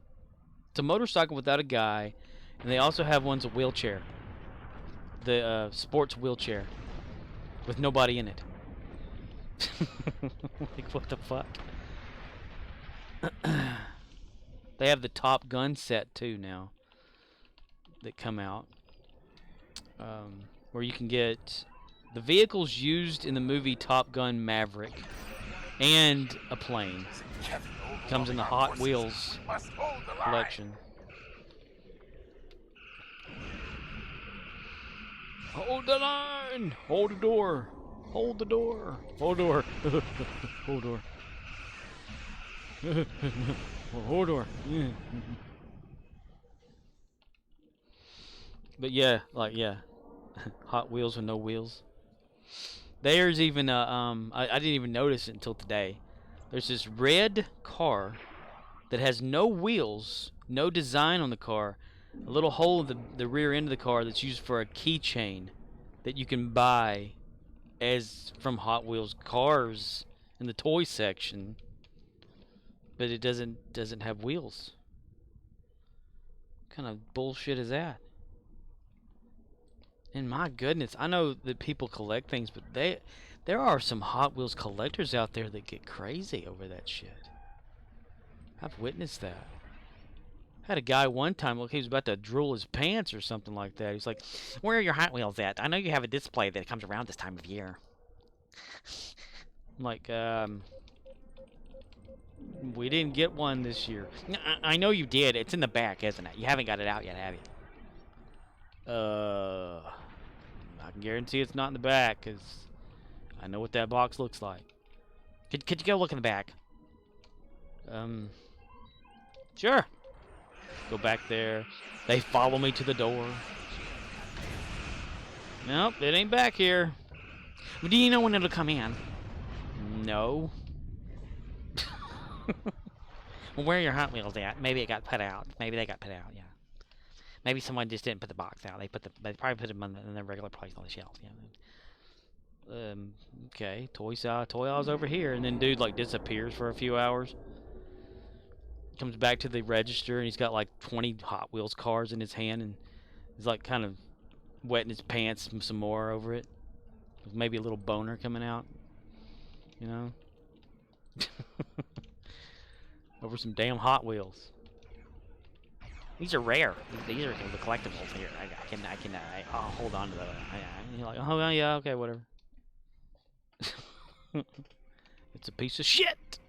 It's a motorcycle without a guy, and they also have one's a wheelchair. The sports wheelchair with nobody in it. Like what the fuck? They have the Top Gun set too now that come out, where you can get the vehicles used in the movie Top Gun Maverick and a plane. Comes in the Hot Wheels collection. Hold the line! Hold the door! Hold the door! Hold door! Hold door! Hold door! But yeah, like yeah, Hot Wheels with no wheels. There's even a I didn't even notice it until today. There's this red car that has no wheels, no design on the car, a little hole in the rear end of the car that's used for a keychain that you can buy as from Hot Wheels cars in the toy section, but it doesn't have wheels. What kind of bullshit is that? And my goodness, I know that people collect things, but there are some Hot Wheels collectors out there that get crazy over that shit. I've witnessed that. Had a guy one time, look, he was about to drool his pants or something like that. He's like, "Where are your Hot Wheels at? I know you have a display that comes around this time of year." I'm like, we didn't get one this year. I know you did. It's in the back, isn't it? You haven't got it out yet, have you? I can guarantee it's not in the back, because I know what that box looks like. Could you go look in the back? Sure. Go back there. They follow me to the door. Nope, it ain't back here. Well, do you know when it'll come in? No. Well, where are your Hot Wheels at? Maybe it got put out. Maybe they got put out, yeah. Maybe someone just didn't put the box out. They probably put them in the regular place on the shelf. Yeah. Okay, toy aisle's over here, and then dude like disappears for a few hours. Comes back to the register, and he's got like 20 Hot Wheels cars in his hand, and he's like kind of wetting his pants some more over it. With maybe a little boner coming out, you know, over some damn Hot Wheels. These are rare. These are the collectibles here. I'll hold on to those. You're like, oh yeah, okay, whatever. It's a piece of shit.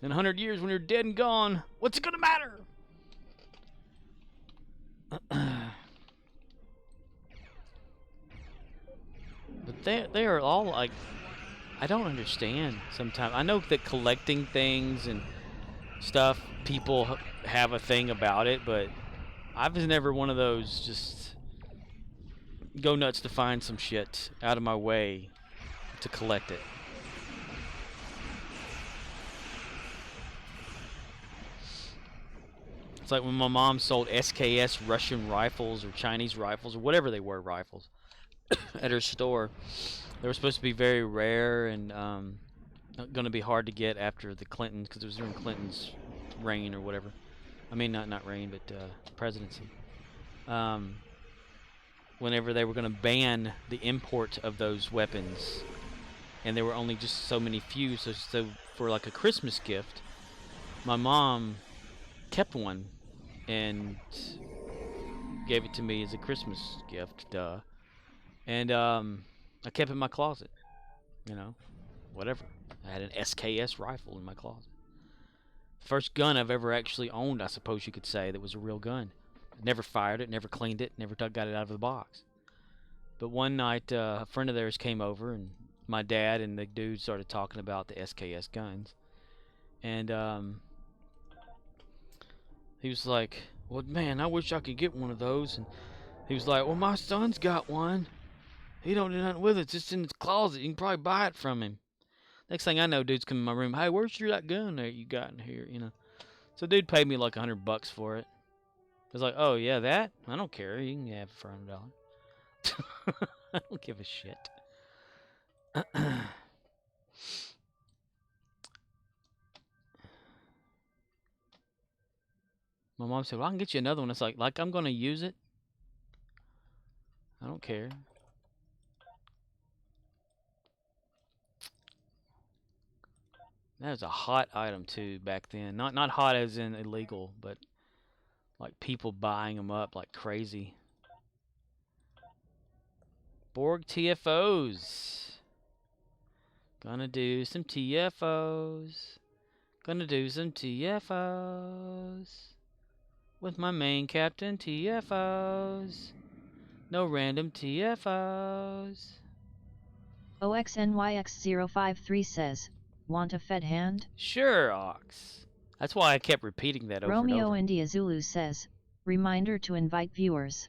In 100 years, when you're dead and gone, what's it gonna matter? But they are all like, I don't understand sometimes. I know that collecting things and stuff, people have a thing about it, but I was never one of those just go nuts to find some shit out of my way to collect it. It's like when my mom sold SKS Russian rifles or Chinese rifles or whatever they were rifles at her store. They were supposed to be very rare and going to be hard to get after the Clintons, because it was during Clinton's reign or whatever. I mean, not reign, but presidency. Whenever they were going to ban the import of those weapons, and there were only just so many few, so for like a Christmas gift, my mom kept one and gave it to me as a Christmas gift, duh. And I kept it in my closet, you know, whatever. I had an SKS rifle in my closet. First gun I've ever actually owned, I suppose you could say, that was a real gun. Never fired it, never cleaned it, never got it out of the box. But one night, a friend of theirs came over, and my dad and the dude started talking about the SKS guns. And he was like, well, man, I wish I could get one of those. And he was like, well, my son's got one. He don't do nothing with it. It's just in his closet. You can probably buy it from him. Next thing I know, dude's coming in my room. Hey, where's that gun that you got in here? You know. So dude paid me like $100 for it. I was like, oh, yeah, that? I don't care. You can have it for $100. I don't give a shit. My mom said, well, I can get you another one. It's like I'm going to use it. I don't care. That was a hot item, too, back then. Not hot as in illegal, but like people buying them up like crazy. Borg TFOs. Gonna do some TFOs. Gonna do some TFOs. With my main captain TFOs. No random TFOs. OXNYX053 says, want a fed hand? Sure, Ox. That's why I kept repeating that over and over. Romeo India Zulu says, reminder to invite viewers.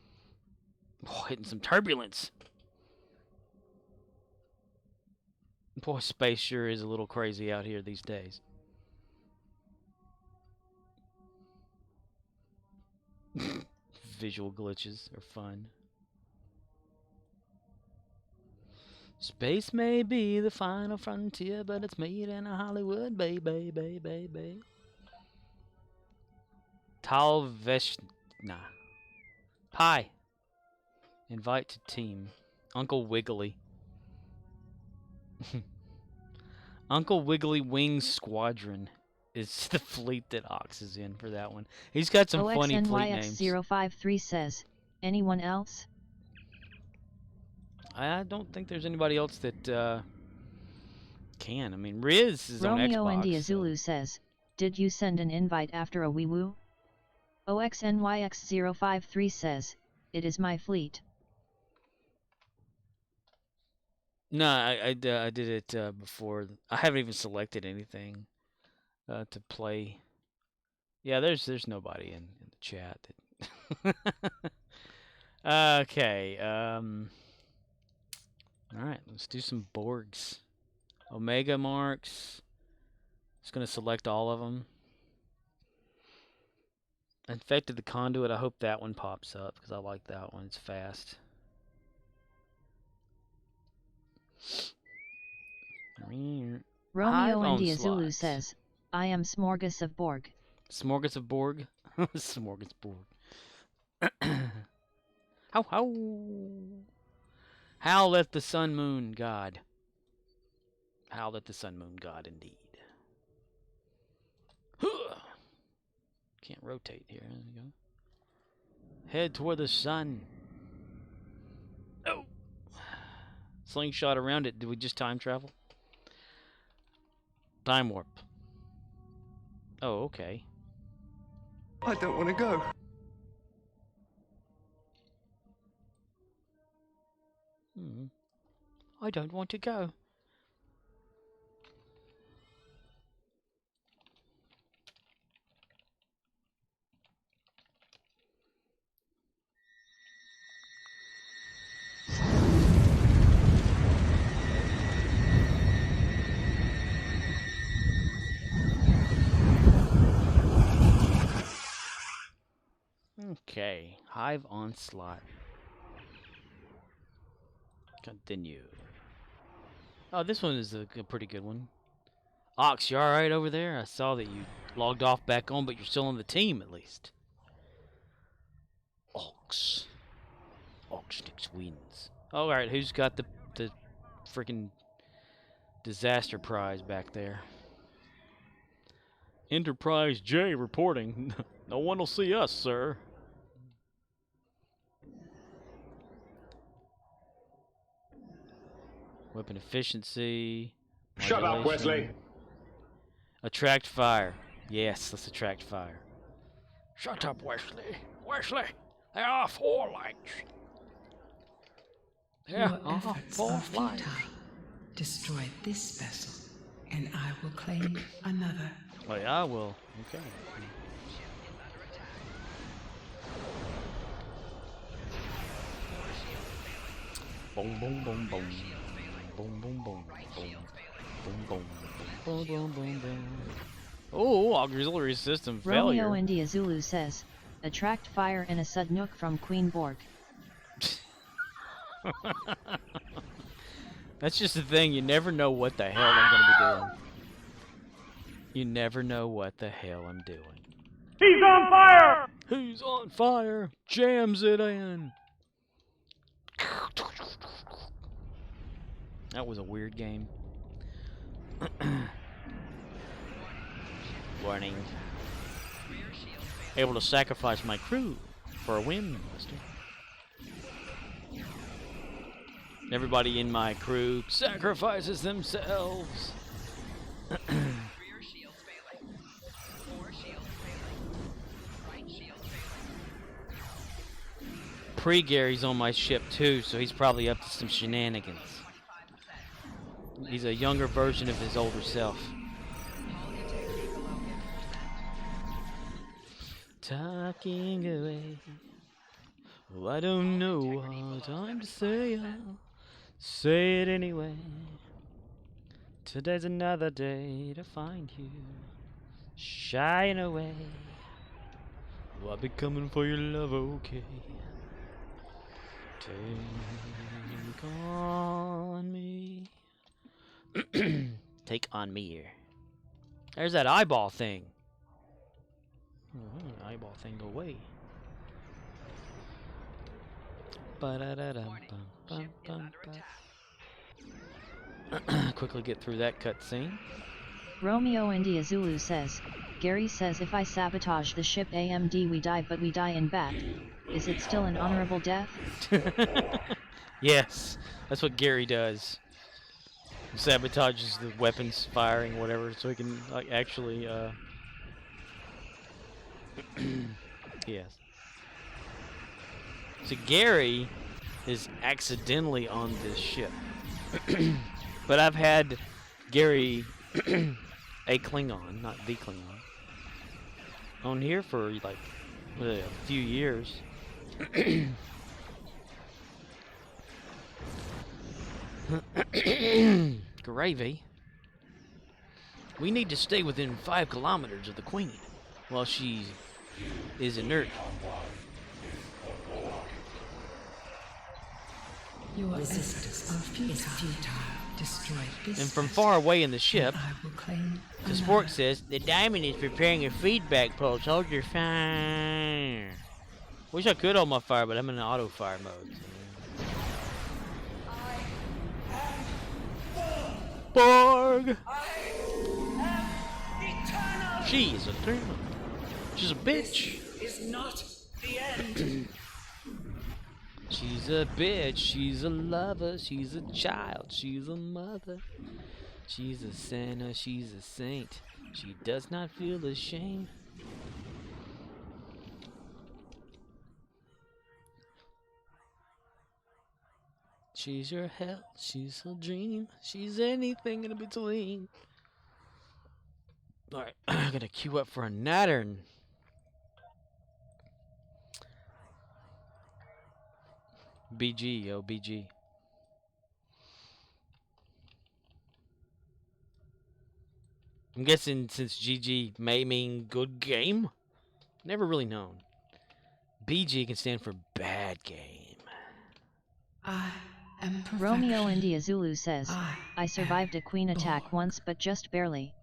Oh, hitting some turbulence. Boy, space sure is a little crazy out here these days. visual glitches are fun. Space may be the final frontier, but it's made in a Hollywood, baby. Talveshna. Pie. Invite to team. Uncle Wiggly. Uncle Wiggly Wings Squadron is the fleet that Ox is in for that one. He's got some funny fleet names. OXNYX053 says, anyone else? I don't think there's anybody else that can. I mean, Riz is on Xbox. Romeo India Zulu says, did you send an invite after a wee woo? OXNYX053 says, it is my fleet. No, I did it before. I haven't even selected anything to play. Yeah, there's nobody in the chat. Okay. All right, let's do some Borgs. Omega marks. Just gonna select all of them. Infected the Conduit. I hope that one pops up because I like that one. It's fast. Romeo India Zulu says, I am Smorgas of Borg. Smorgas of Borg? Smorgasbord. How? Howl at the sun moon god. Howl at the sun moon god indeed. Can't rotate here. There we go. Head toward the sun. Oh! Slingshot around it. Did we just time travel? Time warp. Oh, okay. I don't want to go. I don't want to go. Okay, Hive Onslaught. Continue. Oh, this one is a pretty good one. Ox, you alright over there? I saw that you logged off back on, but you're still on the team at least. Ox. Oxnix wins. Alright, who's got the freaking disaster prize back there? Enterprise J reporting. No one will see us, sir. Weapon efficiency. Shut up, Wesley. Attract fire. Yes, let's attract fire. Shut up, Wesley. Wesley, there are 4 lights. There are 4 lights. Destroy this vessel, and I will claim another. Oh yeah, I will. Okay. Boom, boom, boom, boom. Boom, boom, boom, boom. Boom, boom, boom, boom, boom, boom. Oh, auxiliary system failure. Romeo India Zulu says, attract fire in a Sudnook from Queen Borg. That's just the thing, you never know what the hell I'm going to be doing. You never know what the hell I'm doing. He's on fire! He's on fire! Jams it in! That was a weird game. Warning. Able to sacrifice my crew for a win, mister. Everybody in my crew sacrifices themselves. Pre-Gary's on my ship too, so he's probably up to some shenanigans. He's a younger version of his older self. Talking away. Oh, I don't know what time to say. I'll say it anyway. Today's another day to find you shying away. I'll be coming for your love, okay? Take on me. Take on me here. There's that eyeball thing. Eyeball thing go away. Quickly get through that cutscene. Romeo India Zulu says, Gary says if I sabotage the ship AMD we die but we die in bat. Is it still an honorable death? Yes, that's what Gary does. He sabotages the weapons firing, whatever, so he can like actually yes. So Gary is accidentally on this ship. But I've had Gary, a Klingon, not the Klingon, on here for like a few years. Gravy. We need to stay within 5 kilometers of the Queen while she is inert. Your resistance is futile. Destroy this. And from far away in the ship, I will claim the Spork says, the diamond is preparing a feedback pulse. Hold your fire. Wish I could hold my fire, but I'm in auto fire mode. Borg! She is eternal. She's a bitch. This is not the end. She's a bitch, she's a lover, she's a child, she's a mother. She's a sinner, she's a saint. She does not feel ashamed. She's your hell, she's her dream, she's anything in between. Alright, I'm gonna queue up for a Nattern. BG, yo, BG. I'm guessing since GG may mean good game? Never really known. BG can stand for bad game. I am perfection. Romeo India Zulu says, I survived a queen attack once but just barely.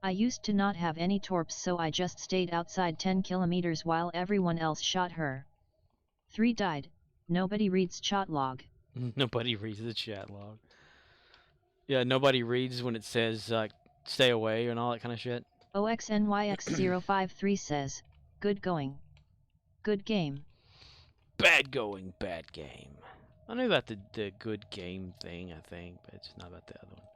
I used to not have any torps so I just stayed outside 10 kilometers while everyone else shot her. 3 died. Nobody reads chat log. Nobody reads the chat log. Yeah, nobody reads when it says stay away and all that kind of shit. OXNYX053 says, good going. Good game. Bad going, bad game. I knew about the good game thing, I think, but it's not about the other one.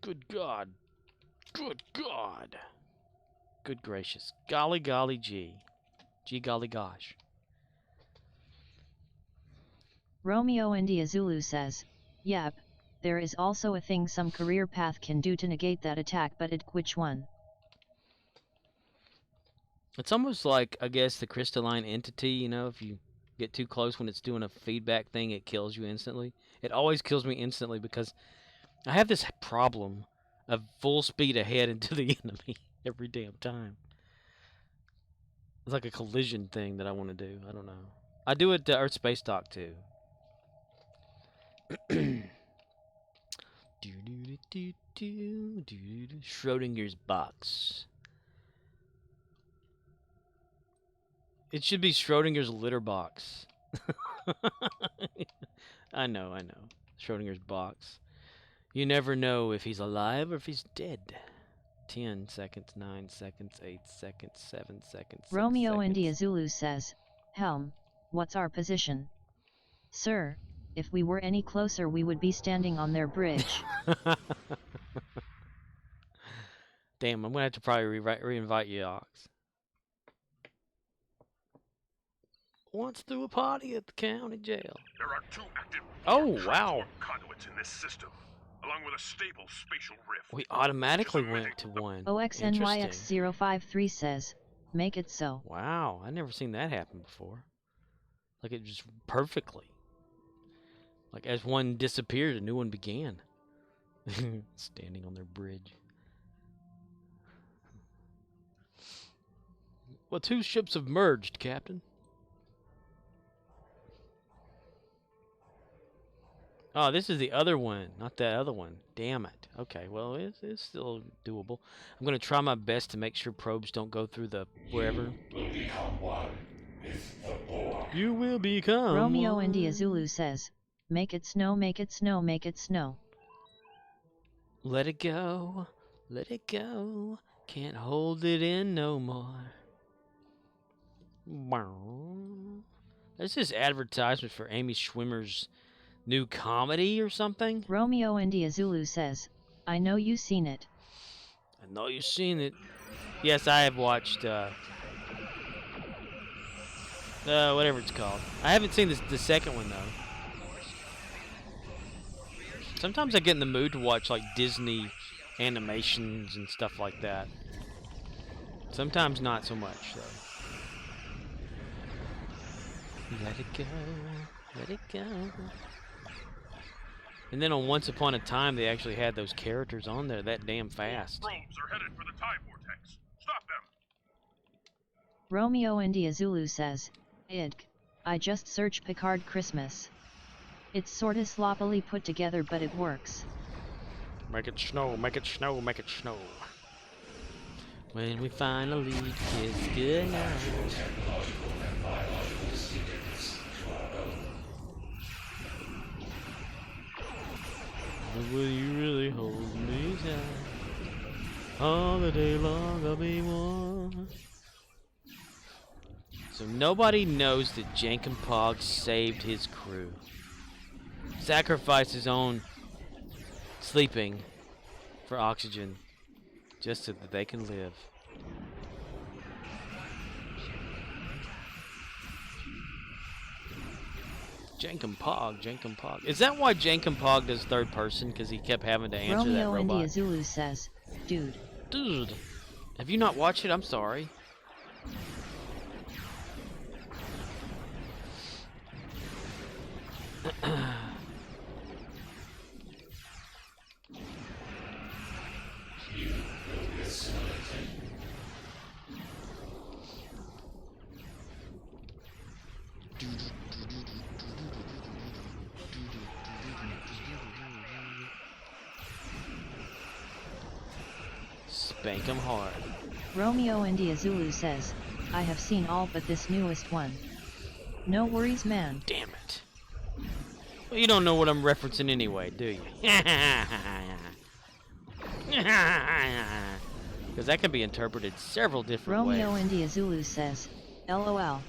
Good God. Good God. Good gracious. Golly golly gee. Gee golly gosh. Romeo India Zulu says, yep, there is also a thing some career path can do to negate that attack but which one? It's almost like, I guess, the crystalline entity, you know, if you get too close when it's doing a feedback thing, it kills you instantly. It always kills me instantly because I have this problem of full speed ahead into the enemy every damn time. It's like a collision thing that I want to do. I don't know. I do it to Earth Space Dock too. Schrodinger's box. It should be Schrodinger's litter box. I know. Schrodinger's box. You never know if he's alive or if he's dead. 10 seconds, 9 seconds, 8 seconds, 7 seconds. Romeo 6 India seconds. Zulu says, Helm, what's our position? Sir, if we were any closer we would be standing on their bridge. Damn, I'm going to have to probably re-invite you, Ox. Once threw a party at the county jail. There are 2 active wow. conduits in this system, along with a stable spatial rift. We automatically went to one. OXNYX053 says, make it so. Wow, I've never seen that happen before. Like it just perfectly. Like as one disappeared, a new one began. Standing on their bridge. Well, 2 ships have merged, Captain. Oh, this is the other one, not that other one. Damn it. Okay, well, it's still doable. I'm going to try my best to make sure probes don't go through the wherever. You will become Romeo one. India Zulu says, make it snow, make it snow, make it snow. Let it go, let it go. Can't hold it in no more. This is advertisement for Amy Schwimmer's new comedy or something. Romeo India Zulu says, I know you seen it. I know you've seen it. Yes, I have watched whatever it's called. I haven't seen the second one though. Sometimes I get in the mood to watch like Disney animations and stuff like that. Sometimes not so much though. Let it go, let it go. And then on Once Upon a Time, they actually had those characters on there that damn fast. Probes are headed for the time vortex. Stop them. Romeo India Zulu says, I just searched Picard Christmas. It's sorta sloppily put together, but it works. Make it snow, make it snow, make it snow. When we finally kiss goodnight. Will you really hold me tight? All the day long I'll be warm. So nobody knows that Jankum Pog saved his crew. Sacrificed his own sleeping for oxygen just so that they can live. Jankum Pog, Jankum Pog. Is that why Jankum Pog does third person? Because he kept having to answer that Romeo robot? India Zulu says, dude. Dude. Have you not watched it? I'm sorry. Spank 'em hard. Romeo India Zulu says, I have seen all but this newest one. No worries, man. Damn it. Well, you don't know what I'm referencing anyway, do you? Because that can be interpreted several different ways. Romeo India Zulu says, LOL.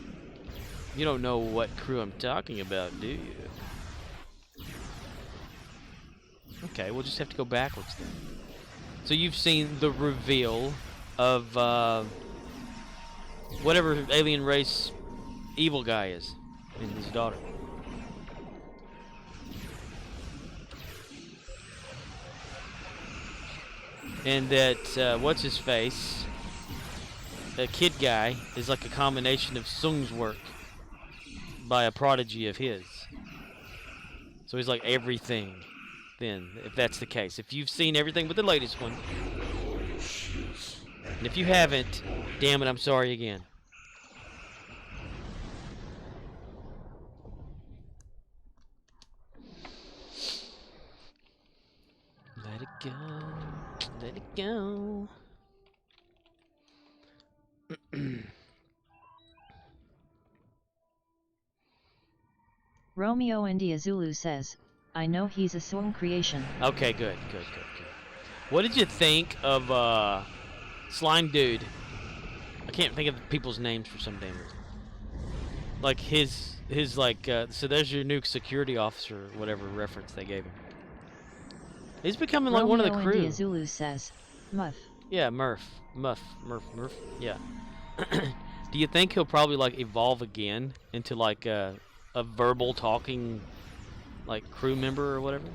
You don't know what crew I'm talking about, do you? Okay, we'll just have to go backwards then. So you've seen the reveal of whatever alien race evil guy is and his daughter. And that, what's his face? The kid guy is like a combination of Sung's work by a prodigy of his. So he's like everything. Then, if that's the case, if you've seen everything but the latest one, and if you haven't, damn it, I'm sorry again. Let it go, let it go. Romeo India Zulu says, I know he's a Sung creation. Okay, good. What did you think of Slime Dude? I can't think of people's names for some damn reason. Like his like, so there's your new security officer, whatever reference they gave him. He's becoming like one of the crew. India Zulu says, Muff. Yeah, Murph, yeah. Do you think he'll probably like evolve again into like a verbal talking like crew member or whatever?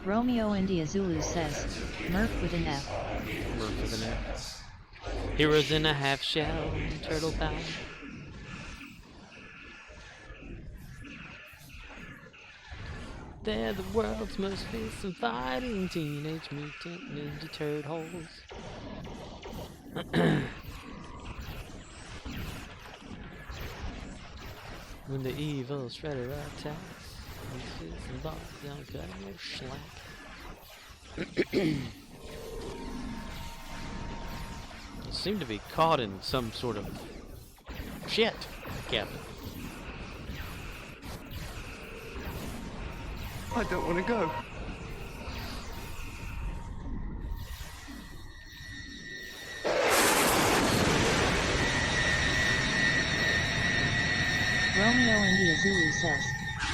Romeo India Zulu says, Murph with an F. Murph with an F. Heroes in a half shell, turtle bow. They're the world's most fearsome fighting teenage mutant ninja turtles. When the evil shredder attacks, he sits and barks down cut no slack. They seem to be caught in some sort of shit, Captain. I don't want to go. Romeo India Zulu says,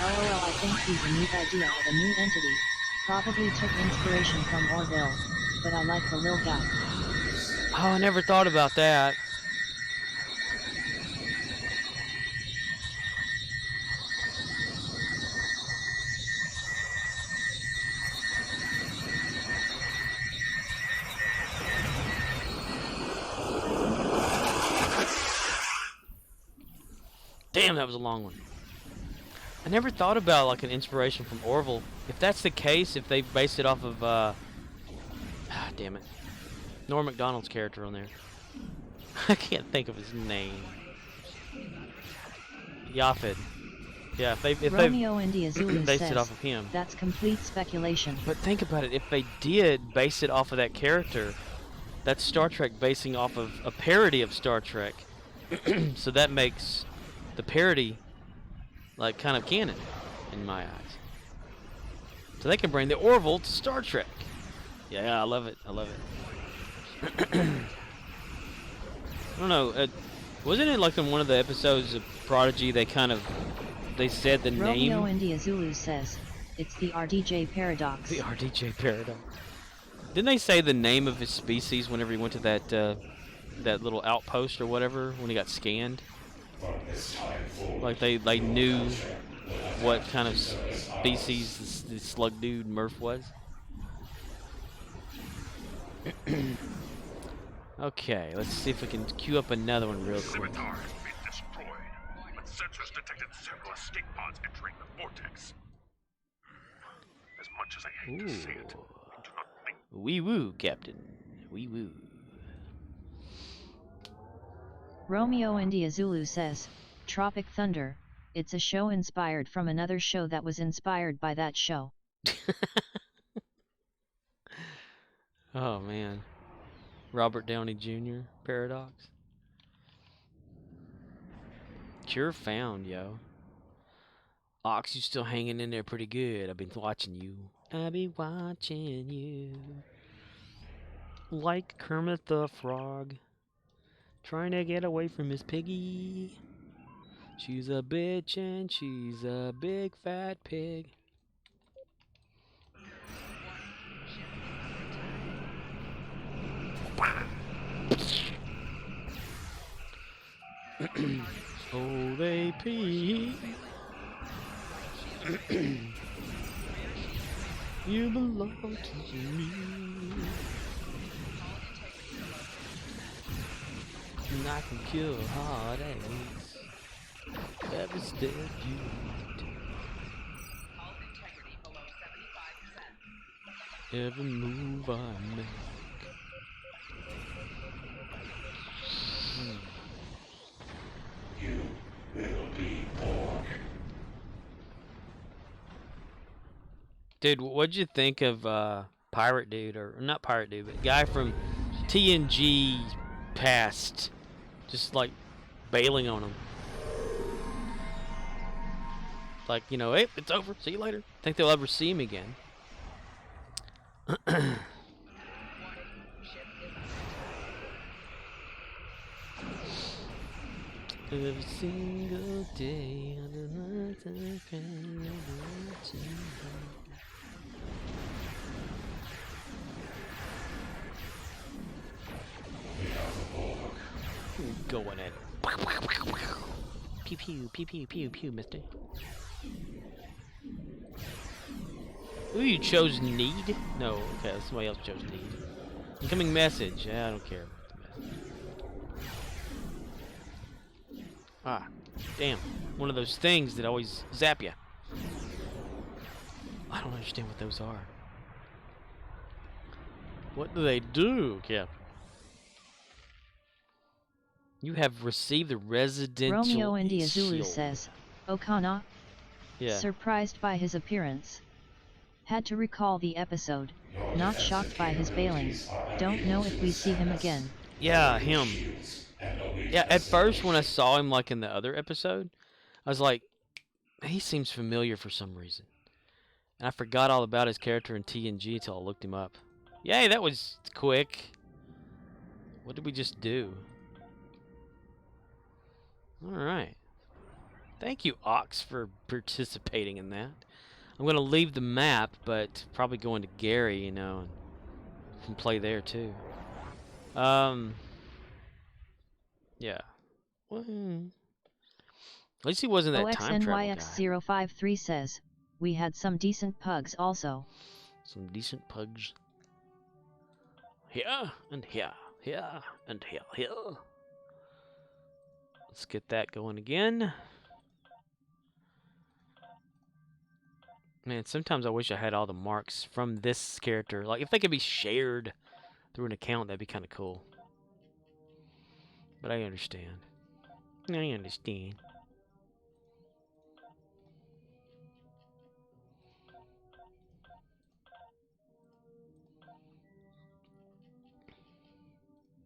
LOL, I think he's a neat idea of a new entity. Probably took inspiration from Orville, but I like the lil guy. Oh, I never thought about that. Damn, that was a long one. I never thought about like an inspiration from Orville. If that's the case, if they based it off of damn it, Norm Macdonald's character on there. I can't think of his name. Yaphet. Yeah, if Romeo India they Zulu based says, it off of him. That's complete speculation. But think about it, if they did base it off of that character, that's Star Trek basing off of a parody of Star Trek. So that makes the parody like kind of canon in my eyes. So they can bring the Orville to Star Trek. Yeah, I love it. I love it. I don't know. Wasn't it like in one of the episodes of Prodigy they said the name? Romeo India Zulu says, it's the RDJ paradox. The RDJ paradox. Didn't they say the name of his species whenever he went to that little outpost or whatever when he got scanned? Like they knew what kind of species the slug dude Murph was. Okay, let's see if we can queue up another one real quick. Scimitar has been destroyed, but sensors detected several escape pods entering the vortex. As much as I hate to say it, I do not think. Wee woo, Captain. Wee woo. Romeo India Zulu says, Tropic Thunder, it's a show inspired from another show that was inspired by that show. Oh man. Robert Downey Jr. paradox. Sure found, yo. Ox, you still hanging in there pretty good. I've been watching you. I've been watching you. Like Kermit the Frog. Trying to get away from Miss Piggy. She's a bitch and she's a big fat pig. Oh, they pee. You belong to me. And I can cure heartaches. Every step you take. Every move I make. You will be born. Dude, what'd you think of Pirate Dude, or not Pirate Dude, but guy from TNG Past, just like bailing on him? Like, you know, hey, it's over, see you later. Think they'll ever see him again? Every single day on the night I can going at it. Pew pew pew pew pew pew, mister. Ooh, you chose need? No, okay, somebody else chose need. Incoming message. Yeah, I don't care. Ah, damn. One of those things that always zap you. I don't understand what those are. What do they do, Captain? You have received the residential Romeo India Zulu shield. says, Okana? Yeah. Surprised by his appearance. Had to recall the episode. Not shocked by his bailing. Don't know if we see him again. Yeah, him. Yeah, at first when I saw him like in the other episode, I was like, he seems familiar for some reason. And I forgot all about his character in TNG until I looked him up. Yay, that was quick. What did we just do? Alright. Thank you, Ox, for participating in that. I'm going to leave the map, but probably going to Gary, you know, and can play there too. Yeah. Well, at least he wasn't that time travel guy. OXNYX053 says, we had some decent pugs also. Some decent pugs. Here, and here, here, and here, here. Let's get that going again. Man, sometimes I wish I had all the marks from this character. Like, if they could be shared through an account, that'd be kind of cool. But I understand. I understand.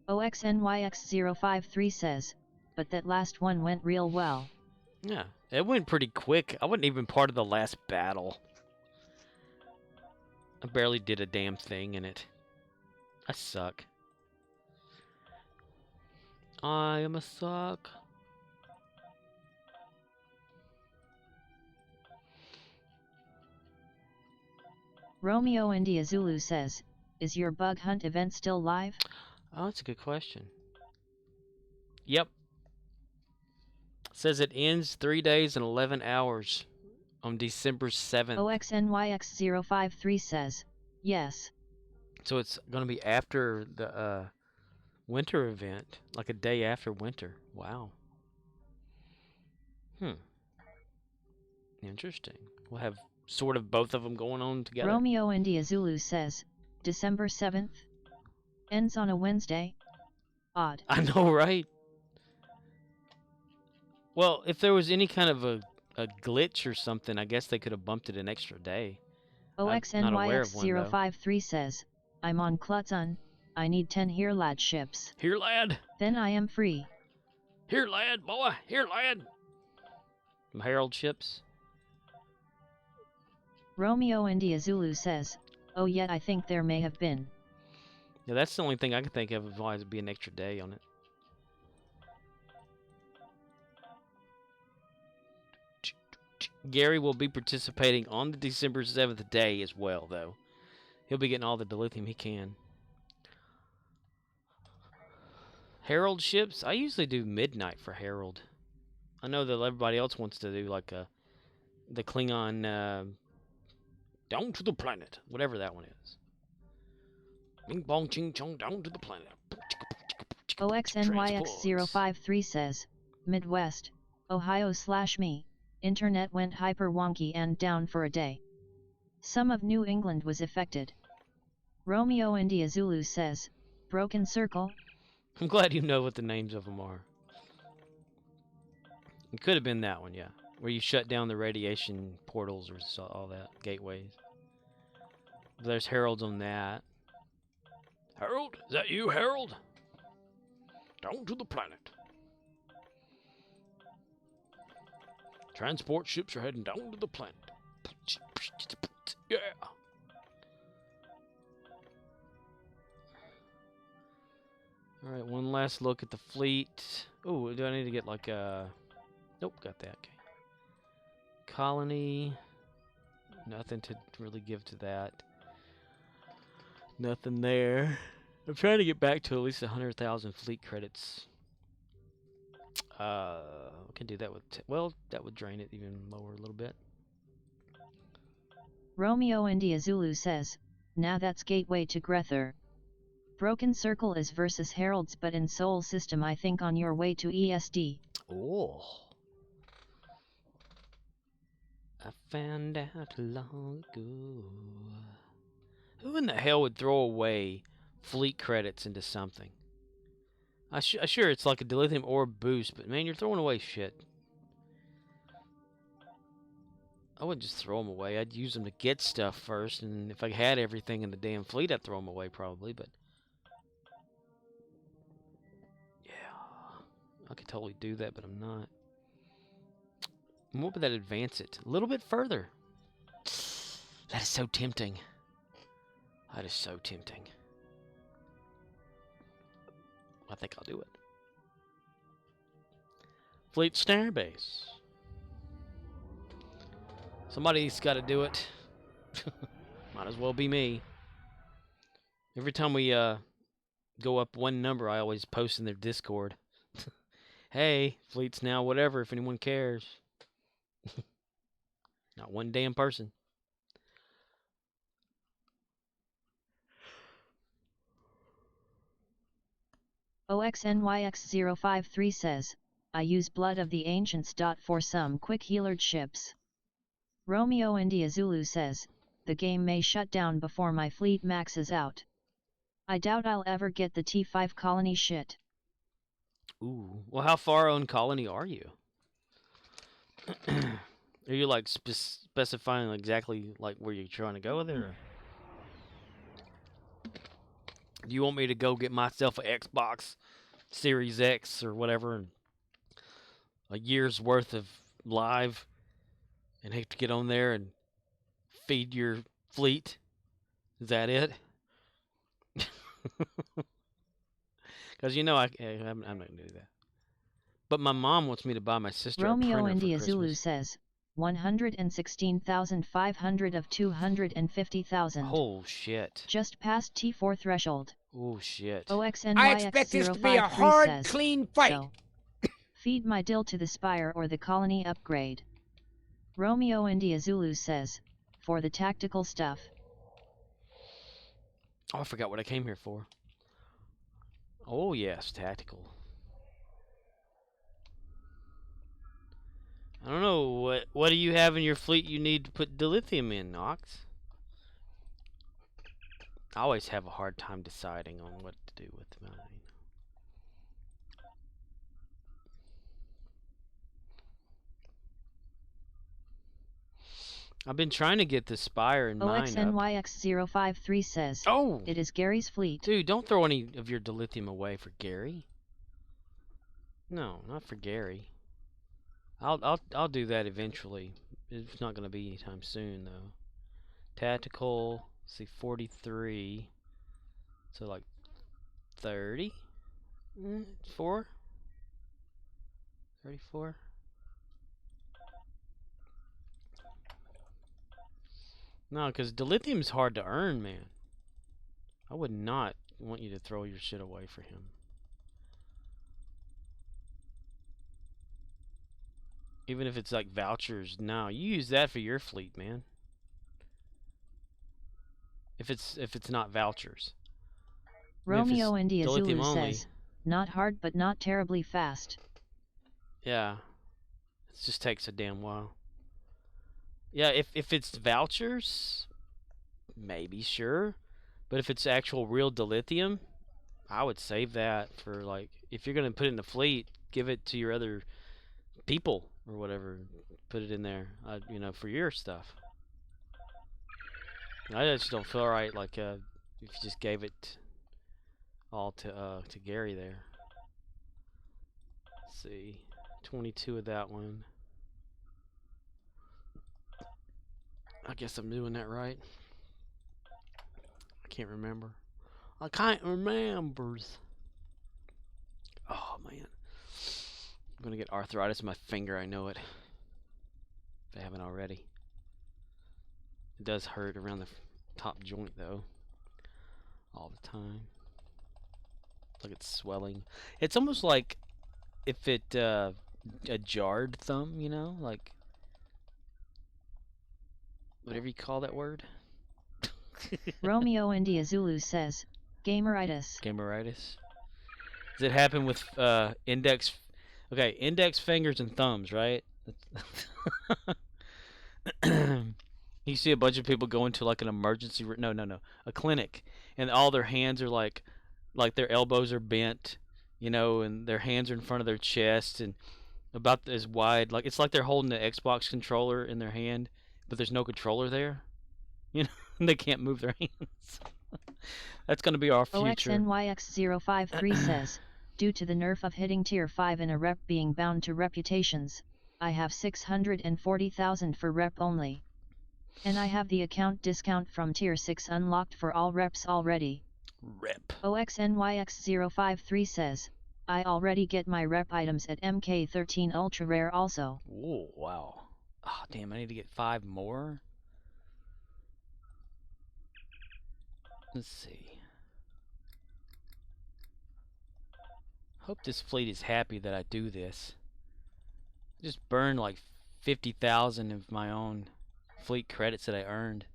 OXNYX053 says, but that last one went real well. Yeah, it went pretty quick. I wasn't even part of the last battle. I barely did a damn thing in it. I suck. I am a suck. Romeo India Zulu says, is your bug hunt event still live? Oh, that's a good question. Yep. Says it ends 3 days and 11 hours on December 7th. OXNYX053 says, yes. So it's going to be after the winter event, like a day after winter. Wow. Interesting. We'll have sort of both of them going on together. Romeo India Zulu says, December 7th? Ends on a Wednesday? Odd. I know, right? Well, if there was any kind of a glitch or something, I guess they could have bumped it an extra day. OXNYX053 says, I'm on Klutzon. I need 10 here lad ships. Here lad. Then I am free. Here lad, boy. Here lad. Some Herald ships. Romeo India Zulu says, oh yet I think there may have been. Yeah, that's the only thing I can think of why it'd be an extra day on it. Gary will be participating on the December 7th day as well, though. He'll be getting all the dilithium he can. Herald ships? I usually do midnight for Herald. I know that everybody else wants to do like the Klingon down to the planet, whatever that one is. Bing bong ching chong down to the planet. OXNYX053 says, Midwest, Ohio/me. Internet went hyper wonky and down for a day. Some of New England was affected. Romeo India Zulu says, Broken Circle? I'm glad you know what the names of them are. It could have been that one, yeah. Where you shut down the radiation portals or all that, gateways. There's Heralds on that. Harold? Is that you, Harold? Down to the planet. Transport ships are heading down to the planet. Yeah. Alright, one last look at the fleet. Oh, do I need to get like a... Nope, got that. Okay. Colony. Nothing to really give to that. Nothing there. I'm trying to get back to at least 100,000 fleet credits. We can do that with... well, that would drain it even lower a little bit. Romeo India Zulu says, now that's gateway to Grether. Broken Circle is versus Heralds, but in Sol System I think on your way to ESD. Oh. I found out long ago. Who in the hell would throw away fleet credits into something? Sure, it's like a dilithium or boost, but man, you're throwing away shit. I wouldn't just throw them away. I'd use them to get stuff first, and if I had everything in the damn fleet, I'd throw them away probably, but... yeah, I could totally do that, but I'm not. And what would that advance it? A little bit further. That is so tempting. That is so tempting. I think I'll do it. Fleet Starbase. Somebody's got to do it. Might as well be me. Every time we go up one number, I always post in their Discord. Hey, fleet's now whatever if anyone cares. Not one damn person. OXNYX053 says, I use Blood of the Ancients. For some quick healered ships. Romeo India Zulu says, the game may shut down before my fleet maxes out. I doubt I'll ever get the T5 colony shit. Ooh, well, how far on colony are you? Are you like specifying exactly like where you're trying to go with it? Or? Do you want me to go get myself an Xbox Series X or whatever, and a year's worth of live, and have to get on there and feed your fleet? Is that it? Because you know I'm not gonna do that. But my mom wants me to buy my sister a printer Romeo India for Zulu Christmas. says, 116,500 of 250,000. Oh shit. Just past T4 threshold. Oh shit. I expect this to be a hard, clean fight. So, feed my dill to the Spire or the colony upgrade. Romeo India Zulu says, for the tactical stuff. Oh, I forgot what I came here for. Oh yes, tactical. I don't know, what do you have in your fleet you need to put dilithium in, Nox? I always have a hard time deciding on what to do with mine. I've been trying to get the Spire in mine up. OXNYX053 says, oh, it is Gary's fleet. Dude, don't throw any of your dilithium away for Gary. No, not for Gary. I'll do that eventually. It's not going to be anytime soon though. Tactical, let's see, 43. So like 30? 4? 34? No, because dilithium's hard to earn, man. I would not want you to throw your shit away for him. Even if it's like vouchers, no, you use that for your fleet, man. If it's not vouchers. Romeo India Zulu says, not hard but not terribly fast. Yeah. It just takes a damn while. Yeah, if it's vouchers, maybe, sure. But if it's actual real dilithium, I would save that for, like, if you're going to put it in the fleet, give it to your other people or whatever. Put it in there, you know, for your stuff. I just don't feel right, like, if you just gave it all to Gary there. Let's see. 22 of that one. I guess I'm doing that right. I can't remember. I can't remember. Oh, man. I'm going to get arthritis in my finger. I know it. If I haven't already. It does hurt around the top joint, though. All the time. It's like it's swelling. It's almost like if it, a jarred thumb, you know? Like, whatever you call that word. Romeo India Zulu says, gameritis. Gameritis. Does it happen with index? Okay, index fingers and thumbs, right? You see a bunch of people go into like an emergency room. No, a clinic, and all their hands are like their elbows are bent, you know, and their hands are in front of their chest and about as wide. Like it's like they're holding the Xbox controller in their hand, but there's no controller there. You know, and they can't move their hands. That's gonna be our future. OXNYX053 says, due to the nerf of hitting tier 5 in a rep being bound to reputations, I have 640,000 for rep only. And I have the account discount from tier 6 unlocked for all reps already. Rep. OXNYX053 says, I already get my rep items at MK13 Ultra Rare also. Oh, wow. Oh, damn, I need to get 5 more. Let's see. Hope this fleet is happy that I do this. I just burned like 50,000 of my own fleet credits that I earned.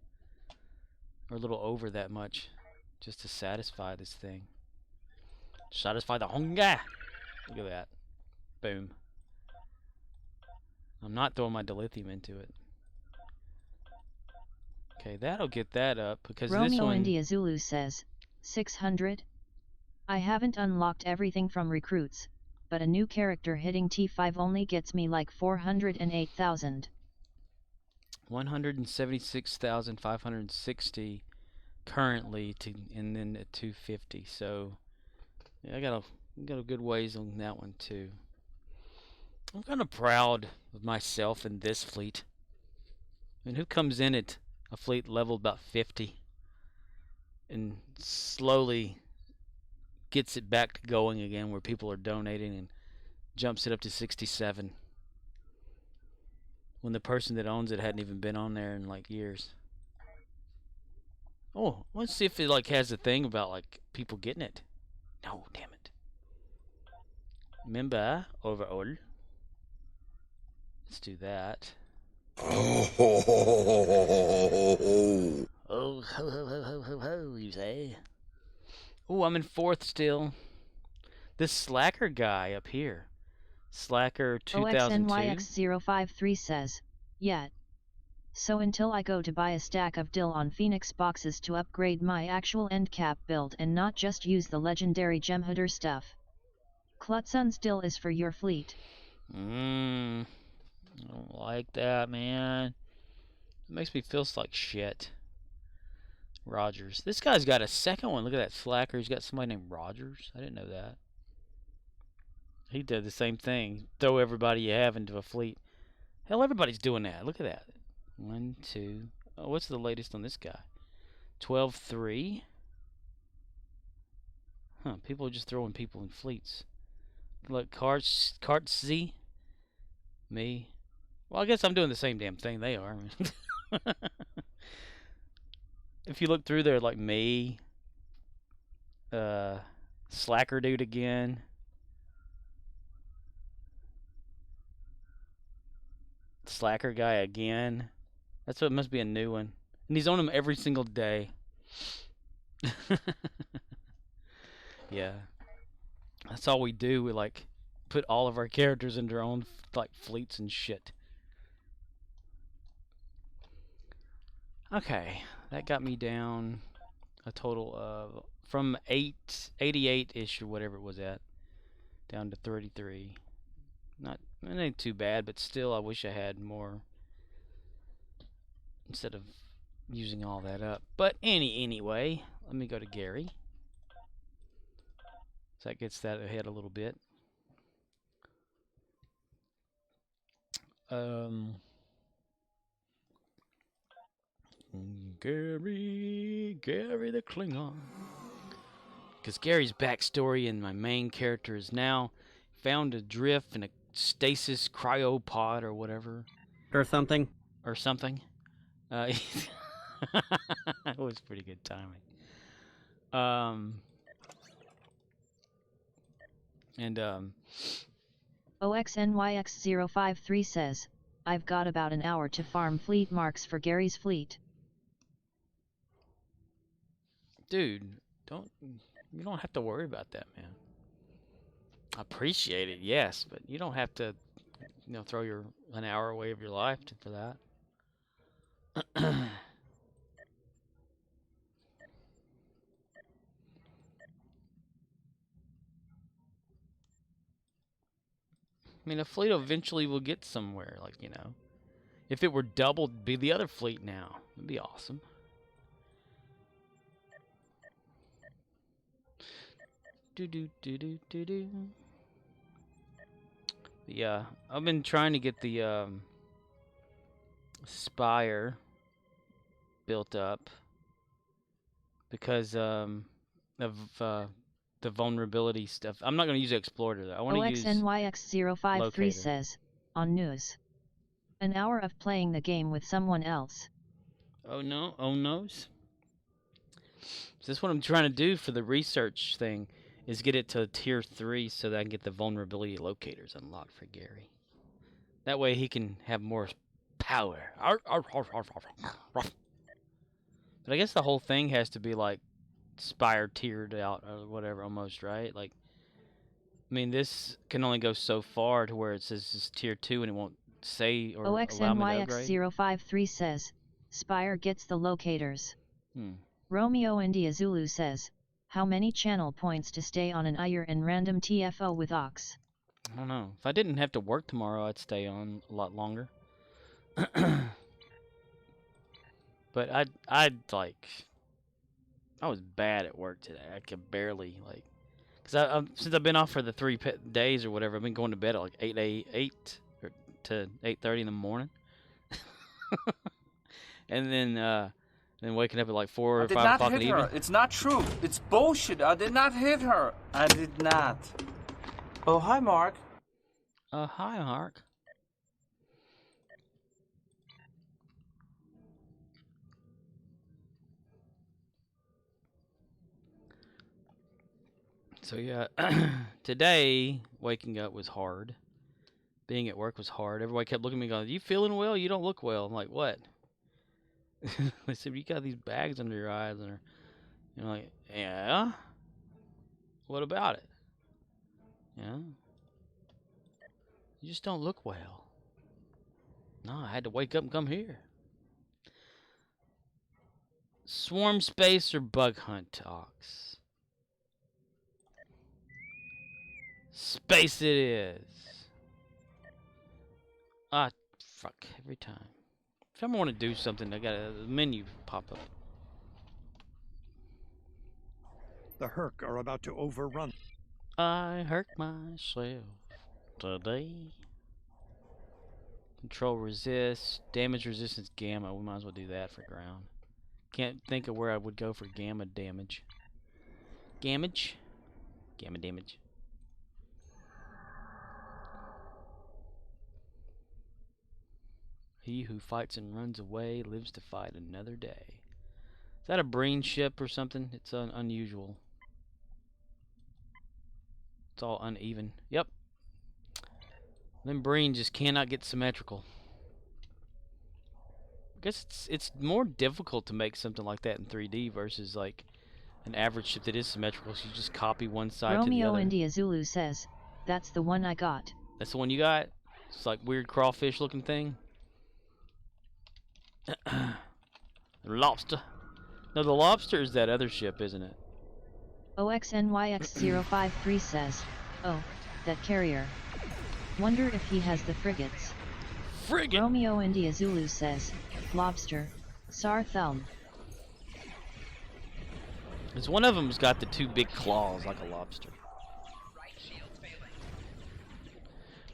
Or a little over that much. Just to satisfy this thing. Satisfy the hunger! Look at that. Boom. I'm not throwing my dilithium into it. Okay, that'll get that up because Romeo this one... India Zulu says, 600? I haven't unlocked everything from recruits, but a new character hitting T5 only gets me like 408,000. 176,560 currently and then at 250. So yeah, I got a good ways on that one too. I'm kind of proud of myself and this fleet. I mean, who comes in at a fleet level about 50 and slowly gets it back to going again where people are donating and jumps it up to 67 when the person that owns it hadn't even been on there in like years. Oh, let's see if it like has a thing about like people getting it. No, damn it. Member overall. Let's do that. Oh, ho, ho, you say? Oh, I'm in 4th still. This Slacker guy up here. Slacker 2002. OXNYX053 says, yet. So until I go to buy a stack of dill on Phoenix boxes to upgrade my actual end cap build and not just use the legendary Gemhooder stuff. Klutsun's dill is for your fleet. I don't like that, man. It makes me feel like shit. Rogers. This guy's got a second one. Look at that Slacker. He's got somebody named Rogers. I didn't know that. He did the same thing. Throw everybody you have into a fleet. Hell, everybody's doing that. Look at that. 1, 2. Oh, what's the latest on this guy? 12-3. Huh, people are just throwing people in fleets. Look, Z. Me. Well, I guess I'm doing the same damn thing they are. If you look through there, like me, Slacker dude again, Slacker guy again. That's what it must be, a new one. And he's on them every single day. Yeah. That's all we do. We like put all of our characters in their own like fleets and shit. Okay, that got me down a total of from 88-ish or whatever it was at down to 33. It ain't too bad, but still I wish I had more instead of using all that up. But anyway, let me go to Gary. So that gets that ahead a little bit. Gary the Klingon. Because Gary's backstory and my main character is now found adrift in a stasis cryopod or whatever. Or something. It was pretty good timing. OXNYX053 says, I've got about an hour to farm fleet marks for Gary's fleet. Dude, you don't have to worry about that, man. I appreciate it, yes, but you don't have to, throw an hour away of your life for that. I mean, a fleet eventually will get somewhere, like, you know. If it were doubled, it'd be the other fleet now. It'd be awesome. Do. Yeah, I've been trying to get the Spire built up because of the vulnerability stuff. I'm not going to use Explorer though. I want to use OXNYX053 Locator. says, on news. An hour of playing the game with someone else. Oh no, oh no's. So this is what I'm trying to do for the research thing, is get it to tier 3 so that I can get the vulnerability locators unlocked for Gary. That way he can have more power. But I guess the whole thing has to be like Spire tiered out or whatever almost, right? Like, I mean, this can only go so far to where it says it's tier 2 and it won't say or allow me to upgrade. OXNYX053 says, Spire gets the locators. Hmm. Romeo India Zulu says, how many channel points to stay on an IR and random TFO with Ox? I don't know. If I didn't have to work tomorrow, I'd stay on a lot longer. But I'd like, I was bad at work today. I could barely, like, because since I've been off for the 3 days or whatever, I've been going to bed at like 8 or to 8:30 in the morning. And then waking up at like 4 or 5 o'clock in the evening. It's not true. It's bullshit. I did not hit her. I did not. Oh, hi, Mark. Hi, Mark. So yeah, today waking up was hard. Being at work was hard. Everybody kept looking at me going, "You feeling well? You don't look well." I'm like, "What?" They said, "You got these bags under your eyes," and you're like, "Yeah. What about it? Yeah. You just don't look well." No, I had to wake up and come here. Swarm space or bug hunt, Ox? Space it is. Ah, fuck, every time. If I want to do something, I got a menu pop up. The Herc are about to overrun. I hurt myself today. Control resist, damage resistance gamma. We might as well do that for ground. Can't think of where I would go for gamma damage. Gamage? Gamma damage. He who fights and runs away lives to fight another day. Is that a brain ship or something? It's unusual. It's all uneven. Yep. Them brain just cannot get symmetrical. I guess it's more difficult to make something like that in 3D versus like an average ship that is symmetrical. So you just copy one side to the Romeo other. India Zulu says, that's the one I got. That's the one you got? It's like weird crawfish looking thing. Lobster. No, the lobster is that other ship, isn't it? OXNYX053 says, oh, that carrier. Wonder if he has the frigates. Frigate! Romeo India Zulu says, lobster, Sar Thumb. Because one of them's got the 2 big claws like a lobster.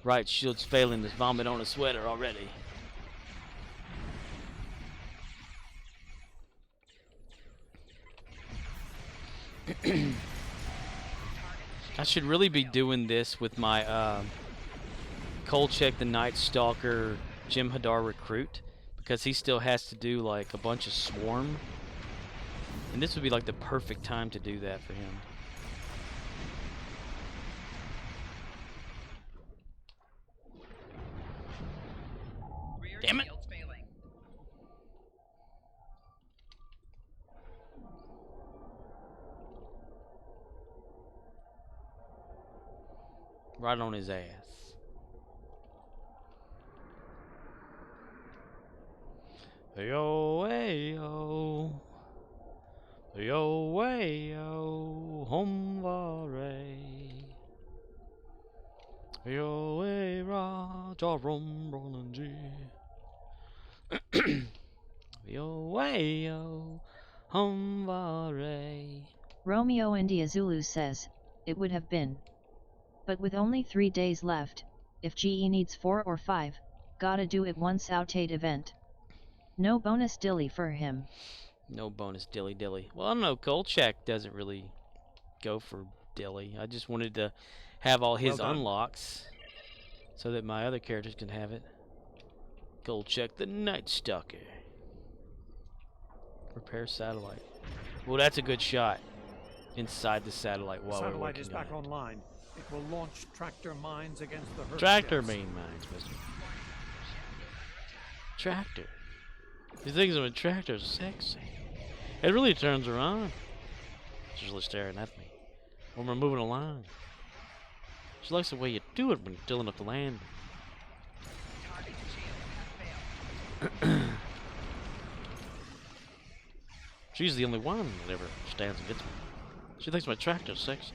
Right shield's failing. There's vomit on a sweater already. I should really be doing this with my Kolchak the Night Stalker Jim Hadar recruit, because he still has to do like a bunch of swarm, and this would be like the perfect time to do that for him. Damn it! Right on his ass. Yo, yo. Yo, yo. Homvare. Yo, ra. Jarum, Roland. Yo, yo. Homvare. Romeo India Zulu says, it would have been. But with only 3 days left, if GE needs 4 or 5, gotta do it once outate event. No bonus dilly for him. No bonus dilly. Well, I don't know. Kolchak doesn't really go for dilly. I just wanted to have all his unlocks so that my other characters can have it. Kolchak the Night Stalker. Repair satellite. Well, that's a good shot inside the satellite while we're Satellite working is back online. It will launch tractor mines against the Herc Tractor ships. main mines, mister. Tractor. These things with tractors are sexy. It really turns her on. She's really staring at me. When we're moving along. She likes the way you do it when you're tilling up the land. She's the only one that ever stands and gets me. She thinks my tractor's sexy.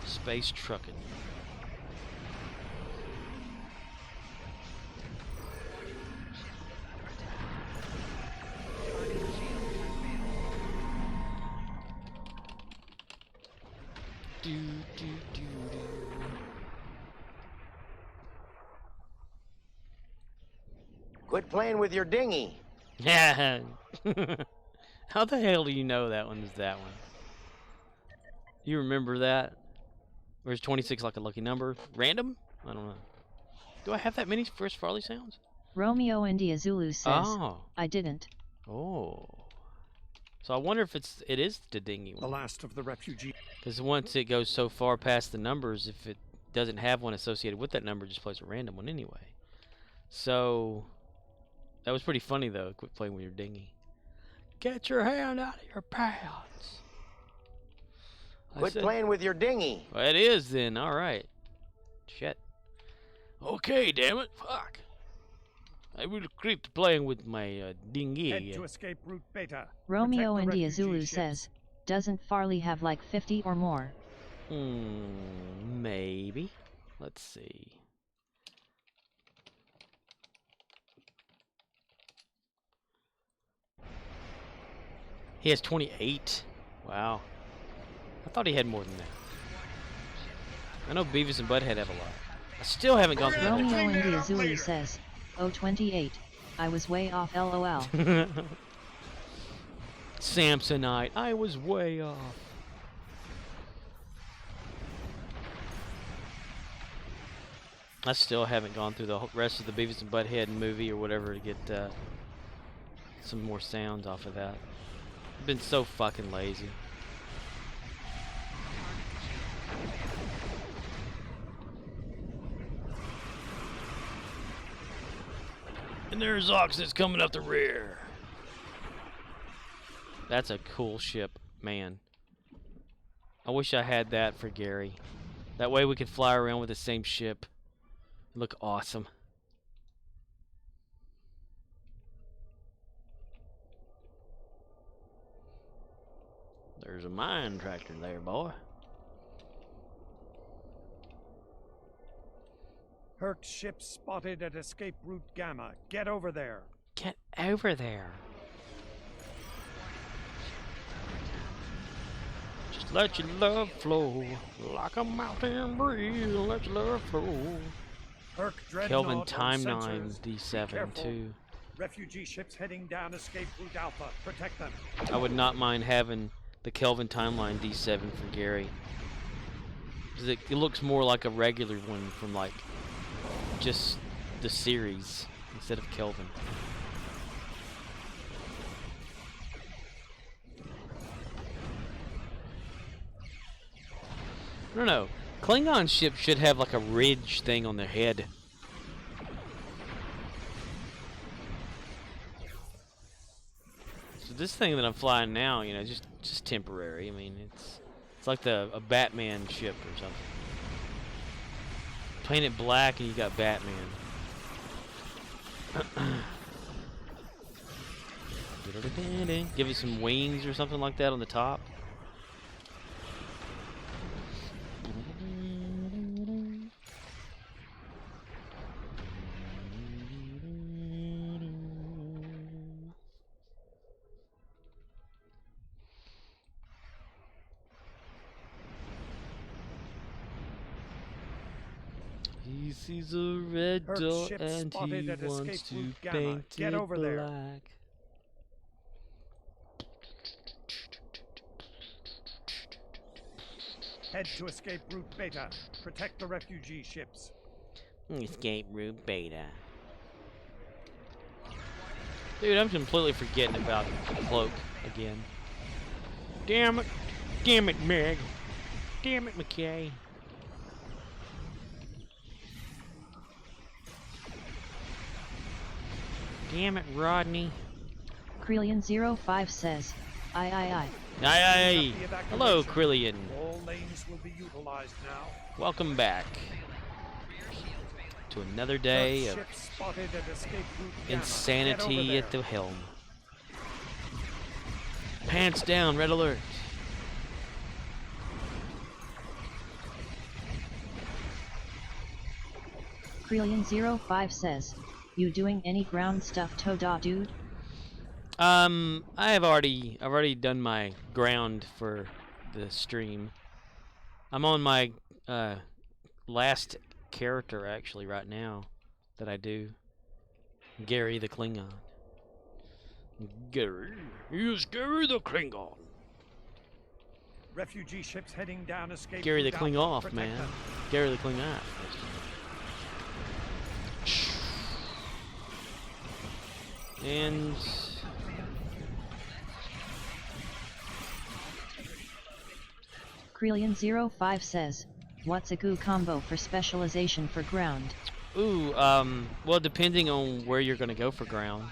Space trucking. Quit playing with your dinghy. Yeah. How the hell do you know that one is that one? You remember that? Or is 26 like a lucky number? Random? I don't know. Do I have that many First Farley sounds? Romeo India Zulu says, Oh. I didn't. Oh. So I wonder if it is the dingy one. The last of the refugee. Because once it goes so far past the numbers, if it doesn't have one associated with that number, it just plays a random one anyway. So that was pretty funny though. Quit playing with your dinghy. Get your hand out of your pants. Quit playing with your dinghy. Well, it is then. All right. Shit. Okay, damn it. Fuck. I will creep playing with my dinghy. Head to escape route beta. Romeo Protect the India refugee Zulu ships. says, doesn't Farley have like 50 or more? Maybe. Let's see. He has 28. Wow. I thought he had more than that. I know Beavis and Butthead have a lot. I still haven't gone through Romeo that. India Zulu says, oh 28. I was way off LOL. Samsonite. I was way off. I still haven't gone through the rest of the Beavis and Butthead movie or whatever to get some more sounds off of that. I've been so fucking lazy. And there's Oxus coming up the rear. That's a cool ship, man. I wish I had that for Gary. That way we could fly around with the same ship. Look awesome. There's a mine tractor there, boy. Herc ship spotted at escape route Gamma. Get over there. Get over there. Just let your love flow like a mountain breeze. Let your love flow. Herc Dreadnought Kelvin on Time 9 sensors. Be D7 careful. too. Refugee ships heading down escape route Alpha. Protect them. I would not mind having the Kelvin Timeline D7 for Gary. 'Cause it looks more like a regular one from like just the series instead of Kelvin. I don't know. Klingon ships should have like a ridge thing on their head. So this thing that I'm flying now, you know, just temporary. I mean, it's like a Batman ship or something. Paint it black and you got Batman. Give it some wings or something like that on the top. He sees a red dot and he wants to paint Get it over there. black. Head to escape route Beta. Protect the refugee ships. Escape route Beta. Dude, I'm completely forgetting about Cloak again. Damn it. Damn it, Meg. Damn it, McKay. Damn it, Rodney. Krelian05 says, Aye. Aye. Hello, Krelian. All lanes will be utilized now. Welcome back to another day of Ship spotted at escape route Gamma. insanity at the helm. Pants down, red alert. Krelian05 says, you doing any ground stuff, Toda dude? I've already done my ground for the stream. I'm on my last character actually right now that I do. Gary the Klingon. Gary. Here's Gary the Klingon. Refugee ships heading down escape Gary the route Klingon, Protect man. them. Gary the Klingon. And Krelian05 says, what's a goo combo for specialization for ground? ooh, well, depending on where you're gonna go for ground.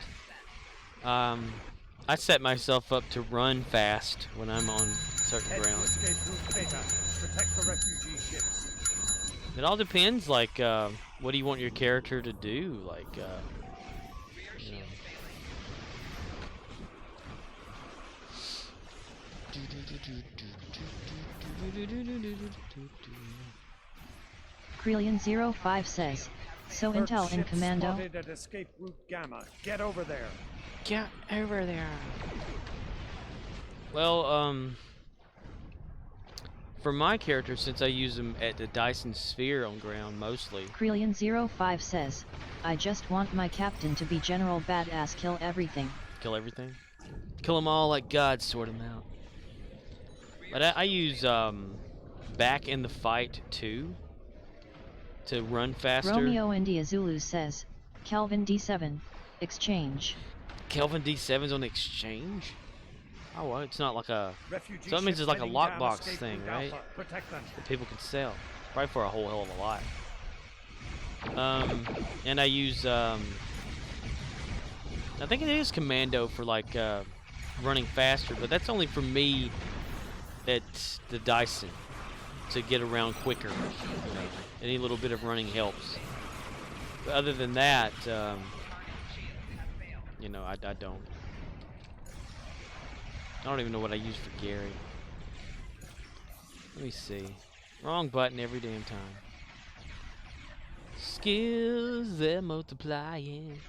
I set myself up to run fast when I'm on certain Head to ground. escape route Beta. Protect the refugee ships. It all depends, like, what do you want your character to do? Like, you know. Krelian05 says, so intel in Ship commando? spotted at escape route Gamma. Get over there. Get over there. Well, for my character, since I use them at the Dyson Sphere on ground mostly. Krelian05 says, I just want my captain to be General Badass, kill everything. Kill everything? Kill them all like God, sort them out. But I use back in the fight too to run faster. Romeo India Zulu says, Kelvin D7, exchange. Kelvin D7's on the exchange? Oh, well, it's not like a... Refugee So that means it's like a ships heading down lockbox escape thing, route right? Alpha. Protect them. That people can sell. Probably for a whole hell of a lot. And I use, I think it is Commando for, like, running faster, but that's only for me at the Dyson to get around quicker. You know, any little bit of running helps. But other than that, you know, I don't. I don't even know what I use for Gary. Let me see. Wrong button every damn time. Skills, they're multiplying.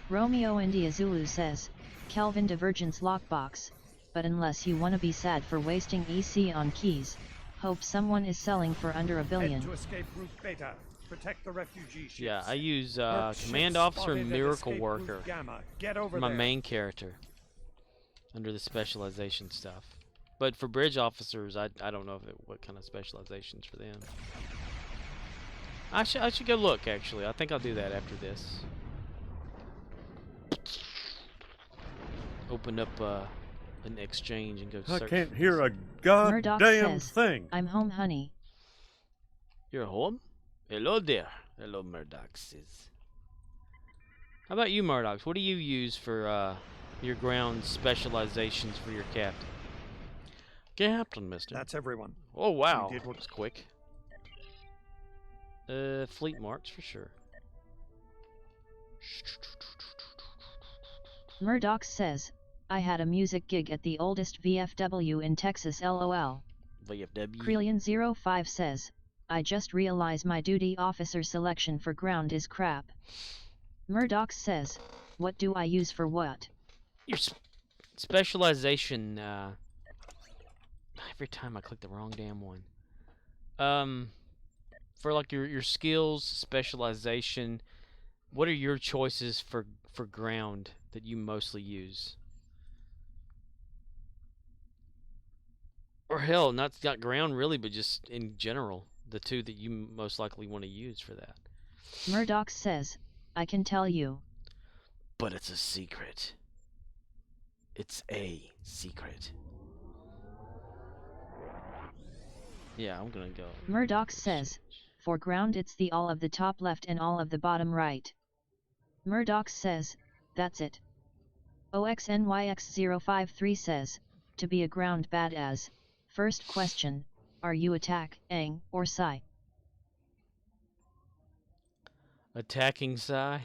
Romeo India Zulu says, Kelvin Divergence lockbox, but unless you wanna be sad for wasting EC on keys, hope someone is selling for under $1 billion. Head to escape route Beta. Protect the refugee ships. Yeah, I use Merc Command ships Officer spotted and at Miracle escape route Worker. Gamma. Get over My there. main character. Under the specialization stuff. But for bridge officers, I don't know what kind of specializations for them. I should go look, actually. I think I'll do that after this. Open up an exchange and go I search. can't hear a Murdoch goddamn says, thing. I'm home, honey. You're home? Hello there. Hello, Murdoch says. How about you, Murdoch? What do you use for your ground specializations for your captain? Captain, mister. That's everyone. Oh, wow. You did what- That was quick. Fleet marks for sure. Murdoch says, I had a music gig at the oldest VFW in Texas LOL. VFW. Krelian05 says, I just realize my duty officer selection for ground is crap. Murdoch says, what do I use for what? Your specialization, every time I click the wrong damn one. For like your skills, specialization, what are your choices for ground that you mostly use? Or hell, not ground really, but just in general, the two that you most likely want to use for that. Murdoch says, I can tell you. But it's a secret. It's a secret. Yeah, I'm gonna go. Murdoch says, for ground it's the all of the top left and all of the bottom right. Murdoch says, that's it. OXNYX053 says, to be a ground badass, first question, are you attack, ang, or psi? Attacking psi?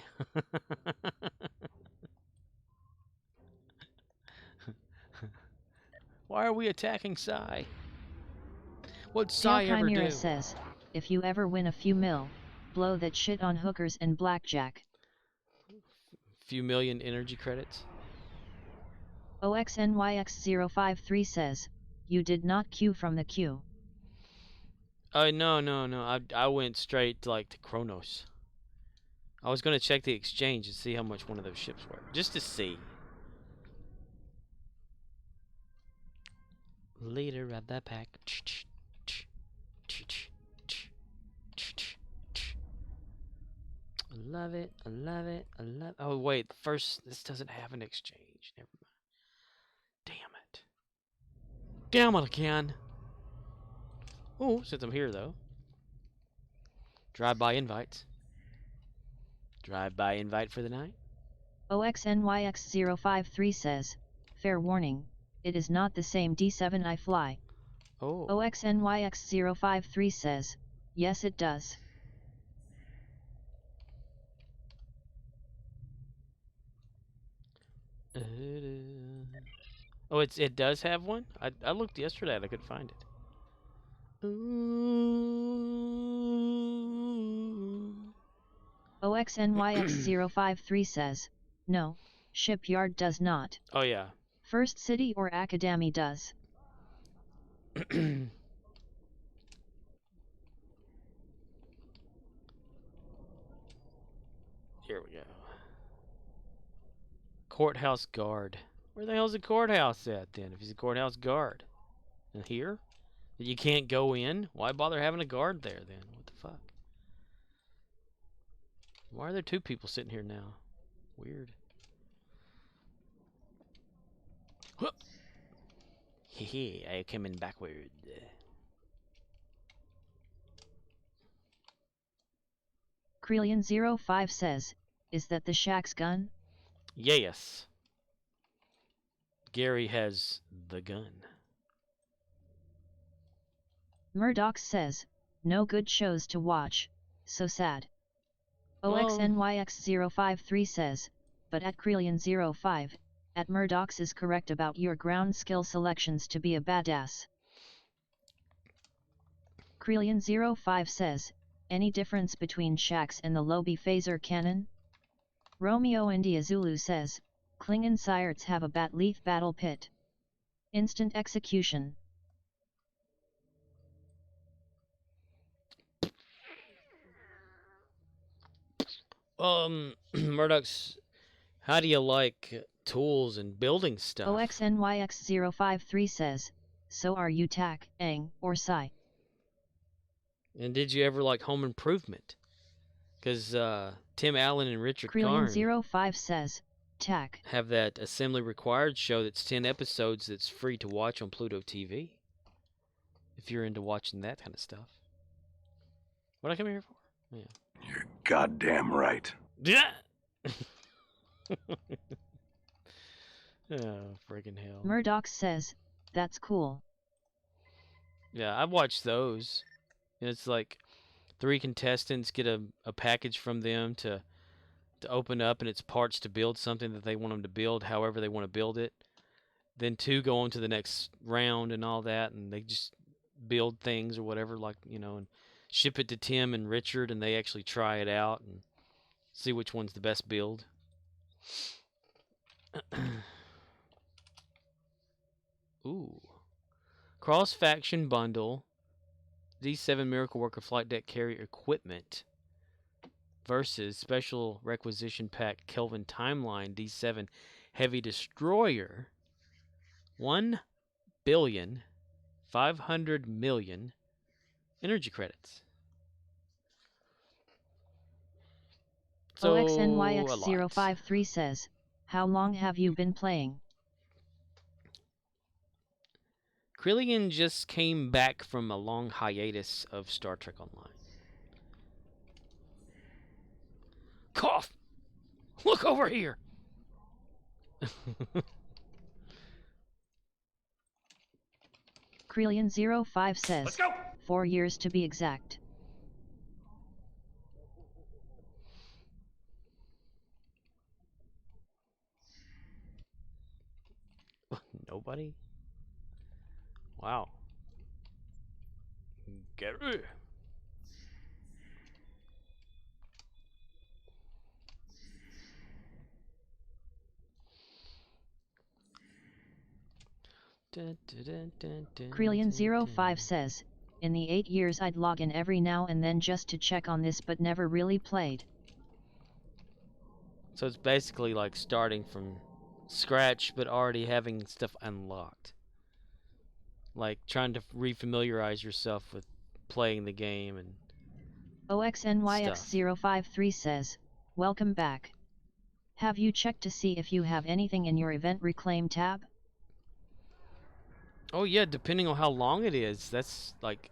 Why are we attacking psi? What'd psi ever do? Says, if you ever win a few mil, blow that shit on hookers and blackjack. Few million energy credits. OXNYX053 says, you did not queue from the queue. No. I went straight to Kronos. I was gonna check the exchange and see how much one of those ships were, just to see. Leader of the pack. I love it. I love it. I love. Oh wait, this doesn't have an exchange. Never mind. Damn it. Damn it again. Oh, since I'm here though. Drive-by invites. Drive-by invite for the night. OXNYX053 says, fair warning, it is not the same D7 I fly. Oh. OXNYX053 says, yes it does. Oh, it does have one? I looked yesterday and I couldn't find it. OXNYX053 says, no, shipyard does not. Oh yeah. First City or Academy does. Here we go. Courthouse guard. Where the hell's the courthouse at then? If he's a courthouse guard. And here? You can't go in? Why bother having a guard there then? What the fuck? Why are there two people sitting here now? Weird. Hehe, I came in backward. Krelian05 says, is that the Shack's gun? Yes. Gary has the gun. Murdoch says, no good shows to watch, so sad. OXNYX053 says, but at Krelian05, at Murdoch's is correct about your ground skill selections to be a badass. Krelian05 says, any difference between Shax and the Lobi phaser cannon? Romeo India Zulu says, Klingon Sirets have a bat-leaf battle pit. Instant execution. Murdoch's, how do you like tools and building stuff? OXNYX053 says, so are you Tak, Ang, or Psi? And did you ever like Home Improvement? Because Tim Allen and Richard Karn Krelian05 says, Tak. have that Assembly Required show that's 10 episodes that's free to watch on Pluto TV. If you're into watching that kind of stuff. What I come here for? Yeah. You're goddamn right. Yeah. Oh, friggin' hell. Murdoch says, that's cool. Yeah, I've watched those. It's like 3 contestants get a package from them to to open up and its parts to build something that they want them to build, however they want to build it. Then 2 go on to the next round and all that, and they just build things or whatever, like, you know, and ship it to Tim and Richard, and they actually try it out and see which one's the best build. Ooh. Cross-faction bundle. D7 Miracle Worker Flight Deck Carrier Equipment versus Special Requisition Pack Kelvin Timeline D7 Heavy Destroyer. 1,500,000,000 energy credits. So, OXNYX053 says, how long have you been playing? Krillian just came back from a long hiatus of Star Trek Online. Cough! Look over here! Krillian05 says, Let's go! 4 years to be exact. Nobody? Wow. Get it. Krillian05 says, in the 8 years I'd log in every now and then just to check on this but never really played. So it's basically like starting from scratch but already having stuff unlocked. Like trying to refamiliarize yourself with playing the game and OXNYX053 says, welcome back. Have you checked to see if you have anything in your event reclaim tab? Oh yeah, depending on how long it is. That's like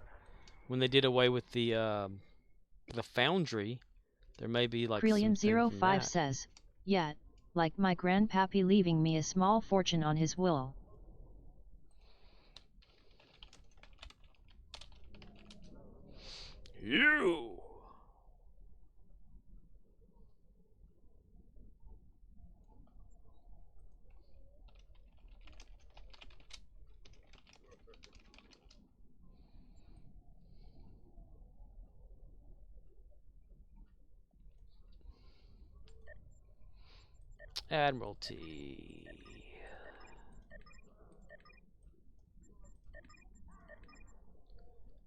when they did away with the foundry, there may be like Krillian05 says, yeah, like my grandpappy leaving me a small fortune on his will. You. Admiralty.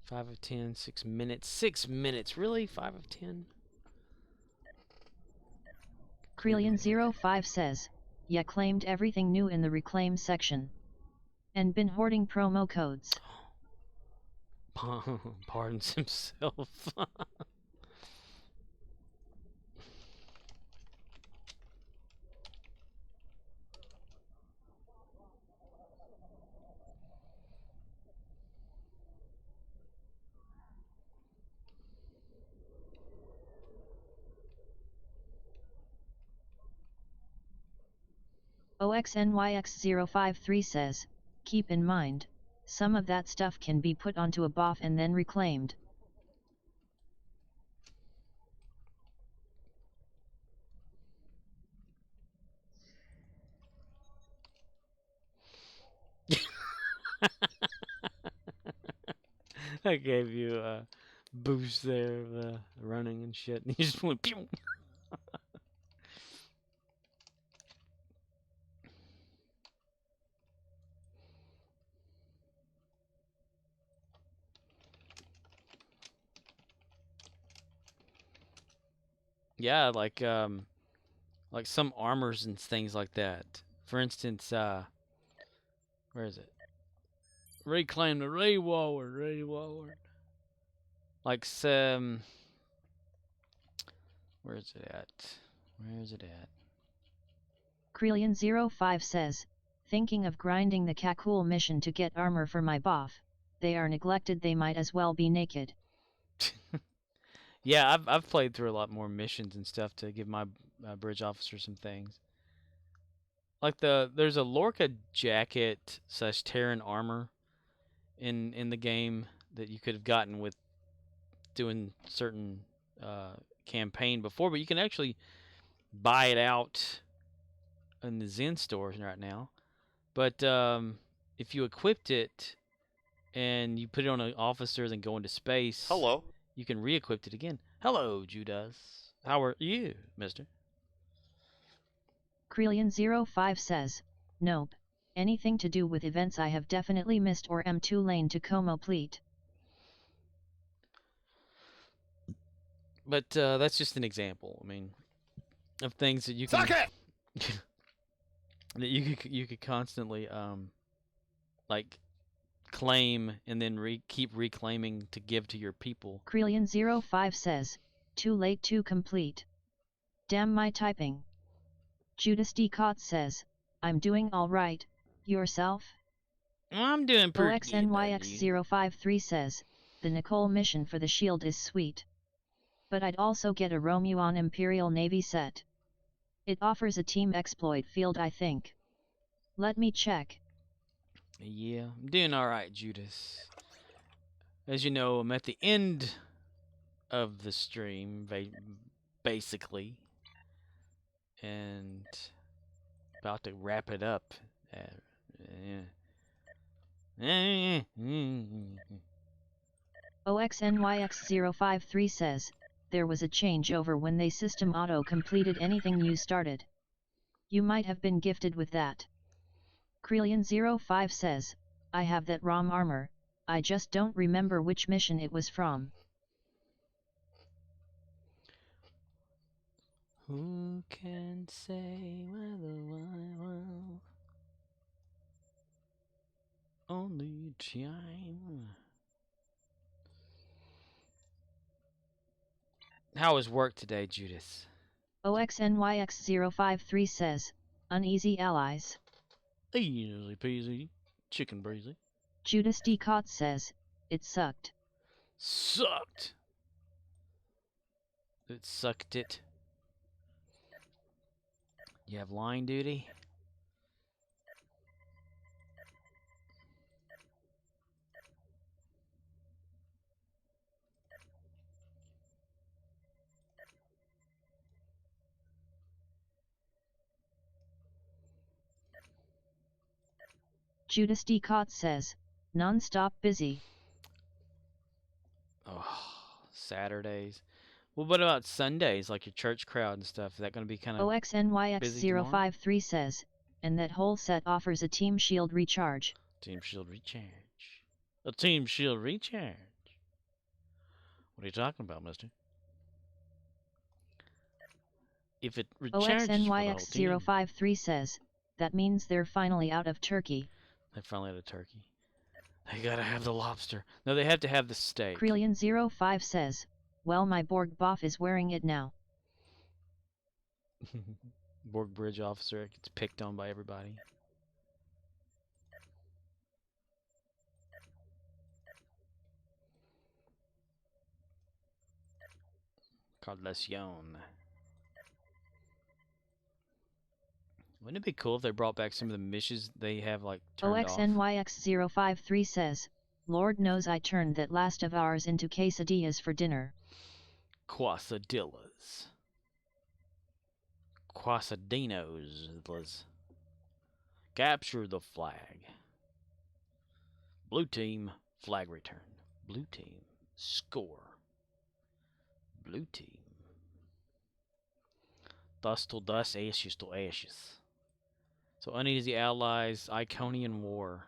Five of 10, 6 minutes. 6 minutes, really? 5 of 10? Krillian05 says, yeah, claimed everything new in the reclaim section. And been hoarding promo codes. Pardons himself. OXNYX053 says, keep in mind, some of that stuff can be put onto a BOF and then reclaimed. I gave you a boost there of running and shit, and you just went pew. Yeah, like some armors and things like that. For instance, where is it? Reclaim the Rayward. Like some, where is it at? Where is it at? Krillian05 says, thinking of grinding the Kakul mission to get armor for my BOF. They are neglected, they might as well be naked. Yeah, I've played through a lot more missions and stuff to give my bridge officer some things. Like there's a Lorca jacket / Terran armor in the game that you could have gotten with doing certain campaign before, but you can actually buy it out in the Zen stores right now. But if you equipped it and you put it on an officer and go into space, hello, you can re-equip it again. Hello, Judas. How are you, mister? Krelian05 says, nope. Anything to do with events I have definitely missed or am too late to complete. But that's just an example. I mean, of things that you can suck it. that you could constantly like claim and then keep reclaiming to give to your people. Krelian05 says, too late to complete. Damn my typing. Judas D. Cott says, I'm doing alright, yourself? I'm doing pretty OXNYX053 says, the Nicole mission for the shield is sweet. But I'd also get a Romuon Imperial Navy set. It offers a team exploit field, I think. Let me check. Yeah, I'm doing alright, Judas. As you know, I'm at the end of the stream, basically. And about to wrap it up. OXNYX053 says, there was a changeover when they system auto completed anything you started. You might have been gifted with that. Krelian05 says, I have that ROM armor, I just don't remember which mission it was from. Who can say whether I will? Only time. How was work today, Judas? OXNYX053 says, uneasy allies. Easy peasy, chicken breezy. Judas D. Cott says, it sucked. Sucked. It sucked it. You have line duty? Judas D. Cott says, non-stop busy. Oh, Saturdays. Well, what about Sundays, like your church crowd and stuff? Is that going to be kind of OXNYX053 says, and that whole set offers a Team Shield recharge. Team Shield recharge. A Team Shield recharge. What are you talking about, mister? If it recharges OXNYX053 says, that means they're finally out of turkey. They're finally out of turkey. They gotta have the lobster. No, they have to have the steak. Krelian05 says, well, my Borg boff is wearing it now. Borg bridge officer gets picked on by everybody. Carlacion. Wouldn't it be cool if they brought back some of the missions they have like turned off? OXNYX053 says, Lord knows I turned that last of ours into quesadillas for dinner. Quesadillas. Quesadinos. Capture the flag. Blue team, flag return. Blue team, score. Blue team. Dust to dust, ashes to ashes. So uneasy allies, Iconian War.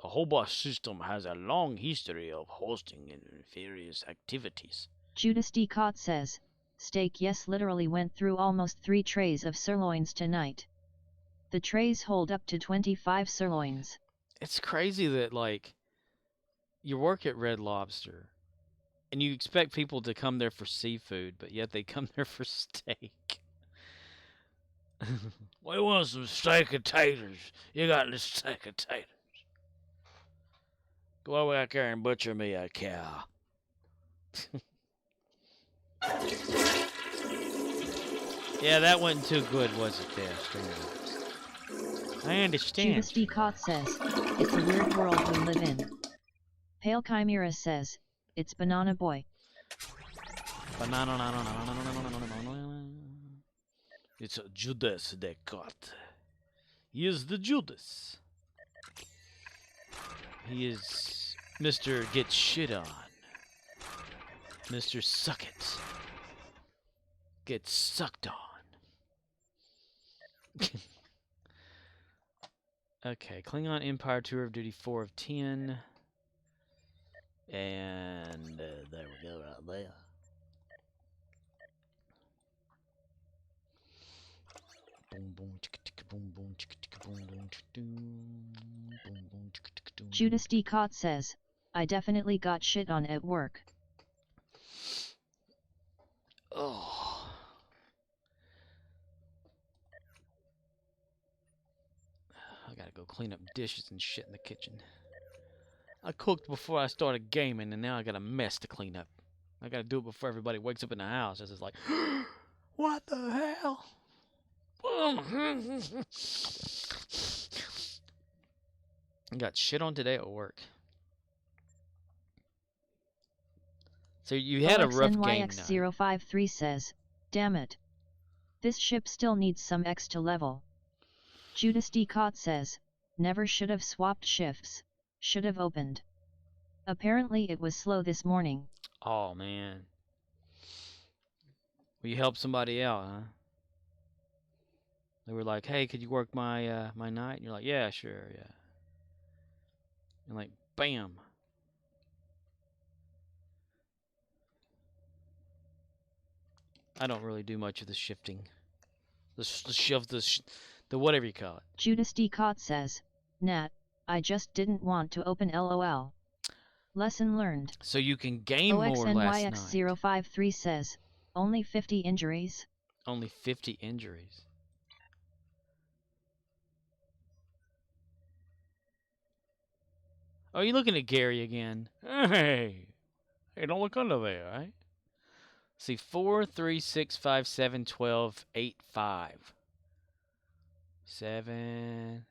The Hobos system has a long history of hosting various activities. Judas D. Cott says, steak yes literally went through almost 3 trays of sirloins tonight. The trays hold up to 25 sirloins. It's crazy that, like, you work at Red Lobster, and you expect people to come there for seafood, but yet they come there for steak. We want some steak and taters. You got this steak and taters. Go out there and butcher me a cow. Yeah, that wasn't too good, was it there, Stranger? I understand. Judas D. Cott says, it's a weird world we live in. Pale Chimera says, it's Banana Boy. It's Judas they caught. He is the Judas. He is Mr. Get Shit On. Mr. Suck It. Get sucked on. Okay, Klingon Empire Tour of Duty 4 of 10. And there we go right there. Judas D. Cott says, I definitely got shit on at work. Oh. I gotta go clean up dishes and shit in the kitchen. I cooked before I started gaming, and now I got a mess to clean up. I gotta do it before everybody wakes up in the house. It's like, what the hell? I got shit on today at work. So you had a rough game night. OXNYX053 says, damn it. This ship still needs some X to level. Judas D. Cott says, never should have swapped shifts, should have opened. Apparently it was slow this morning. Oh man. Well, you helped somebody out, huh? They were like, hey, could you work my my night? And you're like, yeah, sure, yeah. And like, bam. I don't really do much of the shifting. The whatever you call it. Judas D. Cott says, Nat, I just didn't want to open LOL. Lesson learned. So you can game more last night. OXNYX053 says, only 50 injuries. Only 50 injuries. Oh, you looking at Gary again? Hey, don't look under there, right? See, 4, 3, 6, 5, 7, 12, 8, 5. 7,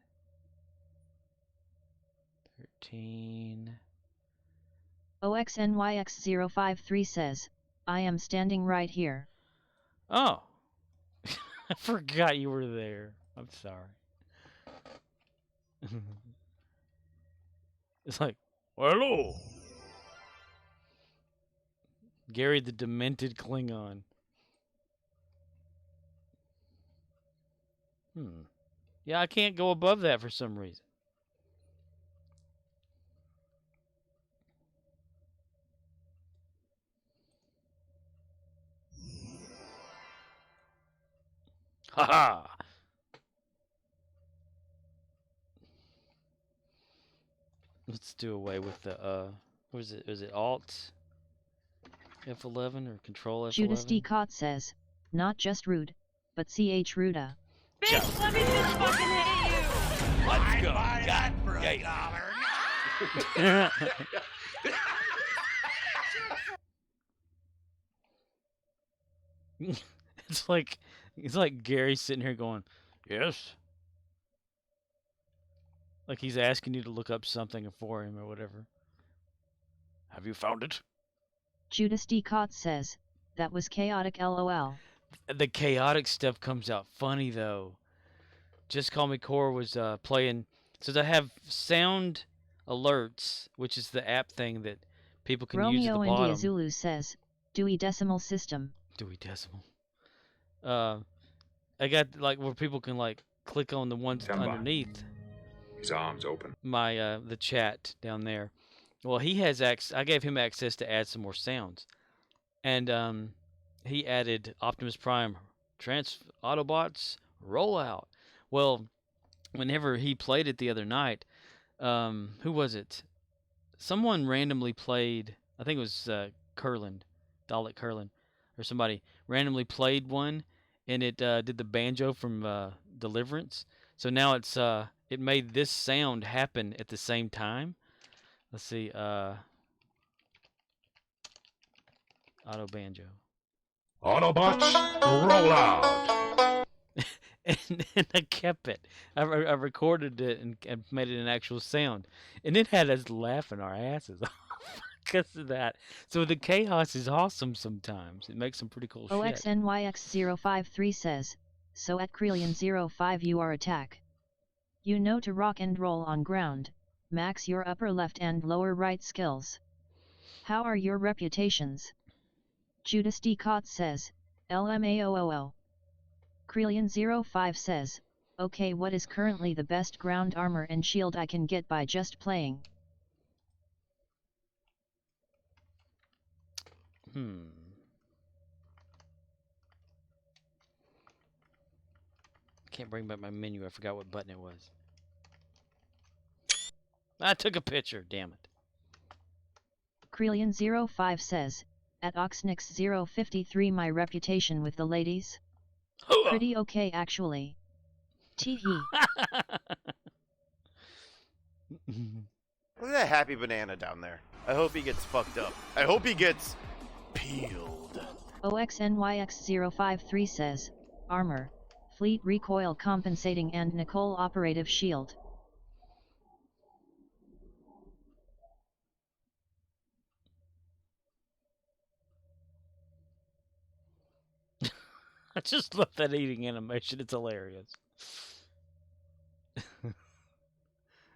13. OXNYX053 says, I am standing right here. Oh. I forgot you were there. I'm sorry. It's like, hello. Gary the Demented Klingon. Yeah, I can't go above that for some reason. Haha. Let's do away with the what is it? Is it Alt F11 or Control F11? Judas D. Cott says, not just rude, but CH Ruda. Bitch, let me just fucking hit you! Let's go. buy that for $1. it's like Gary sitting here going, yes. Like he's asking you to look up something for him or whatever. Have you found it? Judas D. Cott says, that was chaotic LOL. The chaotic stuff comes out funny though. Just Call Me Core was playing. So they have sound alerts, which is the app thing that people can use at the Romeo bottom. India Zulu says, Dewey Decimal System. Dewey Decimal. I got like where people can like click on the ones underneath. His arms open. My the chat down there. Well, he has I gave him access to add some more sounds, and he added Optimus Prime, Autobots rollout. Well, whenever he played it the other night, who was it? Someone randomly played. I think it was Kurland, Dalek Kurland, or somebody randomly played one, and it did the banjo from Deliverance. So now it's it made this sound happen at the same time. Let's see, auto banjo. Autobots, roll out. and I kept it. I recorded it and made it an actual sound, and it had us laughing our asses off. because of that. So the chaos is awesome sometimes. It makes some pretty cool shit. OXNYX053 says, so at Krelian05 you are attack. You know to rock and roll on ground, max your upper left and lower right skills. How are your reputations? Judas D. Cott says, LMAOOO. Krelian05 says, okay, what is currently the best ground armor and shield I can get by just playing? Can't bring back my menu. I forgot what button it was. I took a picture, damn it. Krelian05 says, at Oxnix053 my reputation with the ladies? Pretty okay actually. Teehee. Look at that happy banana down there. I hope he gets fucked up. I hope he gets peeled. OXNYX053 says, armor, fleet recoil compensating and Nicole operative shield. I just love that eating animation. It's hilarious.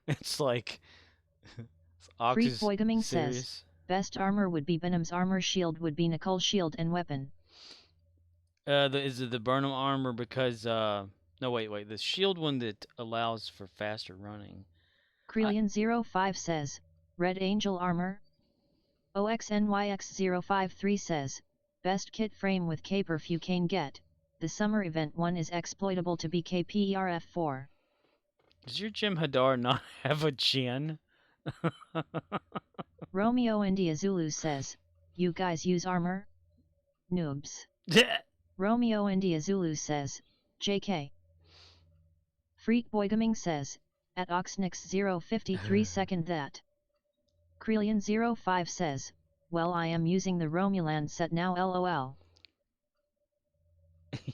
It's like... Freak Boygaming says, best armor would be Benham's armor, shield would be Nicole's shield and weapon. Is it the Burnham armor because... no, wait. The shield one that allows for faster running. Krelian05 says, Red Angel armor? OXNYX053 says, best kit frame with caper few can get. The summer event one is exploitable to BKPERF4. Does your Jim Hadar not have a chin? Romeo India Zulu says, you guys use armor? Noobs. Romeo India Zulu says, JK. Freak Boygaming says, at Oxnix053 second that. Krelian05 says, well I am using the Romuland set now lol.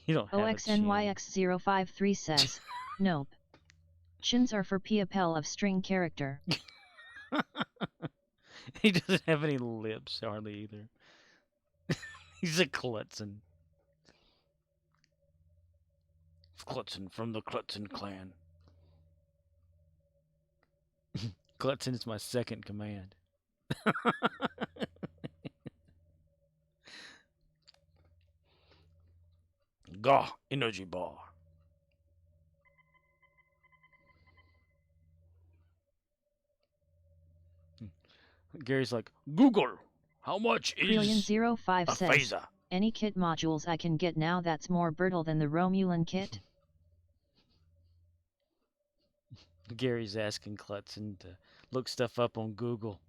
You don't have OXNYX053 says, nope. Chins are for Piapel of string character. He doesn't have any lips, hardly either. He's a Klutzen. Klutzen from the Klutzen clan. Klutzen is my second command. Gah, energy bar. Gary's like, Google, how much is Krelian05 a says, phaser? any kit modules I can get now that's more brittle than the Romulan kit? Gary's asking Klutzen to look stuff up on Google.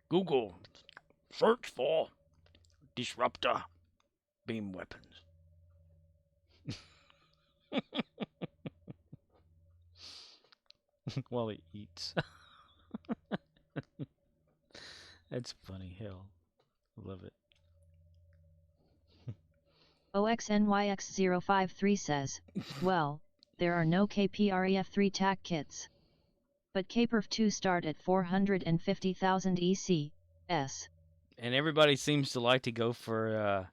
Google, search for disruptor beam weapons. While he eats. That's funny, hell. I love it. OXNYX053 says, well, there are no KPREF3 TAC kits. But KPRF2 start at 450,000 EC, S. And everybody seems to like to go for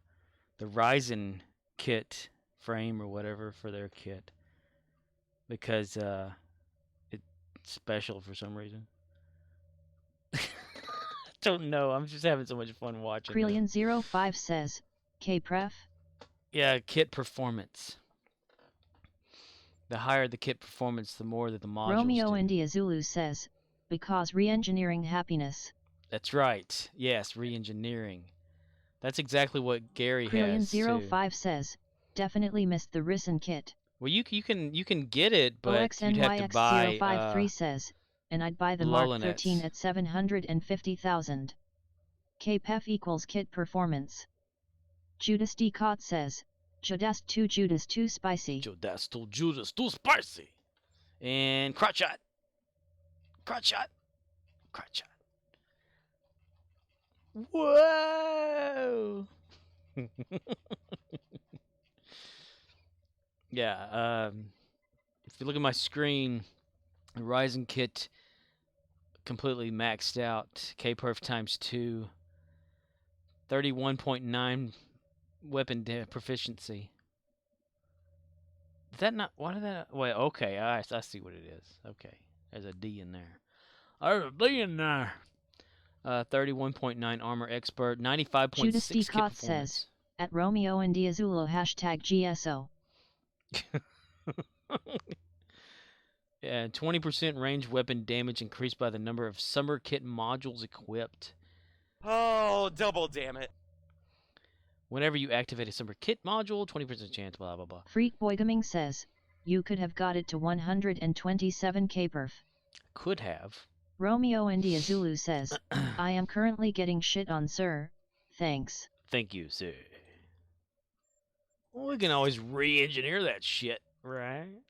the Ryzen kit frame or whatever for their kit. Because it's special for some reason. Don't know. I'm just having so much fun watching. Krelian05 says, KPREF? Yeah, kit performance. The higher the kit performance, the more that the modules Romeo do. India Zulu says, because re-engineering happiness. That's right. Yes, re-engineering. That's exactly what Gary has too. Krelian05 says, definitely missed the Risen kit. Well, you can get it, but you'd have to buy. OXNYX053 says, and I'd buy the Mark 13 at 750,000. KPEF equals kit performance. Judas D. Cott says, Judas 2 Judas 2 spicy. Judas 2 Judas 2 spicy. And crotch shot. Crotch shot. Crotch shot. Whoa! Yeah, if you look at my screen, the Ryzen kit completely maxed out. K-Perf times 2. 31.9 weapon proficiency. Is that not... Why did that... Wait, okay. I see what it is. Okay. There's a D in there. There's a D in there. 31.9 armor expert. 95.6 Judas D. skip Cott performance. says, at Romeo and Diazulo #GSO. Yeah, 20% range weapon damage increased by the number of summer kit modules equipped. Oh, double damn it. Whenever you activate a summer kit module, 20% chance, blah, blah, blah. Freak Boy Gaming says, you could have got it to 127 K-Perf. Could have. Romeo India Zulu says, I am currently getting shit on, sir. Thanks. Thank you, sir. Well, we can always re-engineer that shit, right?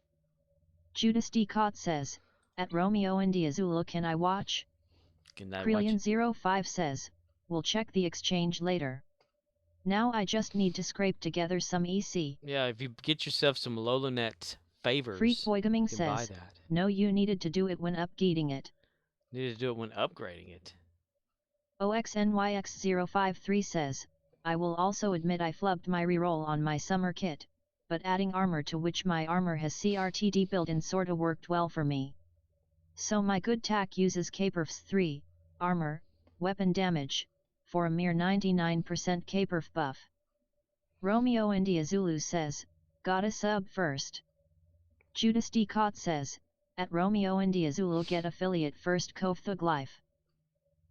Judas D. Cott says, at Romeo India Zulu can I watch? Can I watch? Krillian05 says, we'll check the exchange later. Now I just need to scrape together some EC. Yeah, if you get yourself some Lolonet favors, Freak Boy Gaming you can buy says, that. no, you needed to do it when upgrading it. Needed to do it when upgrading it. OXNYX053 says, I will also admit I flubbed my reroll on my summer kit, but adding armor to which my armor has CRTD built-in sorta worked well for me. So my good tack uses K-Perf's 3, armor, weapon damage, for a mere 99% K-Perf buff. Romeo India Zulu says, gotta sub first. Judas D. Cott says, at Romeo India Zulu get affiliate first Cove Thug Life.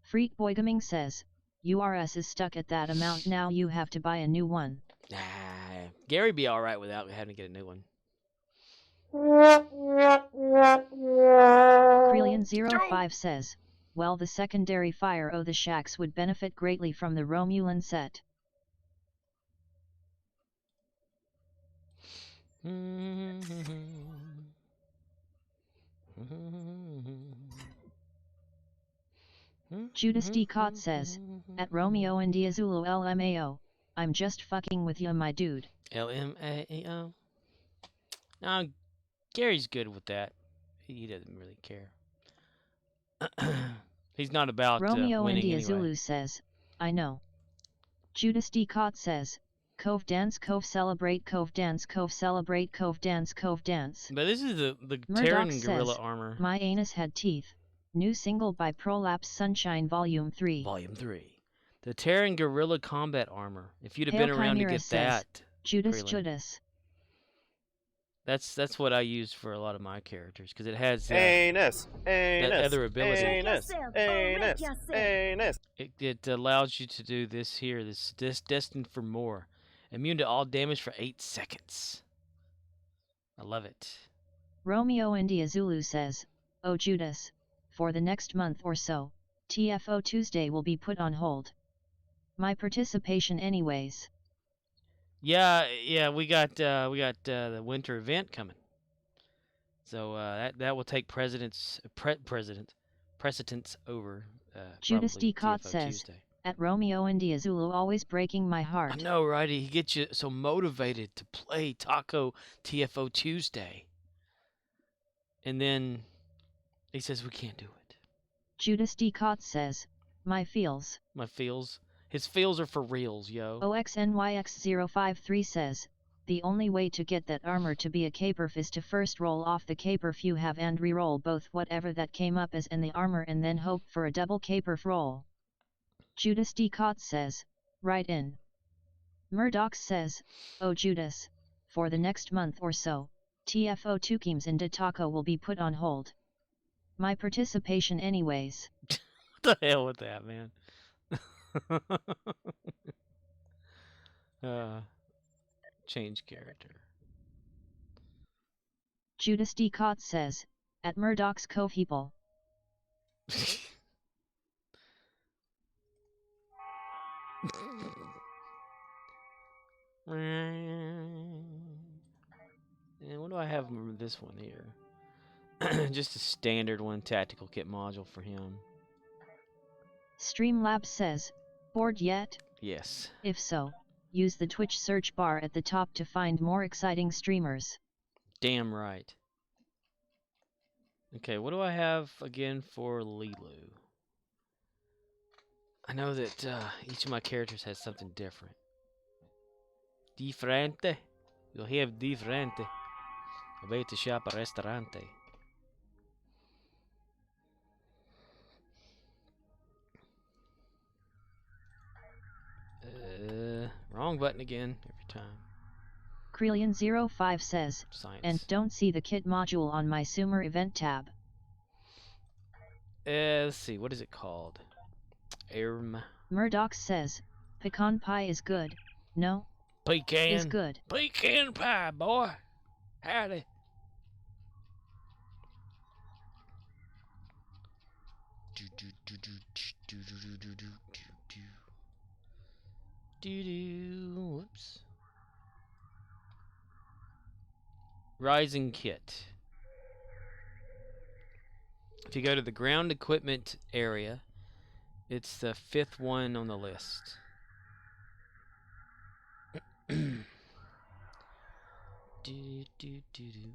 Freak Boy Gaming says, URS is stuck at that amount now you have to buy a new one. Gary be alright without having to get a new one. Krillian05 says, well the secondary fire o' the shacks would benefit greatly from the Romulan set. Judas D. Cott says, at Romeo and Diazulu LMAO, I'm just fucking with you my dude. LMAO? No, Gary's good with that. He doesn't really care. He's not about Romeo and winning Diazulu anyway. says, I know. Judas D. Cott says, Cove dance, Cove celebrate, Cove dance, Cove celebrate, Cove dance, Cove dance. But this is the Murdoch Terran Gorilla says, armor. My anus had teeth. New single by Prolapse Sunshine Volume 3. Volume 3. The Terran Gorilla combat armor. If you'd have Hail been around Chimera to get says, that, Judas Krillin. Judas. That's what I use for a lot of my characters because it has Anus, that other ability. Anus, anus, anus. It allows you to do this here. This destined for more. Immune to all damage for 8 seconds. I love it. Romeo India Zulu says, oh Judas, for the next month or so, TFO Tuesday will be put on hold. My participation anyways. Yeah, we got the winter event coming. So that will take precedence over Judas probably D. Cott TFO says, Tuesday. at Romeo India Zulu always breaking my heart. I know, right? He gets you so motivated to play Taco TFO Tuesday. And then he says we can't do it. Judas D. Cott says, my feels. My feels. His feels are for reals, yo. OXNYX053 says, the only way to get that armor to be a K-Perf is to first roll off the K-Perf you have and re-roll both whatever that came up as and the armor and then hope for a double K-Perf roll. Judas D. Cott says, right in. Murdoch says, oh Judas, for the next month or so, TFO Tukims and Taco will be put on hold. My participation anyways. What the hell with that, man? Change character. Judas D. Cott says, at Murdoch's Cove Heeple. And what do I have from this one here? Just a standard one, tactical kit module for him. Streamlabs says, bored yet? Yes. If so, use the Twitch search bar at the top to find more exciting streamers. Damn right. Okay, what do I have again for Lilu? I know that each of my characters has something different. Differente. You'll have differente. Vai to shop a restaurante. Wrong button again every time. Krelian05 says, Science. and don't see the kit module on my Sumer event tab. Let's see, what is it called? Murdoch says, pecan pie is good. No? Pecan. Is good. Pecan pie, boy. Howdy. Whoops. Rising kit. If you go to the ground equipment area, it's the 5th one on the list.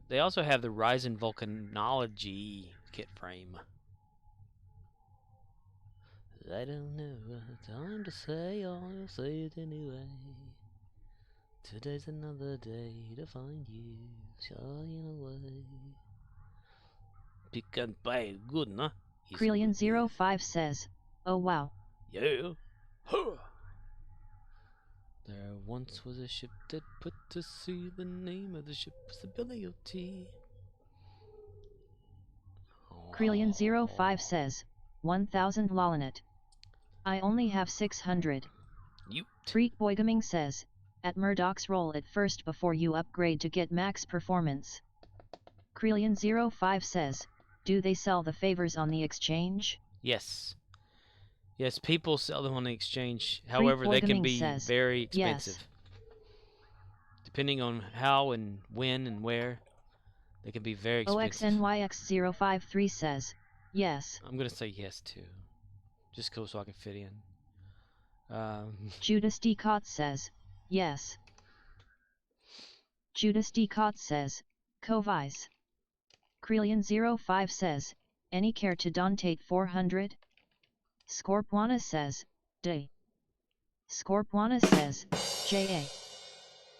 They also have the Rising Volcanology kit frame. I don't know what time to say, I'll say it anyway. Today's another day to find you shying away. Pecan pie, good, no? Krelian05 says, oh wow. Yeah. Huh. There once was a ship that put to sea. The name of the ship was the Billy O.T. Krelian05 says, 1000 Lolinet. I only have 600. Freak Boygaming says, at Murdoch's roll at first before you upgrade to get max performance. Krelian05 says, do they sell the favors on the exchange? Yes. Yes, people sell them on the exchange. However, they can be very expensive. Yes. Depending on how and when and where, they can be very expensive. OXNYX053 says, yes. I'm going to say yes, too. Just so I can fit in. Judas D. Cott says, yes. Judas D. Cott says, Covice. Krelian05 says, any care to donate 400? Scorpwana says, day. Scorpwana says, JA.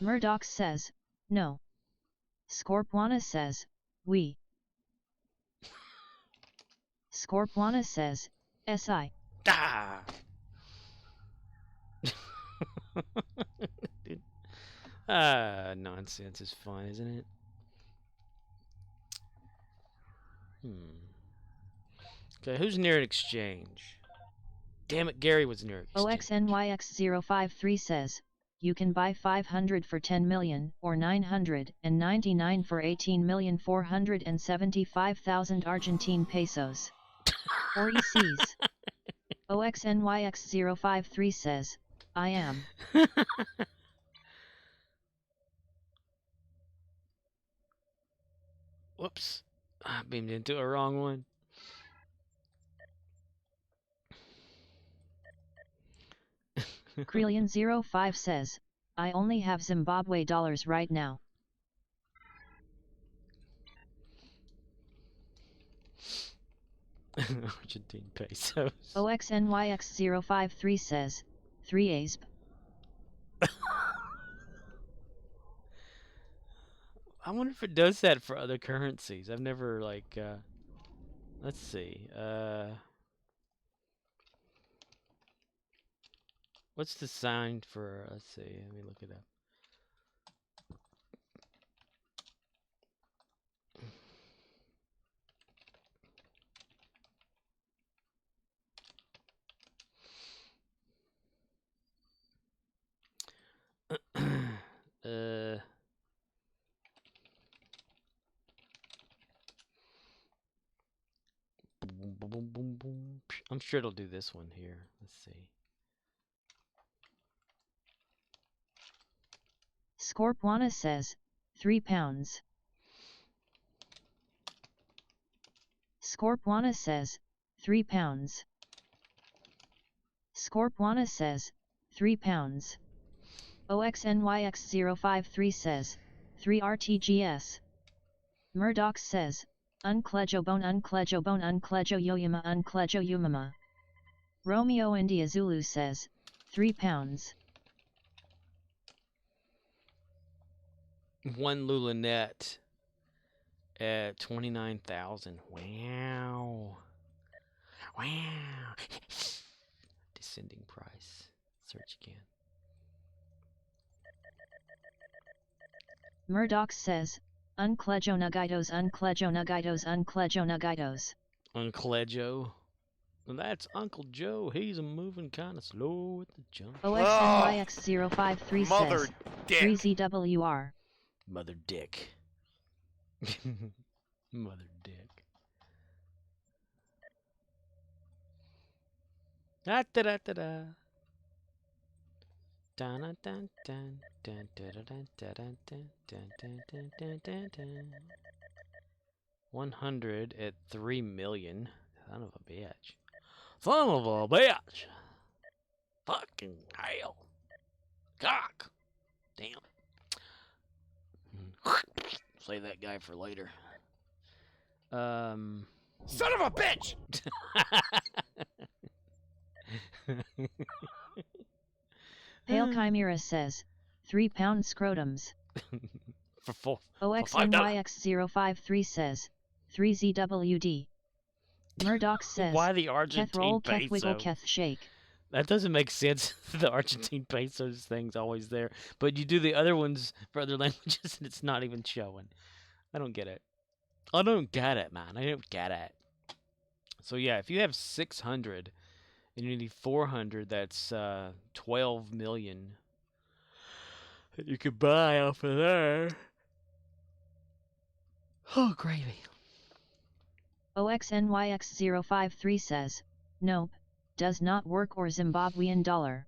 Murdoch says, no. Scorpwana says, we. Scorpwana says, SI. Ah! Nonsense is fun, isn't it? Okay, who's near an exchange? Damn it, Gary was near an exchange. OXNYX053 says, you can buy 500 for 10 million, or 999 for 18,475,000 Argentine pesos. Or ECs. OXNYX053 says, I am. Whoops. I beamed into a wrong one. Krelian05 says, I only have Zimbabwe dollars right now. Argentine pesos. OXNYX053 says, 3 ASB. I wonder if it does that for other currencies. I've never, like, let's see. What's the sign for, let's see, let me look it up. I'm sure it'll do this one here. Let's see. Scorpwana says, 3 pounds. Scorpwana says, 3 pounds. Scorpwana says, 3 pounds. OXNYX053 says, 3 RTGS. Murdoch says, Unclejobone unclejobone unclejoyoyama unclejoyumama. Romeo India Zulu says, 3 pounds. One Lulinet at 29,000. Wow. Wow. Descending price. Search again. Murdoch says, Unclejonagaitos unclejonagaitos unclejonagaitos. Unclejo. Well, that's Uncle Joe. He's a moving kind of slow with the jump. OXNYX053 Mother says, dick. 3ZWR. Mother Dick. Mother Dick. Da da da da da. Dun dun dun dun dun dun dun dun dun dun dun dun dun dun. 100 at 3 million. Son of a bitch. Son of a bitch. Fucking hell. Cock. Damn. Save that guy for later. Son of a bitch! Pale Chimera says, 3 pound scrotums. for OXNYX053 says, 3ZWD. Murdoch says, Why the Keth Argentine roll, Keth wiggle, peso? Keth shake. That doesn't make sense. The Argentine pesos thing's always there. But you do the other ones for other languages and it's not even showing. I don't get it. I don't get it, man. I don't get it. So yeah, if you have 600 and you need 400, that's 12 million that you could buy off of there. Oh, gravy. OXNYX053 says, nope, does not work or Zimbabwean dollar.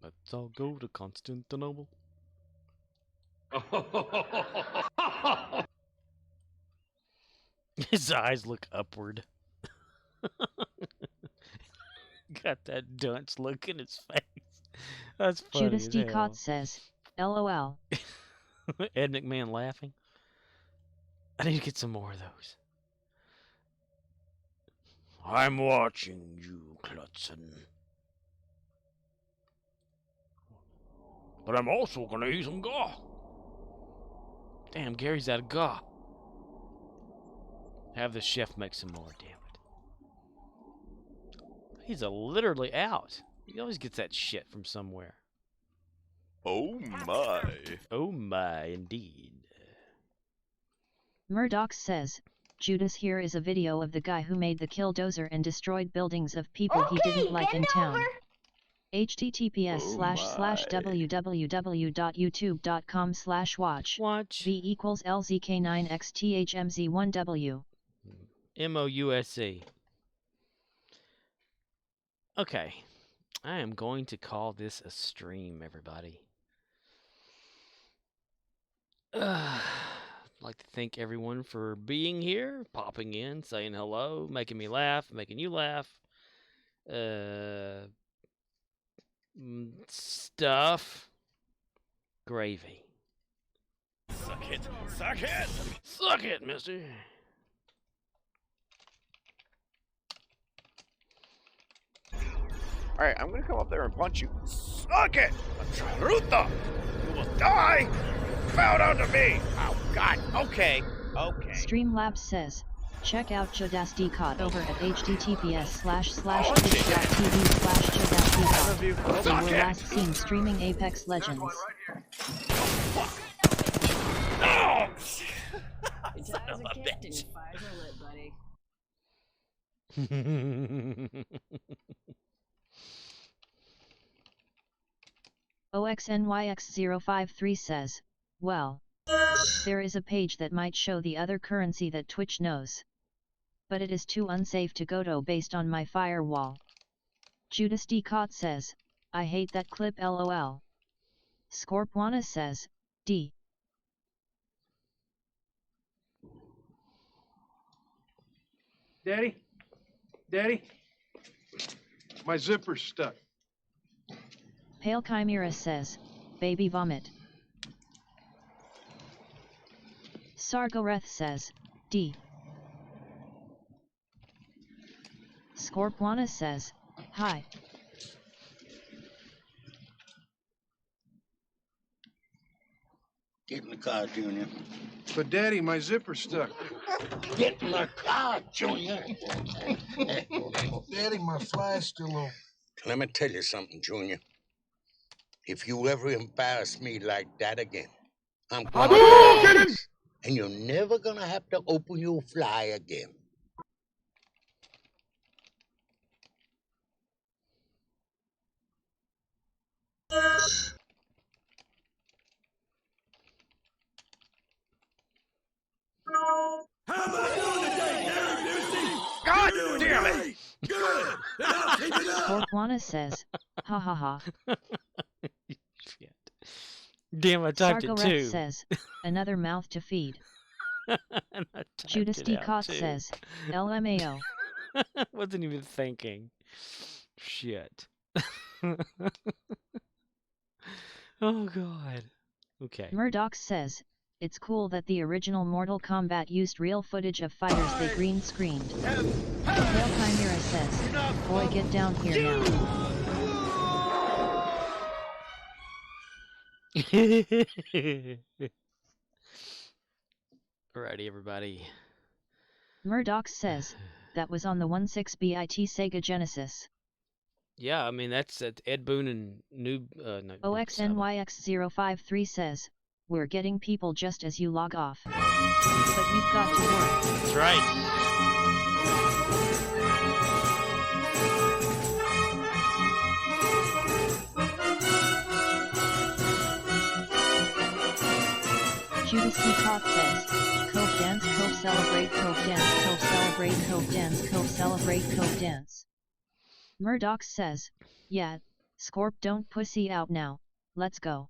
Let's all go to Constantinople. His eyes look upward. Got that dunce look in his face. That's funny Judas as D. hell. Cott says, LOL. Ed McMahon laughing. I need to get some more of those. I'm watching you, Klutzen. But I'm also gonna eat some gaw. Damn, Gary's out of gaw. Have the chef make some more, damn it. He's literally out. He always gets that shit from somewhere. Oh my. Oh my, indeed. Murdoch says, Judas, here is a video of the guy who made the killdozer and destroyed buildings of people he didn't like in town. https://www.youtube.com/watch v equals LZK9XTHMZ1W. MOUSE. Okay. I am going to call this a stream, everybody. I'd like to thank everyone for being here, popping in, saying hello, making me laugh, making you laugh. Stuff. Gravy. Suck it. Suck it. Suck it, mister. Alright, I'm gonna come up there and punch you. Suck it! Truta! You will die! Bow down to me! Oh, God. Okay. Okay. Streamlabs says, check out Jodasdcot over at https://twitch.tv/Jodasdcot. They were last seen streaming Apex Legends. No! It's as a captain, fires are lit, buddy. OXNYX053 says, well, there is a page that might show the other currency that Twitch knows. But it is too unsafe to go to based on my firewall. Judas D. Cott says, I hate that clip lol. Scorpwana says, D. Daddy? Daddy? My zipper's stuck. Pale Chimera says, baby vomit. Sargoreth says, D. Scorpwana says, hi. Get in the car, Junior. But, Daddy, my zipper's stuck. Get in the car, Junior. Daddy, my fly's still open. Let me tell you something, Junior. If you ever embarrass me like that again, I'm going to... And you're never going to have to open your fly again. God damn it! Good! Now keep it up! Scorpwana says, ha ha ha. Shit. Damn, I typed it Sargareth too. says, another mouth to feed. And I typed Judas it D. out, Cott too. says, LMAO. Wasn't even thinking. Shit. Oh god. Okay. Murdoch says, it's cool that the original Mortal Kombat used real footage of fighters they green screened. Pale Chimera says, boy get down here now. Alrighty, everybody. Murdoch says, that was on the 16-bit Sega Genesis. Yeah, I mean that's Ed Boon and Noob. OXNYX053 says, we're getting people just as you log off. But you've got to work. That's right. Judas D. Cott says, Cove Dance, Cove Celebrate, Cove Dance, Cove Celebrate, Cove Dance, Cove Celebrate, Cove Dance. Murdoch says, yeah, Scorp don't pussy out now, let's go.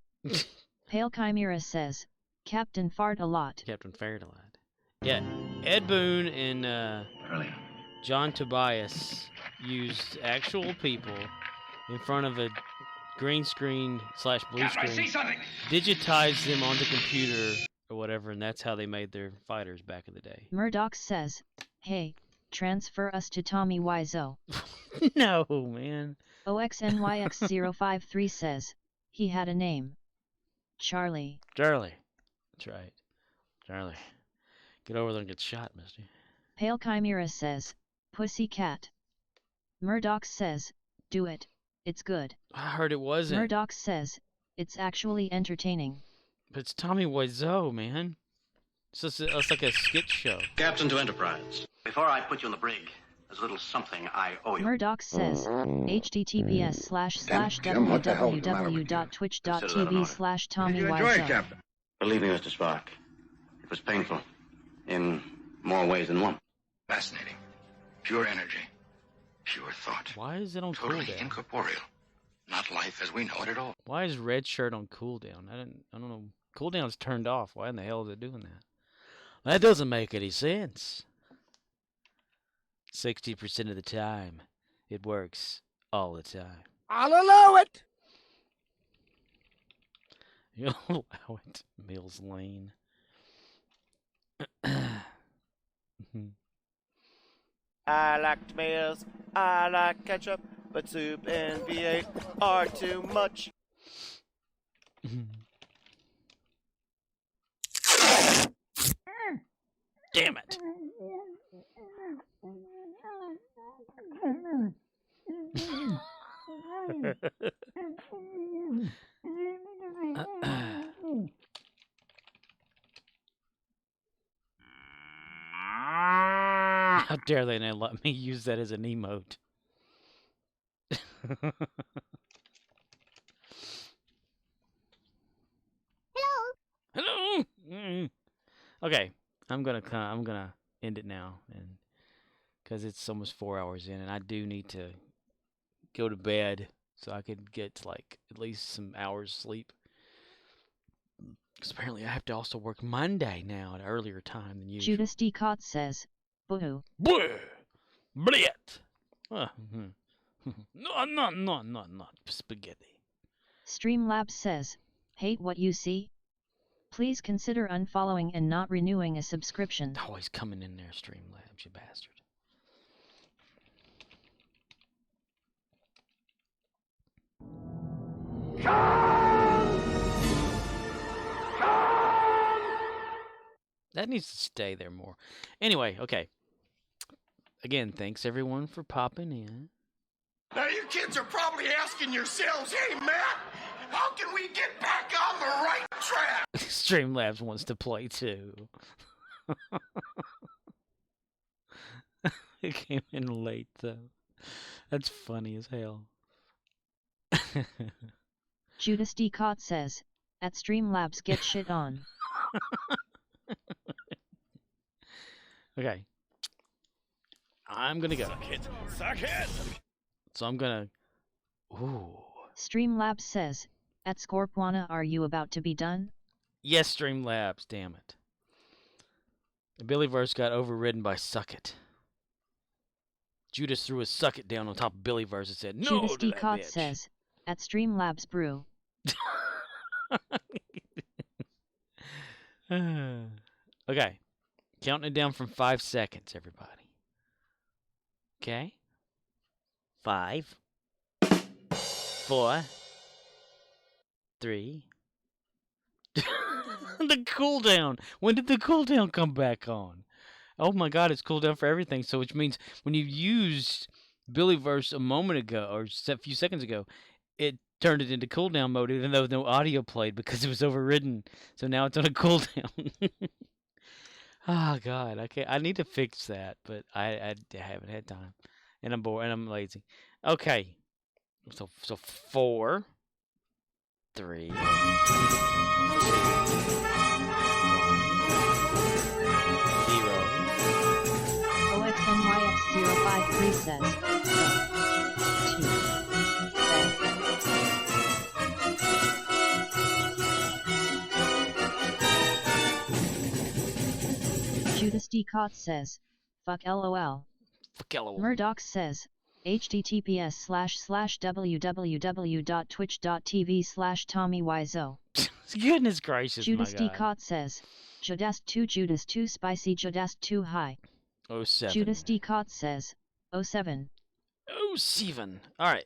Pale Chimera says, Captain Fart a lot. Captain Fared a lot. Yeah, Ed Boon and John Tobias used actual people in front of a green screen / blue screen, digitized them on the computer or whatever, and that's how they made their fighters back in the day. Murdoch says, hey, transfer us to Tommy Wiseau. No, man. OXNYX053 says, he had a name. Charlie. Charlie. That's right. Charlie. Get over there and get shot, mister. Pale Chimera says, pussy cat. Murdoch says, do it, it's good. I heard it wasn't. Murdoch says, it's actually entertaining. But it's Tommy Wiseau, man. It's like a skit show. Captain to Enterprise. Before I put you in the brig, there's a little something I owe you. Murdoch says, https://www.twitch.tv/Tommy Wiseau. Believe me, Mr. Spock, it was painful. In more ways than one. Fascinating. Pure energy. Pure thought. Why is it on Totally cooldown? incorporeal. Not life as we know it at all. Why is red shirt on cooldown? I don't know. Cooldown's turned off. Why in the hell is it doing that? That doesn't make any sense. 60% of the time, it works all the time. I'll allow it. You'll allow it, Mills Lane. I like tomatoes, I like ketchup, but soup and V8 are too much. Damn it. How dare they not let me use that as an emote? Hello. Okay, I'm gonna end it now, and because it's almost 4 hours in, and I do need to go to bed so I could get like at least some hours sleep. Because apparently I have to also work Monday now at an earlier time than usual. Judas D. Cott says, boo. Bleh! Blit! No, not spaghetti. Streamlabs says, hate what you see? Please consider unfollowing and not renewing a subscription. Oh, he's coming in there, Streamlabs, you bastard. That needs to stay there more. Anyway, okay. Again, thanks everyone for popping in. Now you kids are probably asking yourselves, hey Matt, how can we get back on the right track? Streamlabs wants to play too. It came in late though. That's funny as hell. Judas D. Cott says, at Streamlabs get shit on. Okay. I'm gonna go. Suck it. Suck it. So I'm gonna... Ooh. Streamlabs says, at Scorpwana are you about to be done? Yes, Streamlabs, damn it. The Billyverse got overridden by Suck It. Judas threw his Suck It down on top of Billyverse and said, no Judas to D. that Cott bitch. says, at Streamlabs brew. Okay. Counting it down from 5 seconds, everybody. Okay? 5, 4, 3. The cooldown. When did the cooldown come back on? Oh my God, it's cooldown for everything. So which means when you used Billyverse a moment ago or a few seconds ago, it turned it into cooldown mode, even though no audio played because it was overridden. So now it's on a cooldown. Oh God, okay. I need to fix that, but I haven't had time, and I'm bored and I'm lazy. Okay, so 4, 3, 2, 1. OXNYX053 says, 2, Judas D. Cott says, fuck LOL. Fuck LOL. Murdoch says, https://www.twitch.tv/TommyWiseau. Goodness gracious, Judas my D. God. Cott says, Jodast 2 Judas 2 spicy Jodast 2 high. 07. Judas D. Cott says, 07. 07. Alright.